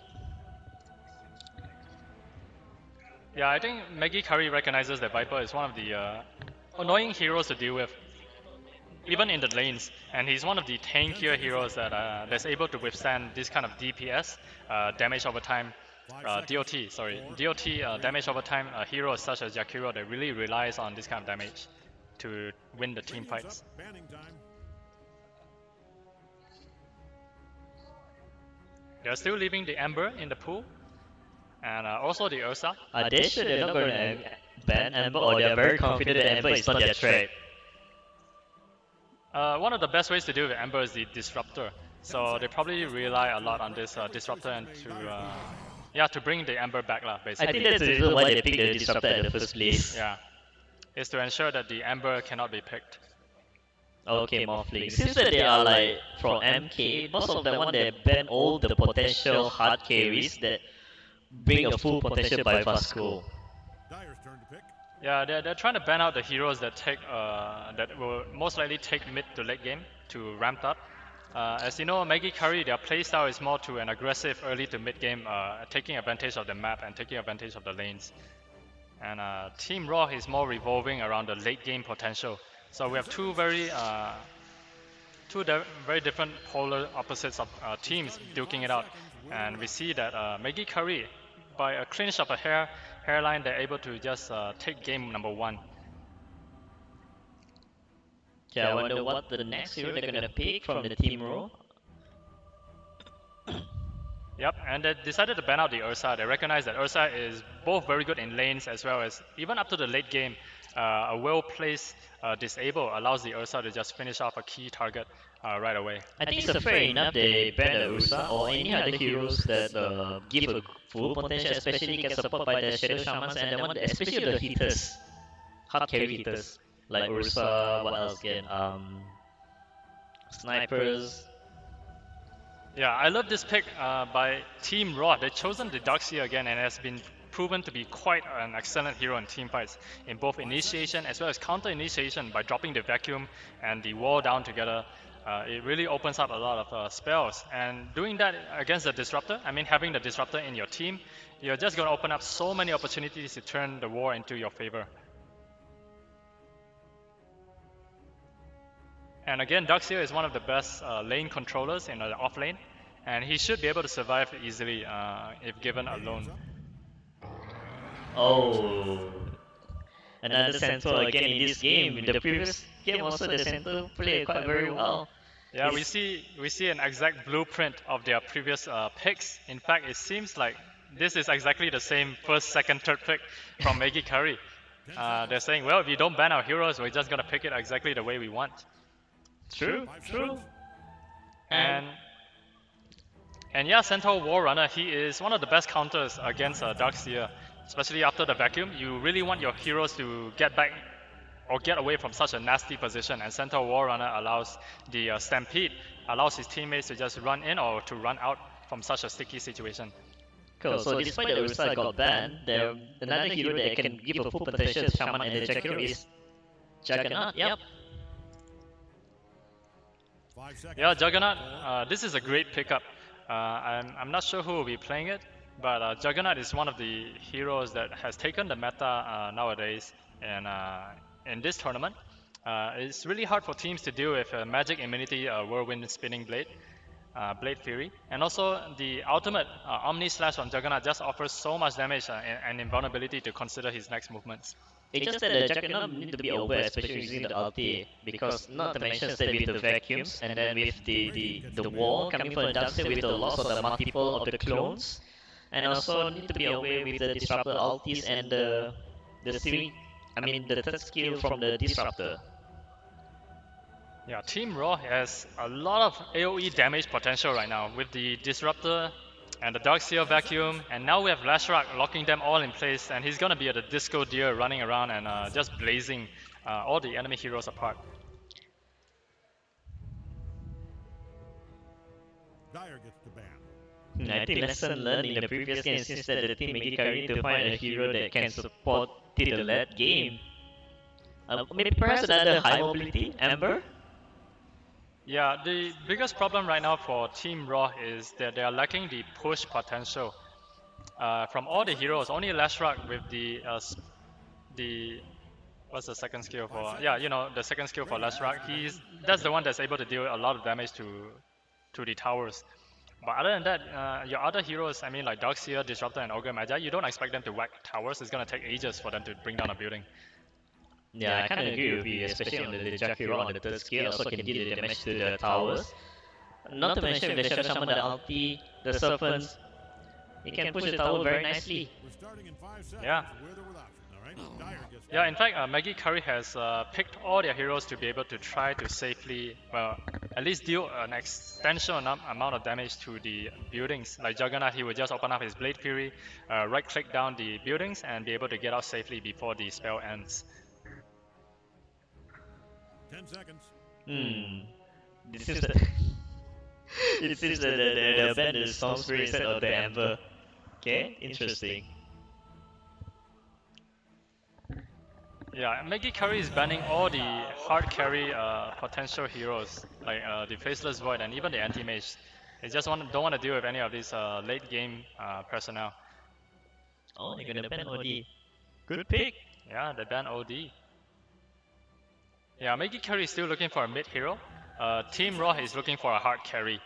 Yeah, I think Maggie Curry recognizes that Viper is one of the annoying heroes to deal with, even in the lanes, and he's one of the tankier heroes that's able to withstand this kind of DPS, damage over time, DOT damage over time. Heroes such as Jakiro that really relies on this kind of damage to win the team fights. They're still leaving the Ember in the pool, and also the Ursa. Are they sure they're not going to ban Ember, or they're very confident that Ember is not their threat? One of the best ways to deal with Ember is the Disruptor, so they probably rely a lot on this Disruptor and to bring the Ember back, basically. I think that's the reason why they picked the Disruptor in the first place. Yeah, is to ensure that the Ember cannot be picked. Okay, Morphling. Seems that they are like from MK, most of them want to ban all the potential hard carries that bring a full potential by Vasco. Dyer's turn to pick. Yeah, they're trying to ban out the heroes that take that will most likely take mid to late game to ramp up, As you know, Maggie Kari, their playstyle is more to an aggressive early to mid game, taking advantage of the map and taking advantage of the lanes. And Team Raw is more revolving around the late game potential. So we have very different polar opposites of teams duking it out. And we see that Maggie Kari, by a clinch of a hairline, they're able to just take game number 1. Yeah, I wonder what the next hero they're gonna pick from the team row. Yep, and they decided to ban out the Ursa. They recognize that Ursa is both very good in lanes as well as even up to the late game. A well-placed disable allows the Ursa to just finish off a key target right away. I think it's fair enough they ban the Ursa or any other heroes that give a full potential, especially get support by the Shadow Shamans and the one, especially the hitters, hard carry hitters like Ursa. What else again? Snipers. Yeah, I love this pick by Team Raw. They've chosen the Darkseer again and has been proven to be quite an excellent hero in team fights in both initiation as well as counter initiation by dropping the vacuum and the wall down together. It really opens up a lot of spells, and doing that against the disruptor, I mean having the disruptor in your team, you're just going to open up so many opportunities to turn the war into your favor. And again, Darkseer is one of the best lane controllers in the off lane, and he should be able to survive easily if given alone. Oh, another centaur again in this game. In the previous game also the centaur played quite very well. Yeah, we see an exact blueprint of their previous picks. In fact, it seems like this is exactly the same first, second, third pick from Maggie Kari. They're saying, well, if you don't ban our heroes, we're just gonna pick it exactly the way we want. True. And yeah, Centaur War Runner, he is one of the best counters against Darkseer, especially after the vacuum. You really want your heroes to get back or get away from such a nasty position, and Centaur War Runner allows the Stampede, allows his teammates to just run in or to run out from such a sticky situation. Cool. So despite the Ursa got banned, there another hero that can give a full potential Shaman and the Jack hero is Juggernaut. Yep. 5 seconds. Yeah, Juggernaut, this is a great pickup. I'm not sure who will be playing it, but Juggernaut is one of the heroes that has taken the meta nowadays in this tournament. It's really hard for teams to deal with Magic Immunity Whirlwind Spinning Blade, Blade Fury, and also the ultimate Omni Slash on Juggernaut just offers so much damage and invulnerability to consider his next movements. It's just that the Juggernaut need to be aware, especially using the ulti, because not to mention that with the vacuums and then with the wall coming from the Darkseer with the loss of the multiple of the clones, and also need to be aware with the disruptor ultis and the third skill from the disruptor. Yeah, Team Raw has a lot of AoE damage potential right now with the disruptor and the Darkseer vacuum, and now we have Lashrak locking them all in place, and he's gonna be at the Disco Deer running around and just blazing all the enemy heroes apart. Dire gets the ban. I think lesson learned in the previous game since that the team Maggie Kari to find a hero that can support till the late game. Maybe perhaps another high mobility, Amber? Yeah, the biggest problem right now for Team Raw is that they are lacking the push potential. From all the heroes, only Lashrak with the what's the second skill for? Yeah, you know, the second skill for Lashrak. That's the one that's able to deal a lot of damage to the towers. But other than that, your other heroes, I mean like Darkseer, Disruptor, and Ogre Magi, you don't expect them to whack towers. It's gonna take ages for them to bring down a building. Yeah, I kind of agree with you, especially on the Jack hero on the third skill, also can deal the damage to the towers. Not to mention with the Shadow Shaman, the ulti, the Serpents, he can push the tower very nicely. We're starting in 5 seconds. Yeah. With or without. All right. Dire gets the Yeah, in fact, Maggie Kari has picked all their heroes to be able to try to safely, well, at least deal an extension amount of damage to the buildings. Like Juggernaut, he would just open up his Blade Fury, right-click down the buildings, and be able to get out safely before the spell ends. 10 seconds. This is the it seems that the band is Storm Spirit instead of the Amber. Okay, interesting. Yeah, Maggie Kari is banning all the hard carry potential heroes, like the Faceless Void and even the anti-mage. They just don't want to deal with any of these late game personnel. Oh, they're gonna ban OD. Good pick. Yeah, they ban OD. Yeah, Maggie Kari is still looking for a mid hero. Team Raw is looking for a hard carry.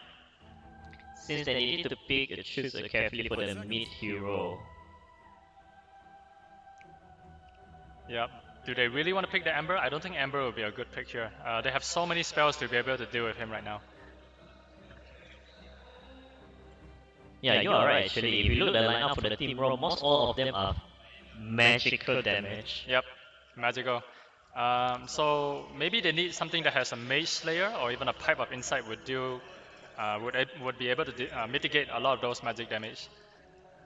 Since they need to choose carefully for the mid hero. Yep. Do they really want to pick the Ember? I don't think Ember would be a good pick here. They have so many spells to be able to deal with him right now. Yeah, you are right actually. If you look at the lineup for the Team Raw, most all of them are magical damage. Yep, magical. So maybe they need something that has a Mage Slayer or even a Pipe of Insight would be able to mitigate a lot of those magic damage.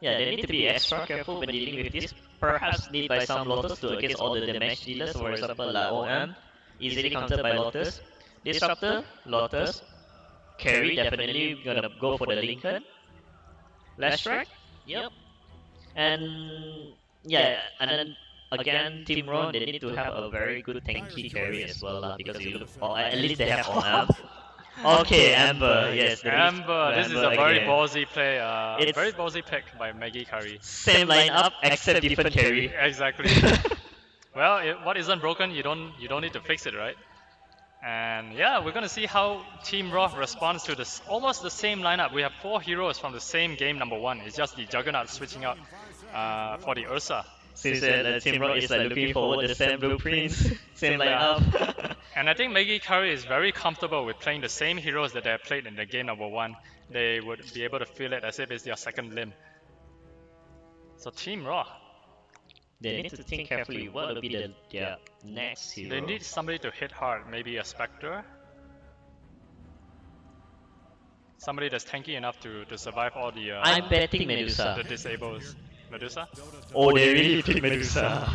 Yeah, they need to be extra careful when dealing with this. Perhaps lead by some Lotus to against all the damage dealers, for example like OM, easily countered by Lotus. Disruptor, Lotus, Carry definitely gonna go for the Lincoln. Last strike? Yep. And yeah, and then again, Team Ron, they need to have a very good tanky carry as well, because you look, or at least they have OM. Okay, Amber, yes. Amber, this is a very again. ballsy play, It's- very ballsy pick by Maggie Kari. Same lineup, except different carry. Exactly. Well, what isn't broken, you don't need to fix it, right? And yeah, we're gonna see how Team Raw responds to this almost the same lineup. We have 4 heroes from the same game number 1. It's just the Juggernaut switching out for the Ursa. Since the Team Rock is like looking forward the same blueprints, same lineup. And I think Maggie Kari is very comfortable with playing the same heroes that they have played in the game number 1. They would be able to feel it as if it's their second limb. So Team Raw, They need to think carefully what will be their next hero. they need somebody to hit hard, maybe a Spectre. Somebody that's tanky enough to survive all the I'm betting Medusa. the disables. Medusa? Oh, they really pick Medusa.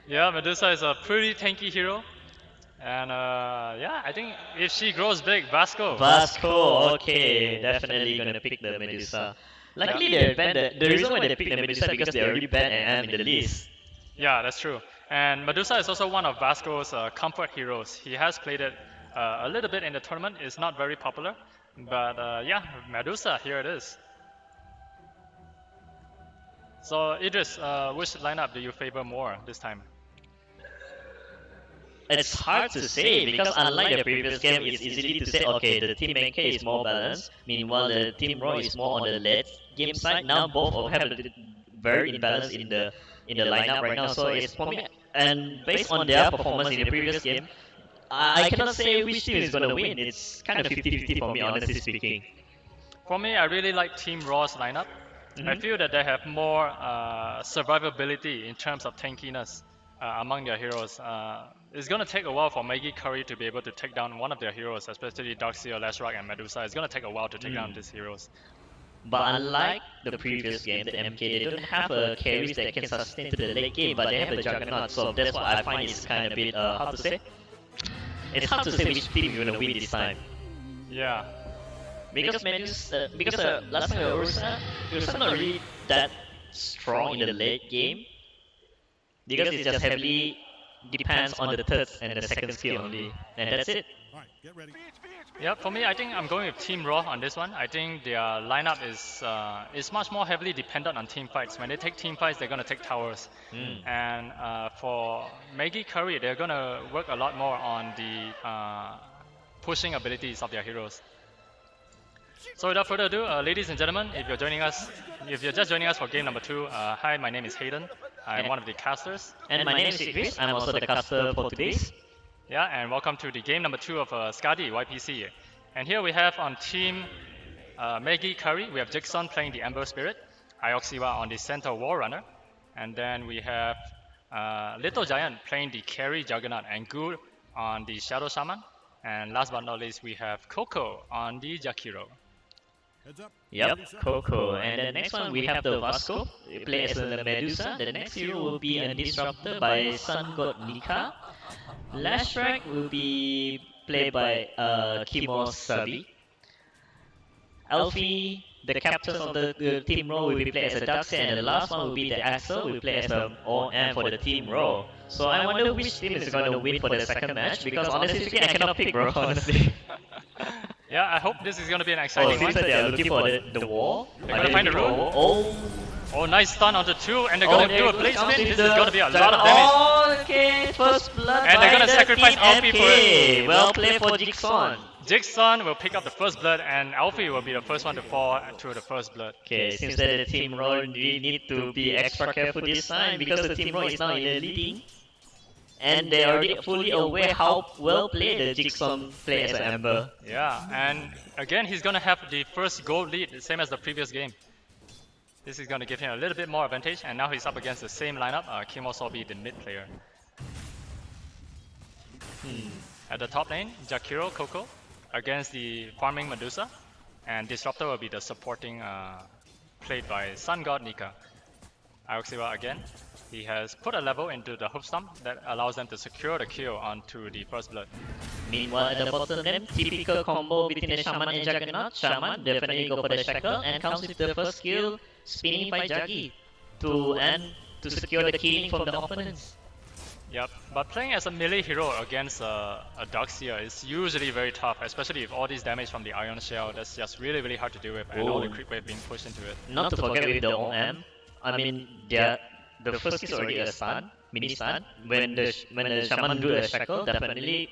Yeah, Medusa is a pretty tanky hero. And yeah, I think if she grows big, Vasco. Vasco, okay, definitely gonna pick the Medusa. Luckily they banned the reason why they picked the Medusa because they already banned AM in the list. Yeah, that's true. And Medusa is also one of Vasco's comfort heroes. He has played it a little bit in the tournament. It's not very popular. But yeah, Medusa, here it is. So Idris, which lineup do you favor more this time? It's hard to say because unlike the previous game, it's easy to say, okay, the team NK is more balanced, meanwhile the team Raw is more on the late game side. Now both of have a very imbalance in the lineup right now. So it's for me, and based on their performance in the previous game, I cannot say which team is gonna win. It's kind of 50-50 for me, honestly speaking. For me, I really like Team Raw's lineup. I feel that they have more survivability in terms of tankiness among their heroes. It's going to take a while for Maggie Kari to be able to take down one of their heroes, especially Darkseer, Lashrock, and Medusa. It's going to take a while to take down these heroes. But unlike the previous game, the MK, they don't have a carries that can sustain to the late game, but they have the Juggernaut, so that's what I find is kind of a bit hard to say. It's hard to say which team is gonna win this time. Yeah. Because last time Ursa not really that strong in the late game. Because it just heavily depends on the third and the second skill only. And that's it. All right, get ready. Yeah, for me, I think I'm going with Team Raw on this one. I think their lineup is much more heavily dependent on team fights. When they take team fights, they're going to take towers. And for Maggie Kari, they're going to work a lot more on the pushing abilities of their heroes. So without further ado, ladies and gentlemen, if you're just joining us for game number 2, hi, my name is Hayden. I'm one of the casters. And my name is Chris. I'm also the caster for today's. Yeah, and welcome to the game number 2 of SKADII YPC. And here we have on team Maggie Kari, we have Jigson playing the Ember Spirit, Ioxiwa on the Center War Runner, and then we have Little Giant playing the Carry Juggernaut and Ghoul on the Shadow Shaman, and last but not least we have Coco on the Jakiro. Heads up. Yep, Coco. And the next one we have the Vasco, play as the Medusa. The next hero will be a Disruptor by Sun God Nika. Last track will be played by Kimo Sabi. Alfie, the captains of the team role will be played as a Darkseid, and the last one will be the Axel will play as a OM for the team role. So I wonder which team is going to win for the second match, because honestly speaking, I cannot pick, bro. Honestly. Yeah, I hope this is gonna be an Oh, exciting it one. seems that they are looking for the wall. They're Are gonna they find the looking for rune. a wall? Oh. Oh, nice stun onto 2, and they're Oh, gonna there do a goes placement. Counts This with is the gonna be a lot of damage. Oh, okay, first blood And they're by gonna the sacrifice team Alfie for MK. it. Well played for Jigsaw. Jigsaw will pick up the first blood, and Alfie will be the first one to fall to the first blood. Okay, seems that the team role really need to be extra careful this time, because the team role is now in the leading. And they are already fully aware how well played the Jigsaw play as an Ember. Yeah, and again, he's gonna have the first gold lead, the same as the previous game. This is gonna give him a little bit more advantage, and now he's up against the same lineup, Kimosobi, the mid player. At the top lane, Jakiro Coco against the farming Medusa, and Disruptor will be the supporting played by Sun God Nika. Aoxiwa again, he has put a level into the Hoofstomp that allows them to secure the kill onto the first blood. Meanwhile, at the bottom lane, typical combo between the Shaman and Juggernaut. Shaman definitely go for the Shackle and comes with the first kill, spinning by Juggy to secure the killing from the opponents. Yep, but playing as a melee hero against a Darkseer is usually very tough, especially with all these damage from the Iron Shell. That's just really, really hard to deal with, and all the creep wave being pushed into it. Not to forget with the OM, I mean, the first is already a stun, mini stun. When the Shaman do a Shackle, definitely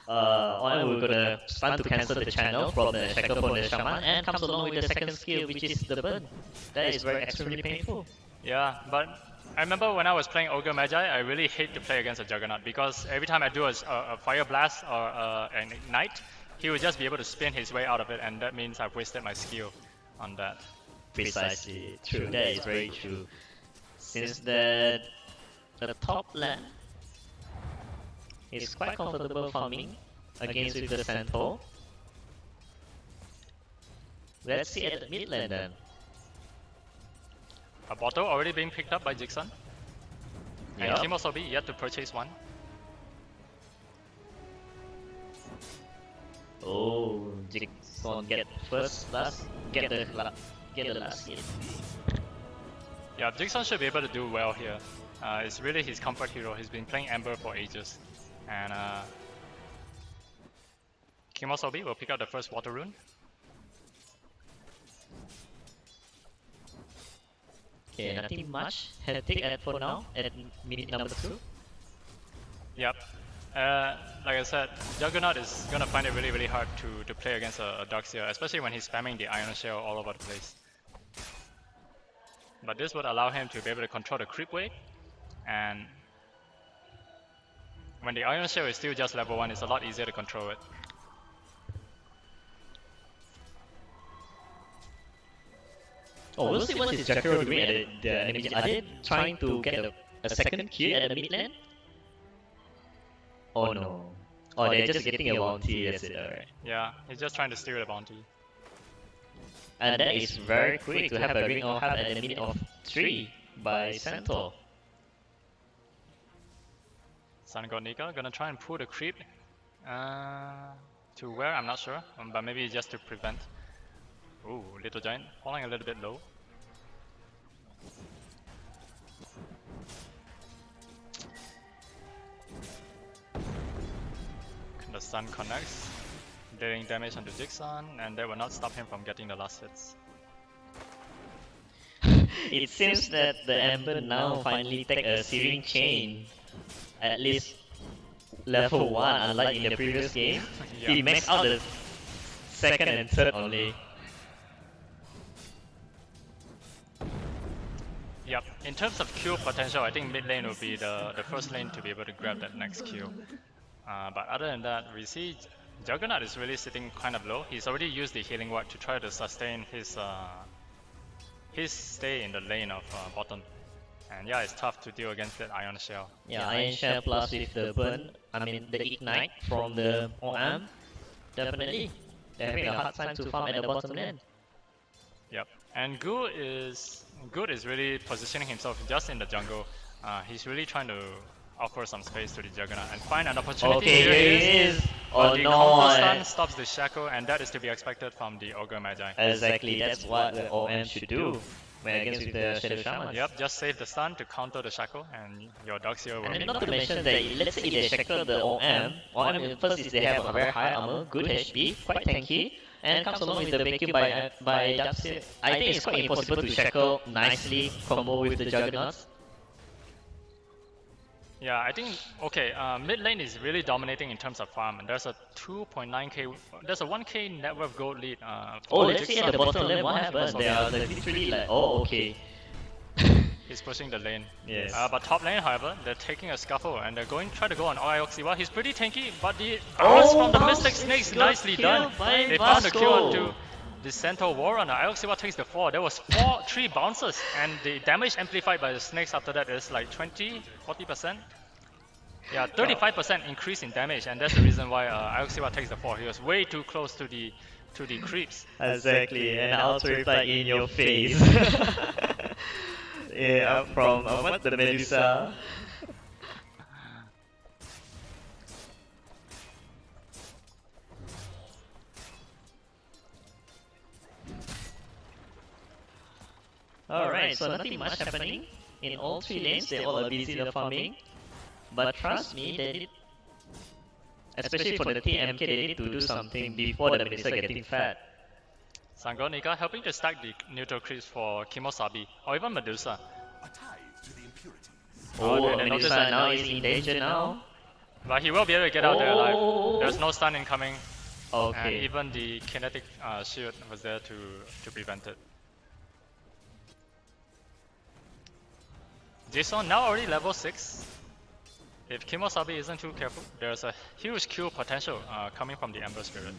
OM will gonna stun to cancel the channel from the Shackle from the Shaman, and comes along with the second skill, which is the burn. That is very extremely painful. Yeah, but I remember when I was playing Ogre Magi, I really hate to play against a Juggernaut, because every time I do a Fire Blast or an Ignite, he would just be able to spin his way out of it, and that means I've wasted my skill on that. Precisely, true. That is very true. Since the top lane is quite comfortable farming against with the Centaur. Let's see at the mid lane then. A bottle already being picked up by Jigsaw, and Yup. Kimosobi yet to purchase one. Oh, Jigsaw get the last hit. Yeah, Jigsaw should be able to do well here. It's really his comfort hero. He's been playing Ember for ages, and Kimosobi will pick up the first water rune. Okay, nothing much hectic for now at minute number 2. Yep. Like I said, Juggernaut is gonna find it really, really hard to play against a Darkseer, especially when he's spamming the Iron Shell all over the place. But this would allow him to be able to control the creep wave, and when the Iron Shell is still just level 1, it's a lot easier to control it. Oh, we'll see what is Jakiro doing at the enemy. Are they trying to get a second kill at the mid lane? Oh no. Oh, they're just getting a bounty, that's it, alright. Yeah, he's just trying to steal the bounty. And that is very quick to have a ring of heart at the minute of 3 by Centaur. Sun God Nika gonna try and pull the creep. To where? I'm not sure, but maybe just to prevent. Ooh, Little Giant falling a little bit low. The Sun connects, dealing damage onto Jigsaw, and that will not stop him from getting the last hits. It seems that the Ember now finally take a Searing Chain. At least level 1, unlike in the previous game. Yeah. He maxed out the second and third only. Yep, in terms of kill potential, I think mid lane will be the first lane to be able to grab that next kill. But other than that, we see Juggernaut is really sitting kind of low. He's already used the healing ward to try to sustain his stay in the lane of bottom. And yeah, it's tough to deal against that Iron Shell. Yeah, Iron Shell plus with the burn, the ignite from the OM. Definitely. They're having a hard time to farm at the bottom lane. Yep, and Good is really positioning himself just in the jungle. He's really trying to offer some space to the Juggernaut and find an opportunity. Okay, here he is. Oh But the no! counter stun stops the Shackle, and that is to be expected from the Ogre Magi. Exactly, that's what the OM should do when against with the Shadow Shaman. Yep, just save the stun to counter the Shackle, and your Darkseer will And then make not to mention that let's say if they shackle the OM first is they have a very high armor, good HP, quite tanky, and comes along with the vacuum by Darkseer. I think it's quite impossible to shackle nicely combo with the Juggernauts. Yeah, I think, okay, mid lane is really dominating in terms of farm, and there's a 2.9k, there's a 1k net worth gold lead. Oh, let's see at the bottom lane what happens. They are literally like, oh, okay. He's pushing the lane. Yes. But top lane, however, they're taking a scuffle, and they're try to go on Ioxiwa. He's pretty tanky, but the bounce from the Mystic Snakes, nicely done. They found the kill onto the Centaur Warrunner. Ioxiwa takes the 4. There was 3 bounces, and the damage amplified by the snakes after that is like 40%. Yeah, 35% increase in damage, and that's the reason why Ioxiwa takes the 4. He was way too close to the creeps. Exactly, and also reply in your face. Yeah, from what the Medusa. Alright, so nothing much happening. In all 3 lanes, they all are busy the farming. But trust me, they did, especially for the TMK, they need to do something before the Medusa getting fat. Sangonika helping to stack the neutral creeps for Kimosabi, or even Medusa. Oh, and Medusa now is in danger now. But he will be able to get out there alive. There's no stun incoming. Okay. And even the kinetic shield was there to prevent it. Jason now already level 6. If Kimosabi isn't too careful, there's a huge Q potential coming from the Ember Spirit.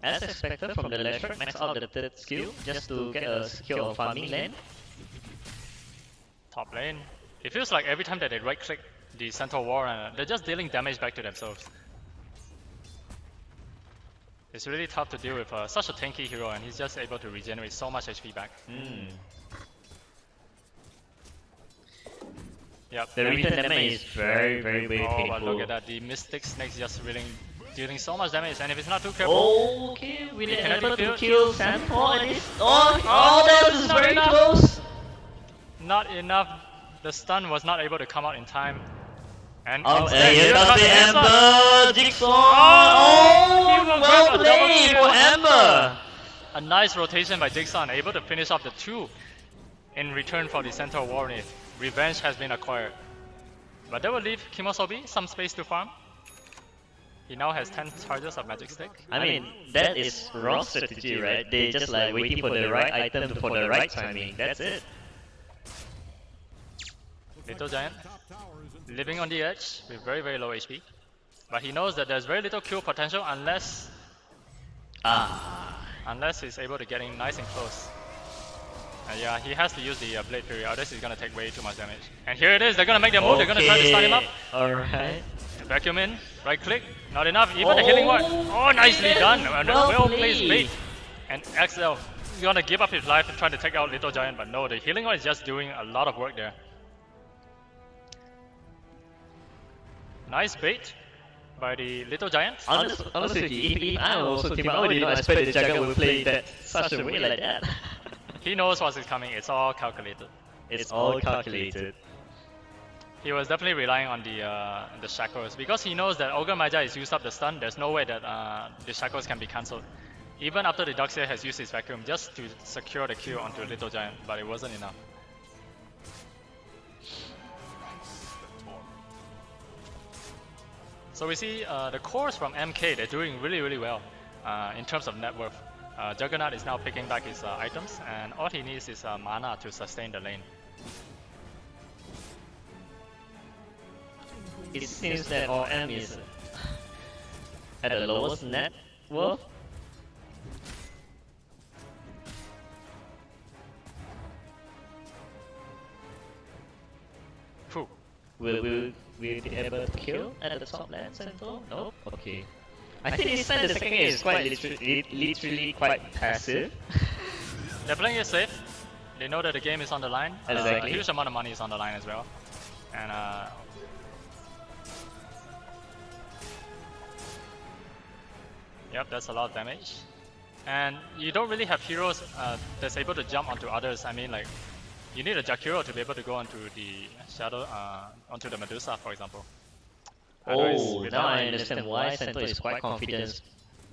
As expected from the Lashrock, max out the 3rd skill just to get a secure farming lane. Top lane. It feels like every time that they right click the Centaur Warrunner, they're just dealing damage back to themselves. It's really tough to deal with such a tanky hero, and he's just able to regenerate so much HP back. Yep. The return damage is very painful. But look at that, the Mystic Snakes just dealing so much damage, and if it's not too careful... Okay, we did able to kill Sandfall at least. Oh, that was very close! Not enough. The stun was not able to come out in time. And here comes the Ember! Jigsaw! Oh, well played for Ember! A nice rotation by Jigsaw, able to finish off the 2 in return for the Centaur Warrior. Revenge has been acquired. But that will leave Kimosabi some space to farm. He now has 10 charges of Magic Stick. I mean, that is wrong strategy, right? They just like waiting for the right item for the right timing. That's it. Little Giant living on the edge with very low HP. But he knows that there's very little kill potential unless he's able to get in nice and close. Yeah, he has to use the Blade Fury, otherwise he's gonna take way too much damage. And here it is, they're gonna make their move, they're gonna try to stun him up. Alright. Vacuum in, right click, not enough, even the healing ward. Oh, nicely done, well placed bait. And XL is gonna give up his life and try to take out Little Giant, but no, the healing ward is just doing a lot of work there. Nice bait by the Little Giant. Honestly, if I also team, I did not expect the Jagger would play that such a way like that. He knows what's coming, it's all calculated. It's all calculated. He was definitely relying on the Shackles, because he knows that Ogre Magi has used up the stun, there's no way that the Shackles can be cancelled. Even after the Darkseer has used his vacuum just to secure the kill onto Little Giant, but it wasn't enough. So we see the cores from MK, they're doing really well in terms of net worth. Juggernaut is now picking back his items, and all he needs is mana to sustain the lane. It seems that RM is at the lowest net worth. Whew. Will we be able to kill at the top lane central? Nope. Okay. I think this time the second game is quite literally quite passive. They're playing it safe. They know that the game is on the line. Exactly. A huge amount of money is on the line as well. And Yep, that's a lot of damage. And you don't really have heroes that's able to jump onto others. I mean, like, you need a Jakiro to be able to go onto the shadow, onto the Medusa, for example. Otherwise, Oh, with now that- I understand why Sento is quite confident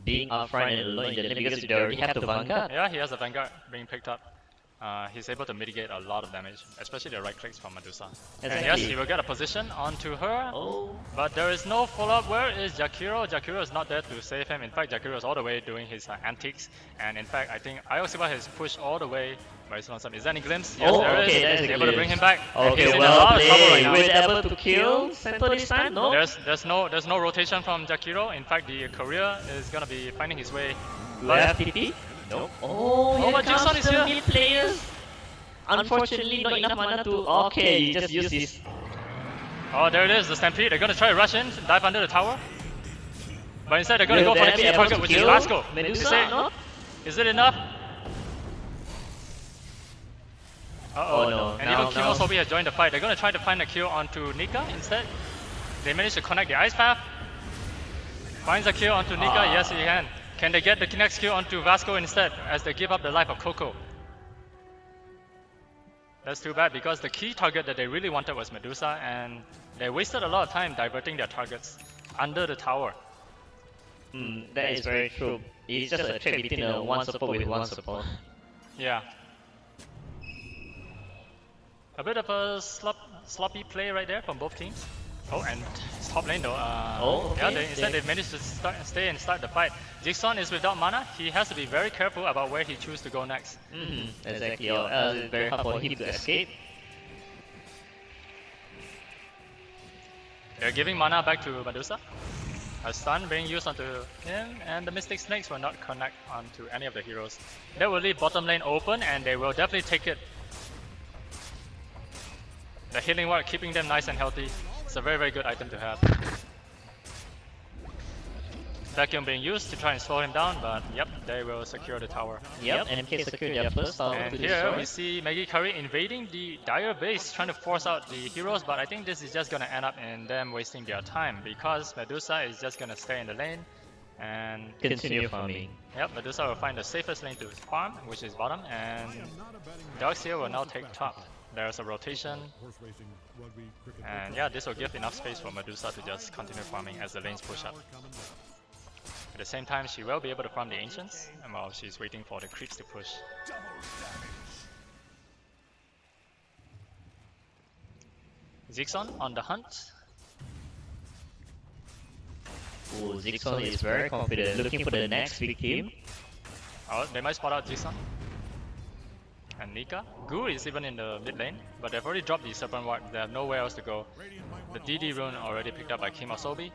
being upfront and alone in the lane because they already have the Vanguard. Yeah, he has a Vanguard being picked up. He's able to mitigate a lot of damage, especially the right clicks from Medusa. And yes, Exactly. he will get a position onto her, Oh, but there is no follow-up. Where is Jakiro? Jakiro is not there to save him. In fact, Jakiro is all the way doing his antics. And in fact, I think Iosiba has pushed all the way. But it's not some. Is there any glimpse? Yes, Oh, there is. okay, that's a Able to bring him back. okay, He's in a well lot of trouble right played. now. Will it able to kill Sento this time? No? There's no rotation from Jakiro. In fact, the career is gonna be finding his way. Do I have TP? Nope. Oh, here but comes Jason is the here. mid players. Unfortunately, not enough mana to. Okay, you just use this. Oh, there it is, the Stampede. They're gonna try to rush in, dive under the tower. But instead, they're gonna Will go for the that key be able target, to which is kill Vasco. Medusa? No? Is it enough? Oh, no. And Now- even now- Kimosobi has joined the fight. They're gonna try to find a kill onto Nika instead. They managed to connect the ice path. Finds a kill onto Nika. Yes, he can. Can they get the next kill onto Vasco instead as they give up the life of Coco? That's too bad because the key target that they really wanted was Medusa, and they wasted a lot of time diverting their targets under the tower. That is very true. It's just a trade between a one support with one support. Yeah. A bit of a sloppy play right there from both teams. Oh, and top lane though. Oh, yeah, okay. instead they've managed to stay and start the fight. Jigsaw is without mana. He has to be very careful about where he chooses to go next. Exactly. Or else it's very hard for him to escape. They're giving mana back to Medusa. A stun being used onto him, and the Mystic Snakes will not connect onto any of the heroes. That will leave bottom lane open, and they will definitely take it. The healing ward keeping them nice and healthy. It's a very, very good item to have. Vacuum being used to try and slow him down, but yep, they will secure the tower. Yep, NMK secured their first tower And to here destroy. we see Maggie Kari invading the Dire base, trying to force out the heroes, but I think this is just gonna end up in them wasting their time because Medusa is just gonna stay in the lane and Continue farming. yep, Medusa will find the safest lane to farm, which is bottom, and Dogs here will now take top. There's a rotation, Horse racing, rugby, cricket, and yeah, this will give enough space for Medusa to just continue farming as the lanes push up. At the same time, she will be able to farm the Ancients, and while she's waiting for the creeps to push. Zixon on the hunt. Oh, Zixon is very confident, looking for the next victim. Oh, they might spot out Zixon. And Nika. Gu is even in the mid lane, but they've already dropped the Serpent Ward. They have nowhere else to go. The DD rune already picked up by Kimosobi.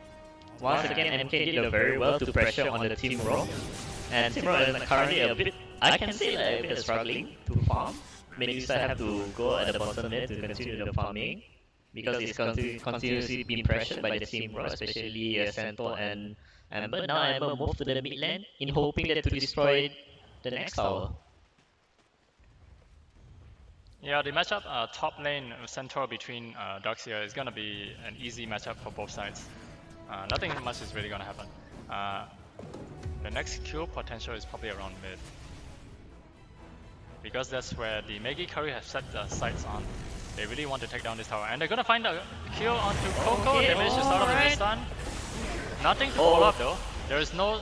Once again, MK did very well to pressure on the Team Raw. And Team Raw is currently a bit, I can say like a bit struggling to farm. Medusa have to go at the bottom there to continue the farming. Because it's continuously being pressured by the Team Raw, especially Centaur and Amber. Now Amber moved to the mid lane in hoping that to destroy the next tower. Yeah, the matchup top lane Centaur between Darkseer is gonna be an easy matchup for both sides. Nothing much is really gonna happen. The next kill potential is probably around mid. Because that's where the Maggie Kari have set the sights on. They really want to take down this tower. And they're gonna find a kill onto Coco. Okay, They managed to start off with a alright. stun. Nothing to follow up though. There's no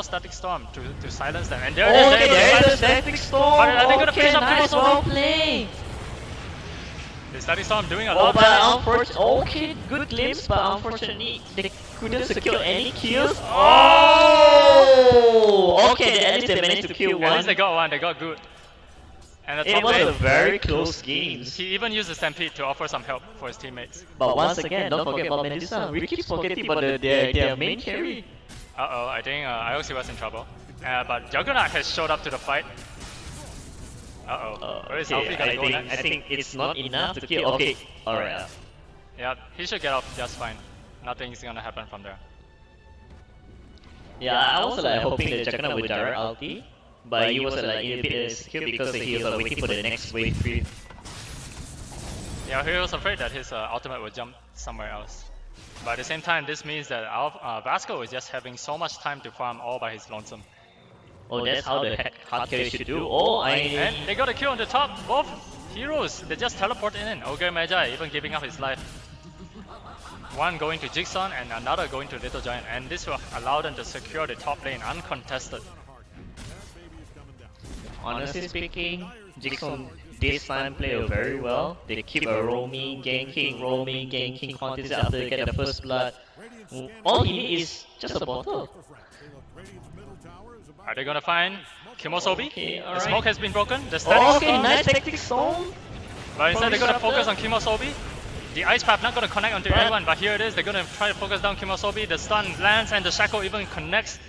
static storm to silence them. And there it is, Okay, they're able to there is a silence- static storm. Are they gonna finish up nice Kimosobi? well play. The static storm doing a Oh, lot of but damage. unfortunately, okay, good glimpse, but unfortunately they couldn't secure any kills. Oh! Oh, okay, at least they managed to kill At one. least they got one, they got good. And the It top was a lane, very close game. he even used the Stampede to offer some help for his teammates. But once again, don't forget about Medusa. We keep forgetting about their main carry. Uh-oh, I think Ioxi was in trouble. But Juggernaut has showed up to the fight. Uh-oh, where is Alfie gonna go next? I think it's not enough to kill. Okay, alright. Yeah, he should get off just fine. Nothing's gonna happen from there. Yeah, I was like hoping that Juggernaut would direct ulti, but he was like a bit insecure because he was waiting for the next wave 3. Yeah, he was afraid that his ultimate would jump somewhere else. But at the same time, this means that Vasco is just having so much time to farm all by his lonesome. Oh, that's how the hard carry should do. Oh, And they got a kill on the top. Both heroes, they just teleport in. Ogre Magi even giving up his life. One going to Jigsaw and another going to Little Giant. And this will allow them to secure the top lane uncontested. Honestly speaking, Jigsaw this time play very well. They keep a roaming, ganking contest after they get the first blood. All he needs is just a bottle. Are they gonna find Kimosobi? Okay, The alright. smoke has been broken. The static Oh, okay, storm. nice tactic storm. But instead they're gonna Probably focus on Kimosobi. The ice path not gonna connect onto But- everyone, but here it is. They're gonna try to focus down Kimosobi. The stun lands and the shackle even connects.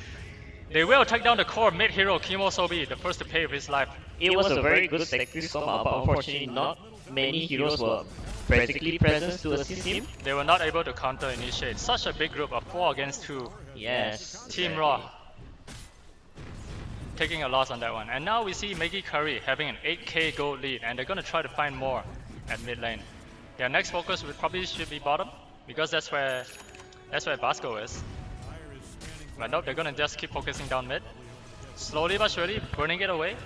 They will take down the core mid hero Kimosobi, the first to pay with his life. It was a very good tactic storm, but unfortunately not many heroes were practically present to assist him. They were not able to counter initiate. Such a big group of 4 against 2. Yes. Team exactly. Raw taking a loss on that one. And now we see Maggie Kari having an 8k gold lead, and they're gonna try to find more at mid lane. Their next focus probably should be bottom, because that's where Vasco is. But nope, they're gonna just keep focusing down mid. Slowly but surely, burning it away.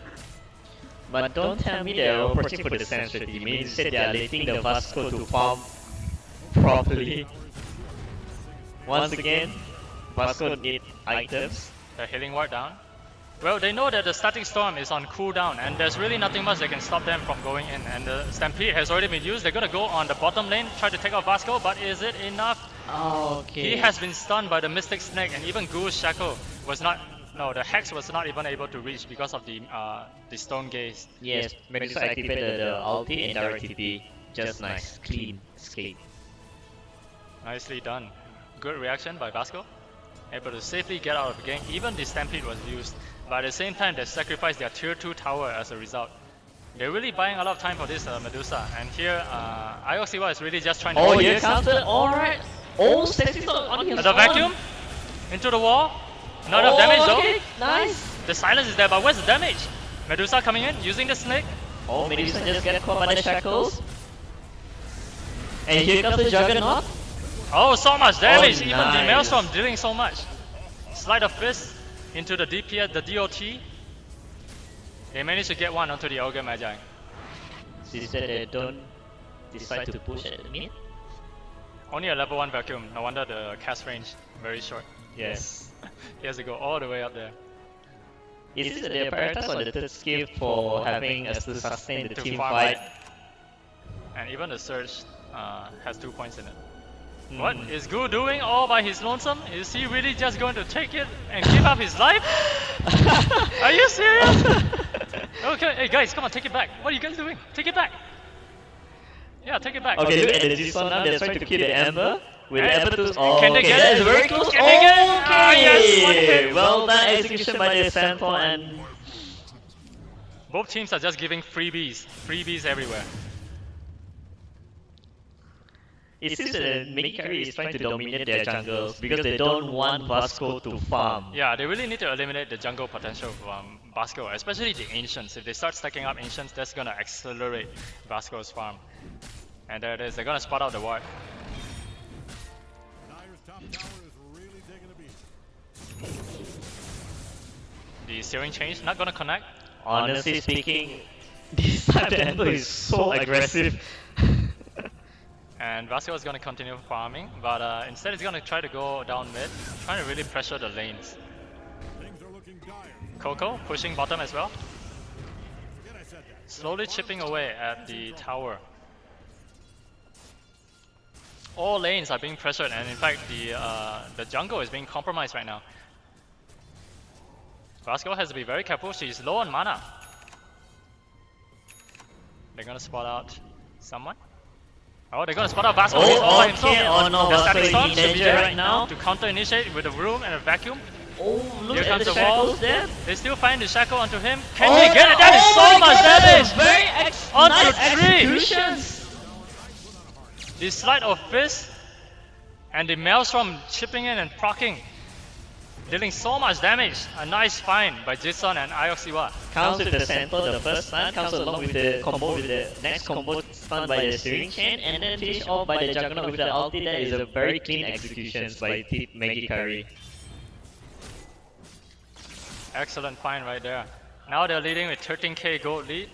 But don't tell me they're approaching for the same strategy. Maybe instead they are letting the Vasco to farm properly. Once again, Vasco need items. The healing ward down. Well, they know that the static storm is on cooldown, and there's really nothing much that can stop them from going in. And the stampede has already been used. They're gonna go on the bottom lane, try to take out Vasco, but is it enough? Oh, okay. He has been stunned by the Mystic Snake, and even Ghoul's Shackle was not. No, the Hex was not even able to reach because of the Stone Gaze. Yes, Medusa activated the ulti and direct TP. Just nice, clean escape. Nicely done. Good reaction by Vasco. Able to safely get out of the game. Even the Stampede was used. But at the same time, they sacrificed their tier 2 tower as a result. They're really buying a lot of time for this Medusa. And here, Ioxiwa is really just trying to... Oh, here comes the alright. Oh, sexy on his The vacuum into the wall. Not enough damage okay, though. nice. The silence is there, but where's the damage? Medusa coming in, using the snake. Oh, Medusa just get caught by the shackles. And here comes the Juggernaut. Oh, so much damage! Even the nice. Maelstrom dealing so much. Slide of Fist into the DPS, the DOT. They managed to get one onto the Ogre Magi. She said they don't decide to push at the mid. Only a level 1 vacuum, no wonder the cast range very short. Yes. He has to go all the way up there. Is this the prioritize or the third skill for having us to sustain the To team farm fight? And even the Surge has 2 points in it. Hmm. What is Gu doing all by his lonesome? Is he really just going to take it and give up his life? Are you serious? Okay, hey guys, come on, take it back. What are you guys doing? Take it back. Yeah, take it back. Okay, look at the G-Son now, they're trying to kill the Ember. With the And- Ember to... Oh, Can they okay, get that it? is very close. Can they get it? Ah, yes, one Okay, hit. well done execution by the Sanford and... Both teams are just giving freebies everywhere. It seems that Maggie Kari is trying to dominate their jungles because they don't want Vasco to farm. Yeah, they really need to eliminate the jungle potential from Vasco, especially the Ancients. If they start stacking up Ancients, that's gonna accelerate Vasco's farm. And there it is, they're gonna spot out the ward. Dyer's top tower is really taking a beat. The steering change, not gonna connect. Honestly speaking, this time the Ember is so aggressive. And Vasco is gonna continue farming, but instead he's gonna try to go down mid, trying to really pressure the lanes. Things are looking dire. Coco pushing bottom as well, Forget I said that. slowly chipping away at the tower. All lanes are being pressured, and in fact the jungle is being compromised right now. Vasco has to be very careful, she's low on mana. They're gonna spot out someone. Oh, they're gonna spot out Vasco, he's all by himself. okay, oh no, The Vasco static is storm in should be danger there right now. to counter initiate with a room and a vacuum. Oh, look Here at comes the the wall. shackles there. They still find the shackle onto him. Can they get it? That is so much damage! Onto nice three. executions. The slide of fist and the maelstrom chipping in and proccing. dealing so much damage. A nice find by Jason and Ioxiwa. Counts with the sample, the first stun, counts along with the combo with the next combo stun by the steering chain, and then finish off by the Juggernaut with the ulti. That is a very clean executions by Team Maggie Kari. Excellent find right there. Now they're leading with 13k gold lead.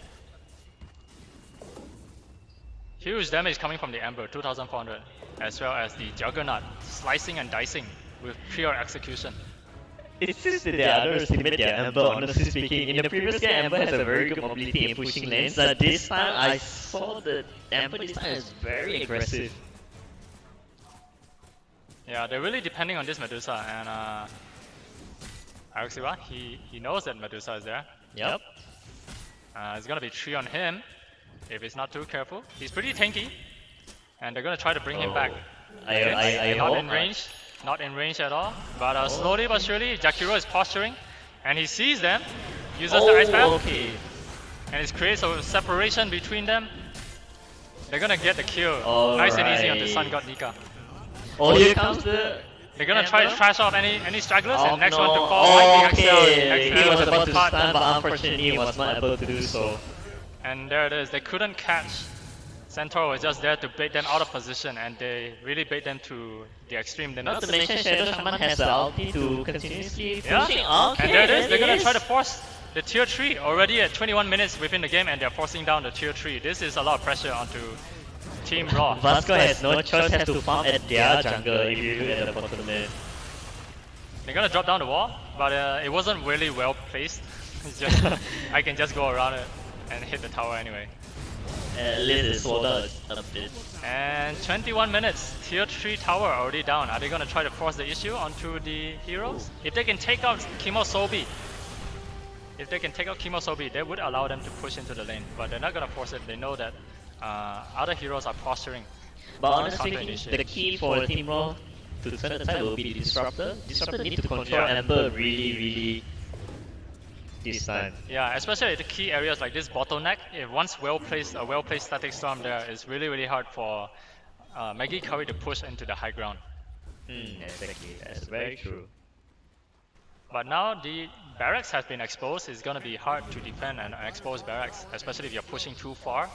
Huge damage coming from the Ember, 2400, as well as the Juggernaut slicing and dicing with pure execution. It seems that they underestimate their Ember, honestly speaking. In the previous game, Ember has a very good mobility in pushing lanes, but this time I saw the Ember this time is very aggressive. Yeah, they're really depending on this Medusa, and Ioxiwa, he knows that Medusa is there. Yep. It's gonna be 3 on him if he's not too careful. He's pretty tanky, and they're gonna try to bring him back. I Not hope. in range, not in range at all. But slowly but surely, Jakiro is posturing, and he sees them, uses the ice path, Okay. and it creates a separation between them. They're gonna get the kill, nice and easy on the Sun God Nika. Oh, here comes the. They're gonna try to trash off any stragglers, Oh, and next no. one to fall might be Okay. XL. He was about to But- stun, but unfortunately he was not able to do so. And there it is, they couldn't catch. Centaur was just there to bait them out of position, and they really bait them to the extreme Not limits. to mention Shadow Shaman has the ulti to continuously Yeah. pushing. Okay, And there it is, they're gonna is. try to force the tier 3 already at 21 minutes within the game, and they're forcing down the tier 3. This is a lot of pressure onto Team Raw. Vasco has no choice, has to farm at their jungle if you look at the bottom lane. They're gonna drop down the wall, but it wasn't really well placed. It's just, I can just go around it and hit the tower anyway. At least it's slowed down a bit. And 21 minutes, tier 3 tower already down. Are they gonna try to force the issue onto the heroes? If they can take out Kimosobi, they would allow them to push into the lane, but they're not gonna force it. They know that other heroes are posturing. But honestly speaking, Counter-initiate. the key for Team Raw to turn the tide will be Disruptor. Disruptor need to control Ember really this time. Yeah, especially the key areas like this bottleneck. If once a well-placed static storm there, it's really hard for Maggie Kari to push into the high ground. Exactly, that's very true. But now the barracks has been exposed. It's gonna be hard to defend an exposed barracks, especially if you're pushing too far.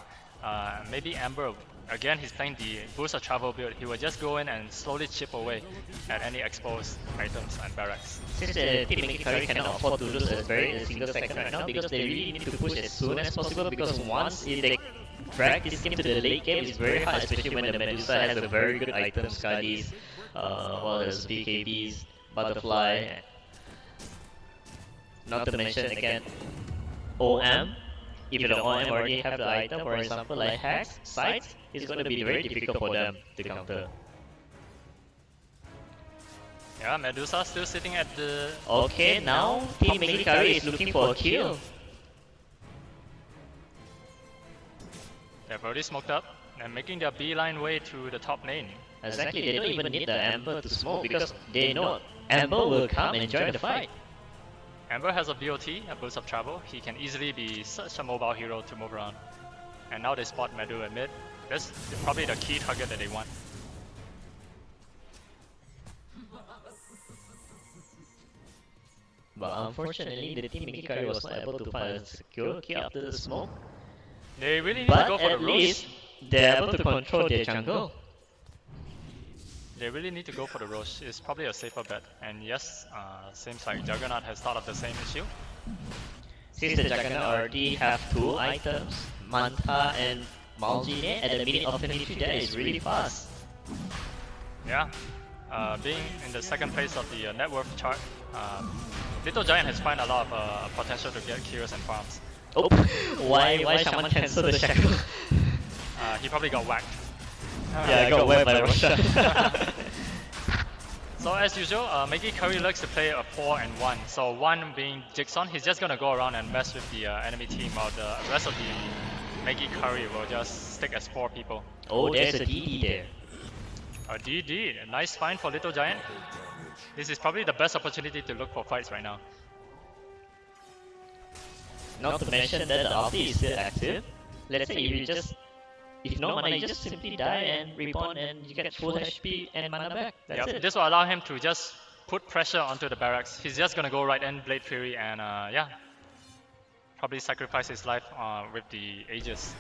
Maybe Amber, again, he's playing the boost of travel build. He will just go in and slowly chip away at any exposed items and barracks. Since the Team Maggie Kari cannot afford to lose a single second right now, because they really need to push as soon as possible, because once if they drag this game to the late game, it's very hard, especially when the Medusa has a very good item, SKADII, well, there's BKBs, Butterfly, not to mention again OM. If the OM already have the item, for example like Hex, Sight, it's going to be very difficult for them to counter. Yeah, Medusa still sitting at the... Okay, now Team Maggie Kari is looking for a kill. They've already smoked up and making their beeline way to the top lane. Exactly, they don't even need the Ember to smoke because they know Ember will come and join the fight. Amber has a BOT, a boost of travel. He can easily be such a mobile hero to move around. And now they spot Medu at mid. That's probably the key target that they want. But unfortunately, the Team Maggie Kari was not able to find a secure kill after the smoke. They really need to But go for the at Rosh. least they're able to control their jungle. They really need to go for the Rosh. It's probably a safer bet. And yes, seems like Juggernaut has thought of the same issue. Since the Juggernaut already have 2 items, Manta and Malgine, at the minute of 23, that is really fast. Yeah, being in the second place of the net worth chart, Little Giant has found a lot of potential to get kills and farms. Oh, why Shaman cancel the shackle? He probably got whacked. Yeah, I got whacked by Russia. So as usual, Maggie Kari likes to play a 4 and 1. So 1 being Jigson, he's just gonna go around and mess with the enemy team, while the rest of the Maggie Kari will just stick as 4 people. Oh, there's a DD there. A DD, a nice find for Little Giant. This is probably the best opportunity to look for fights right now. Not to mention that the ulti is still active. Let's say if no mana, you just simply die and respawn and you get full HP and mana back. That's Yep, it. this will allow him to just put pressure onto the barracks. He's just gonna go right in, Blade Fury, and yeah, probably sacrifice his life with the Aegis.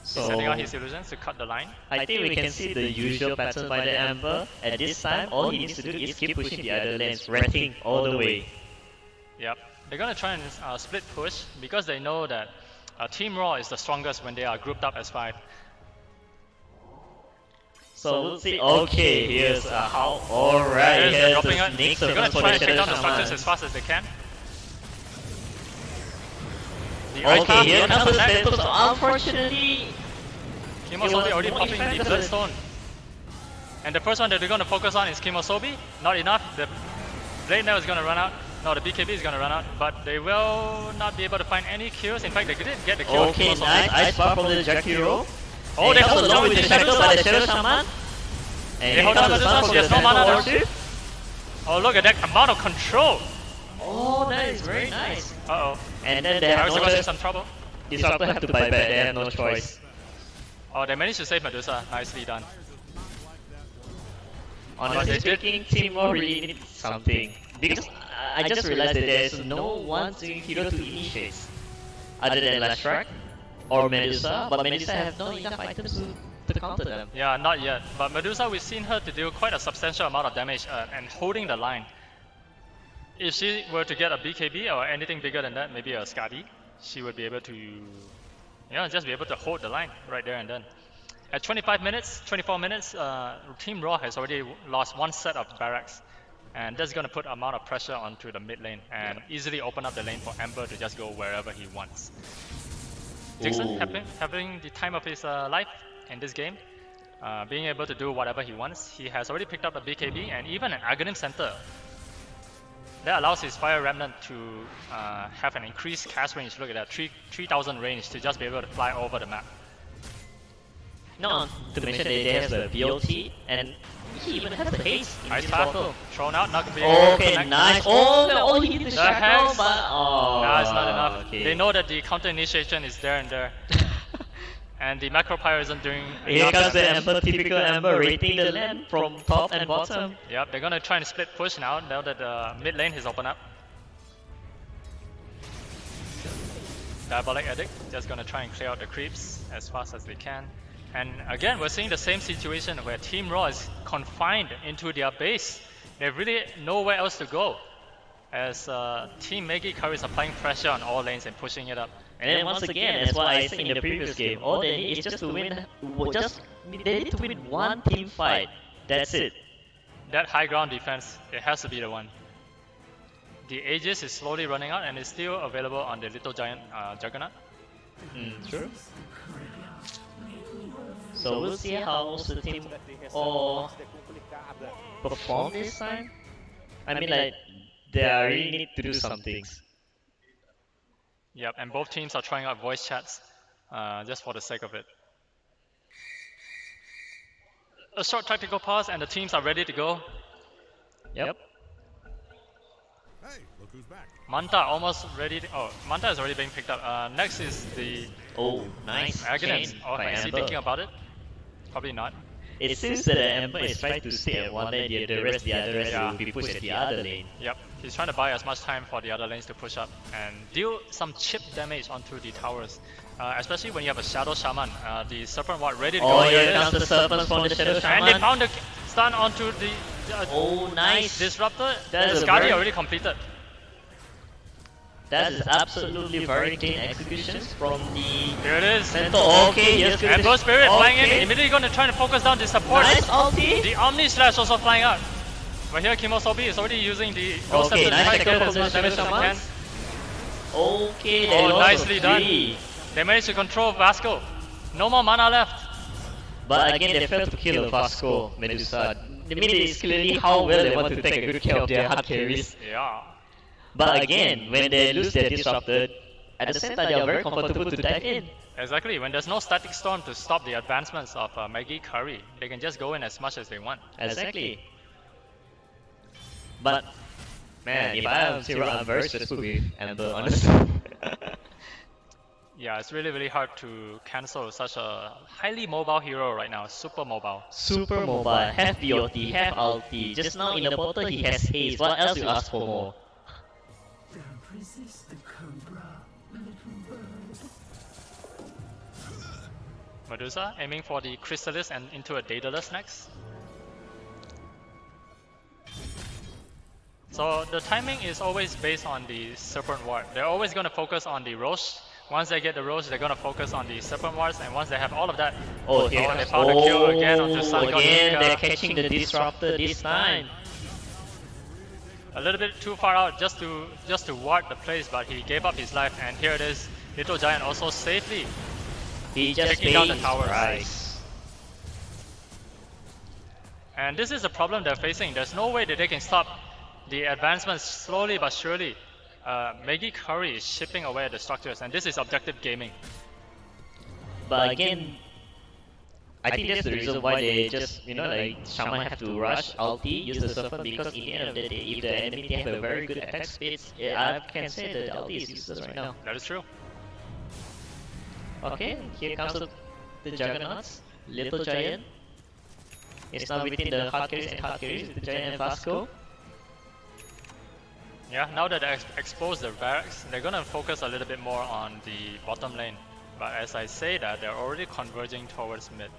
So Sending out his illusions to cut the line. I think we can see the usual pattern by the Ember. At this time, all he needs to do is keep pushing the other lanes, ratting all the way. Yep, they're gonna try and split push because they know that Team Raw is the strongest when they are grouped up as 5. So we'll see. Okay, here's how. Alright, They're here's dropping the it. Snake They're gonna Serpent for try the and take Shadow down the structures as Shaman. fast as they can. The Okay, here Icon comes the attack. status. Unfortunately, Kimosobi already more popping the effective third than- stone. And the first one that they're gonna focus on is Kimosobi. Not enough. The Blade now is gonna run out. No, the BKB is gonna run out, but they will not be able to find any kills. In fact, they did get the kill. on okay, Kimosobi. nice Ice Bar from the Jakiro. Oh, they hold along down with the the Shadow Shadow by the Slash. Shadow Shaman. And They hold on to the this one, she has no mana now. Oh, look at that amount of control. Oh, that is very nice. Uh-oh. And then they have Pirates are no gonna see choice. some trouble. Disruptor have to buy back. They have no choice. Oh, they managed to save Medusa. Nicely done. Honestly they did- speaking, Team War really needs something. Because I just realized that there's no one single hero to initiate. Other than Lashrak or Medusa, but Medusa have no enough items to counter them. Yeah, not yet. But Medusa, we've seen her to deal quite a substantial amount of damage and holding the line. If she were to get a BKB or anything bigger than that, maybe a SKADII, she would be able to, just be able to hold the line right there and then. At 25 minutes, 24 minutes, Team Raw has already lost one set of barracks. And that's going to put amount of pressure onto the mid lane and easily open up the lane for Ember to just go wherever he wants. Jackson having the time of his life in this game, being able to do whatever he wants. He has already picked up a BKB and even an Aghanim Center. That allows his Fire Remnant to have an increased cast range. Look at that, 3,000 range to just be able to fly over the map. Not to mention that they have the BOT and he even has the haste in Ice this Path, battle. thrown out, not being able to Okay, connect. nice. Oh, all he did the The shackle, hex. but oh. Nah, it's not enough. Okay. They know that the counter initiation is there and there. And the macro pyre isn't doing Here enough comes the damage. Ember, typical Ember, rating the land from top and bottom. Yep, they're gonna try and split push now that the mid lane has opened up. Diabolic Edict, just gonna try and clear out the creeps as fast as they can. And again, we're seeing the same situation where Team Raw is confined into their base. They have really nowhere else to go. As Team Maggie, Kari is applying pressure on all lanes and pushing it up. And then once again, as what I said in the previous game, all they need is just to win, they need to win one team fight. That's it. That high ground defense, it has to be the one. The Aegis is slowly running out and is still available on the Little Giant Juggernaut. True. So we'll see how the team all perform this time. I mean, like, they really need to do some things. Yep, and both teams are trying out voice chats just for the sake of it. A short tactical pause and the teams are ready to go. Yep. Hey, look who's back. Manta almost ready to, Manta is already being picked up. Next is the Oh, nice. Aghanim's. Chain Oh, by is he Ember. thinking about it? Probably not. It seems that the Ember is trying to stay at one lane, the rest Yeah. will be pushed at the other lane. Yep, he's trying to buy as much time for the other lanes to push up and deal some chip damage onto the towers. Especially when you have a Shadow Shaman, the Serpent Ward ready to go. Oh, Here here it comes is. the Serpents from the Shadow And they Shaman. found the stun onto the Oh, nice. Disruptor. That is a SKADII very- already completed. That is absolutely very clean executions from the Here it is. center. Okay, yes, good. And Burst Spirit flying in, Okay. immediately going to try to focus down the support. Nice ulti. The Omni Slash also flying out. But here Kimosobi is already using the Ghost Okay, to nice try to tackle get from as the much damage as Shadow they can. Shamans. Okay, they Oh, lost nicely done. three. They managed to control Vasco. No more mana left. But again, they failed to kill Vasco Medusa. The minute is clearly how well they want to take a good care of their hard carries. Yeah. But again, when they lose their disruptor, at the same time they are very comfortable to dive in. Exactly. When there's no static storm to stop the advancements of Maggie, Kari, they can just go in as much as they want. Exactly. But man, if I am Zero, I'm very stressful with Ember, honestly. Yeah, it's really, really hard to cancel such a highly mobile hero right now. Super mobile. Super mobile, have BOT, have ulti. Just now in the bottle he has haste. What else you ask for more? Medusa aiming for the Chrysalis and into a Daedalus next. So the timing is always based on the Serpent Ward. They're always going to focus on the Roche. Once they get the Roche, they're going to focus on the Serpent Wards, and once they have all of that, Oh, here they comes. found a kill again onto Sun God Again, Luca. they're catching the Disruptor this time. A little bit too far out just to ward the place, but he gave up his life, and here it is. Little Giant also safely He just taking down the pays towers. price. And this is the problem they're facing. There's no way that they can stop the advancements slowly but surely. Maggie Kari is chipping away at the structures, and this is objective gaming. But again, I think that's the reason why they just, like, Shaman have to rush ulti, use the Serpent, because in the end of the day, if the enemy they have a very good attack speed, I can say that the ulti is useless right now. That is true. Okay, here comes the Juggernauts, Little Giant. It's now within the hard carries and hard carries, the Giant and Vasco. Yeah, now that they expose the barracks, they're gonna focus a little bit more on the bottom lane. But as I say that, they're already converging towards mid.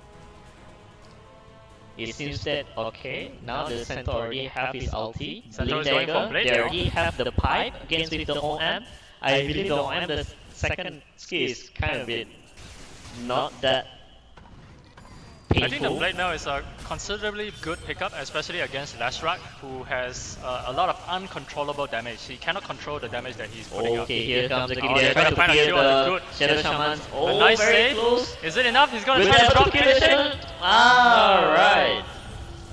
It seems that, okay, now the Centaur already have his ulti, Centaur Blink is going for Dagger, Blade they Dagger. already have the pipe against with the OM. I believe the OM, the second skill is kind of bit not that I think the painful. Blade Mail is a considerably good pickup, especially against Lashrak, who has a lot of uncontrollable damage. He cannot control the damage that he's putting out. Okay, here comes the Oh, kill. they're They're trying trying to to kill find a the good Shadow Shamans. Oh, A nice very save. close. Is it enough? He's gonna Will try they to able drop to kill the finishing. Shadow? Alright.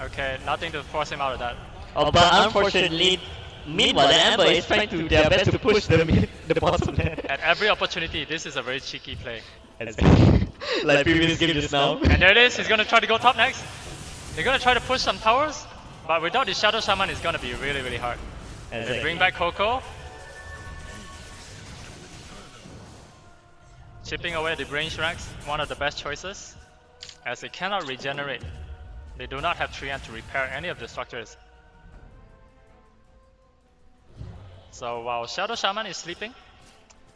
Okay, nothing to force him out of that. Oh, but unfortunately, meanwhile the Amber is trying to their best to push the bottom lane. At every opportunity, this is a very cheeky play. Like previous game just now. And there it is, he's gonna try to go top next. They're gonna try to push some towers, but without the Shadow Shaman, it's gonna be really, really hard. They bring back Coco. Chipping away the range racks, one of the best choices, as they cannot regenerate. They do not have Trian to repair any of the structures. So while Shadow Shaman is sleeping,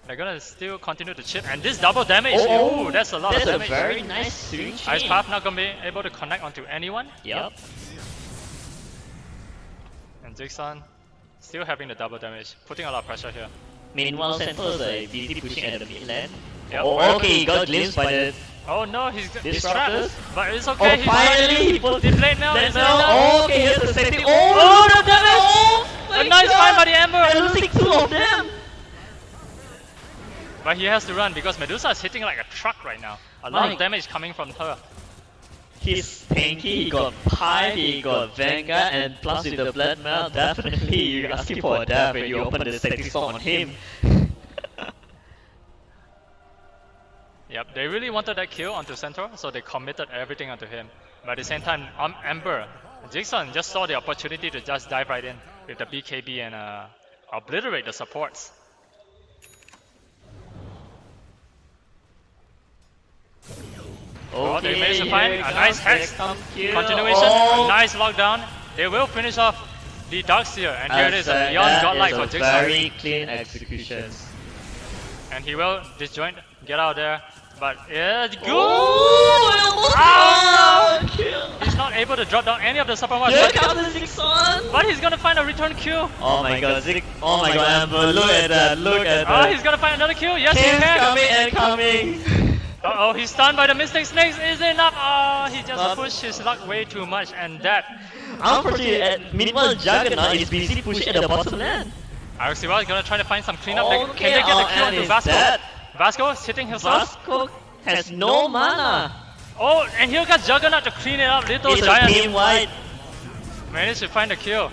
they're gonna still continue to chip, and this double damage, ooh, that's a lot of damage. That's a very nice switch. Ice Path not gonna be able to connect onto anyone. Yep. And Jigsaw still having the double damage, putting a lot of pressure here. Meanwhile, Centaurs are busy pushing at the mid lane. Yep. Oh, okay, he got glimpsed by the Oh no, he's Disruptors. trapped. But it's Oh, okay. finally he put the blade now. Let's Is it enough? now. Okay, here's the setting. Oh, Oh, the damage! Oh, my A nice God. find by the Ember. They're losing two of them. But he has to run because Medusa is hitting like a truck right now. A lot My- of damage coming from her. He's tanky, he got Pipe, he got Vanguard, and plus with the Blood Mail, definitely you're asking for a death when you open the setting slot on him. Yep, they really wanted that kill onto Centaur, so they committed everything onto him. But at the same time, Ember, Jigsaw just saw the opportunity to just dive right in with the BKB and obliterate the supports. Oh, they managed to find a nice hex. Continuation, a nice lockdown. They will finish off the Darkseer, and here it is, a beyond godlike for Jigsaw. Very clean executions. And he will disjoint, get out there. But yeah, good! Oh, kill. He's not able to drop down any of the support ones. Here comes the 6-1. But he's gonna find a return kill. Oh my god, oh my god, Amber, look at that, look at that. Oh, he's gonna find another kill. Yes, he King's can. coming and coming. Uh-oh, he's stunned by the Mystic Snakes. Is it enough? Oh, he just pushed his luck way too much, and that. Unfortunately, meanwhile, Juggernaut is busy pushing at the bottom lane. Arxiwa is gonna try to find some cleanup. Okay, Can they get the kill and onto is Vasco? dead. Vasco is hitting himself. Vasco has no mana. Oh, and here comes Juggernaut to clean it up. Little It's a Giant team wide. managed to find the kill.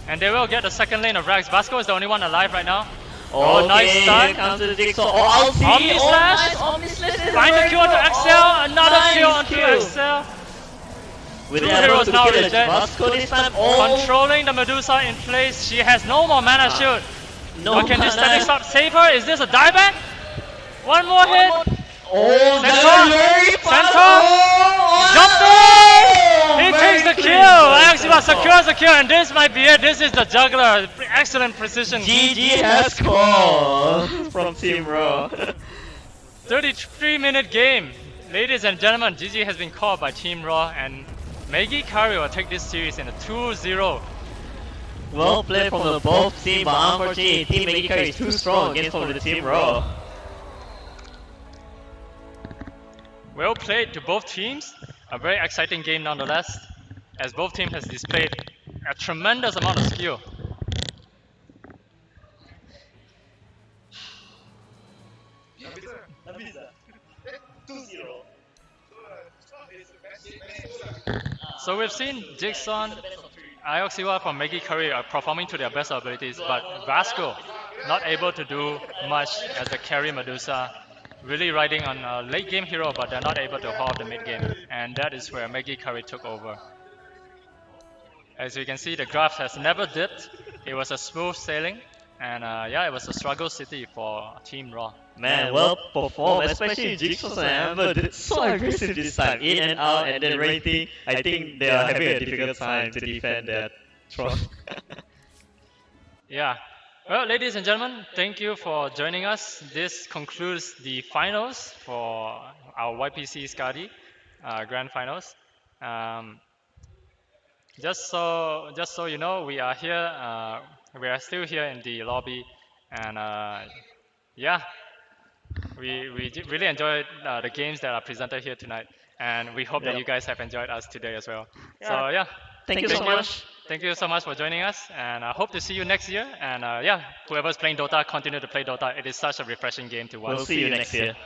And they will get the second lane of Rags. Vasco is the only one alive right now. Okay, nice start. here comes the Jigsaw. Oh, ulti. Omni Oh, Slash. nice Omni Slash. This is Find the very kill onto good. Excel. Oh, Another nice kill onto kill. Excel. With Two the heroes to now kill the reject. Vasco this time. Oh, Controlling the Medusa in place. She has no more mana shield. no But can this mana. static stop save her? Is this a dieback? One more hit. Oh, Center. that's very fast. Center. Jump in. He Very takes the clean kill. by Axiba Center. secures the kill, and this might be it. This is the juggler. Excellent precision. GG has called from Team Raw. 33-minute game. Ladies and gentlemen, GG has been called by Team Raw, and Maggie Kari will take this series in a 2-0. Well played from the both team, but unfortunately, Team Maggie Kari is too strong against from the Team Raw. Well played to both teams. A very exciting game nonetheless, as both teams has displayed a tremendous amount of skill. So we've seen Jigsaw, Ioxiwa from Maggie Kari are performing to their best abilities, but Vasco not able to do much as the carry Medusa, really riding on a late game hero, but they're not able to hold the mid game, and that is where Maggie Kari took over. As you can see, the graph has never dipped. It was a smooth sailing, and yeah, it was a struggle city for Team Raw. Man, well performed, especially Jigsaw and Amber did so aggressive this time, in and out, and then rating. I think they are having a difficult time to defend that throne. Yeah. Well, ladies and gentlemen, thank you for joining us. This concludes the finals for our YPC SKADII Grand Finals. Just so you know, we are here. We are still here in the lobby, and yeah, we really enjoyed the games that are presented here tonight, and we hope that you guys have enjoyed us today as well. So yeah, Thank you so much. thank you so much for joining us, and I hope to see you next year. And yeah, whoever's playing Dota, continue to play Dota. It is such a refreshing game to watch. We'll see you next year.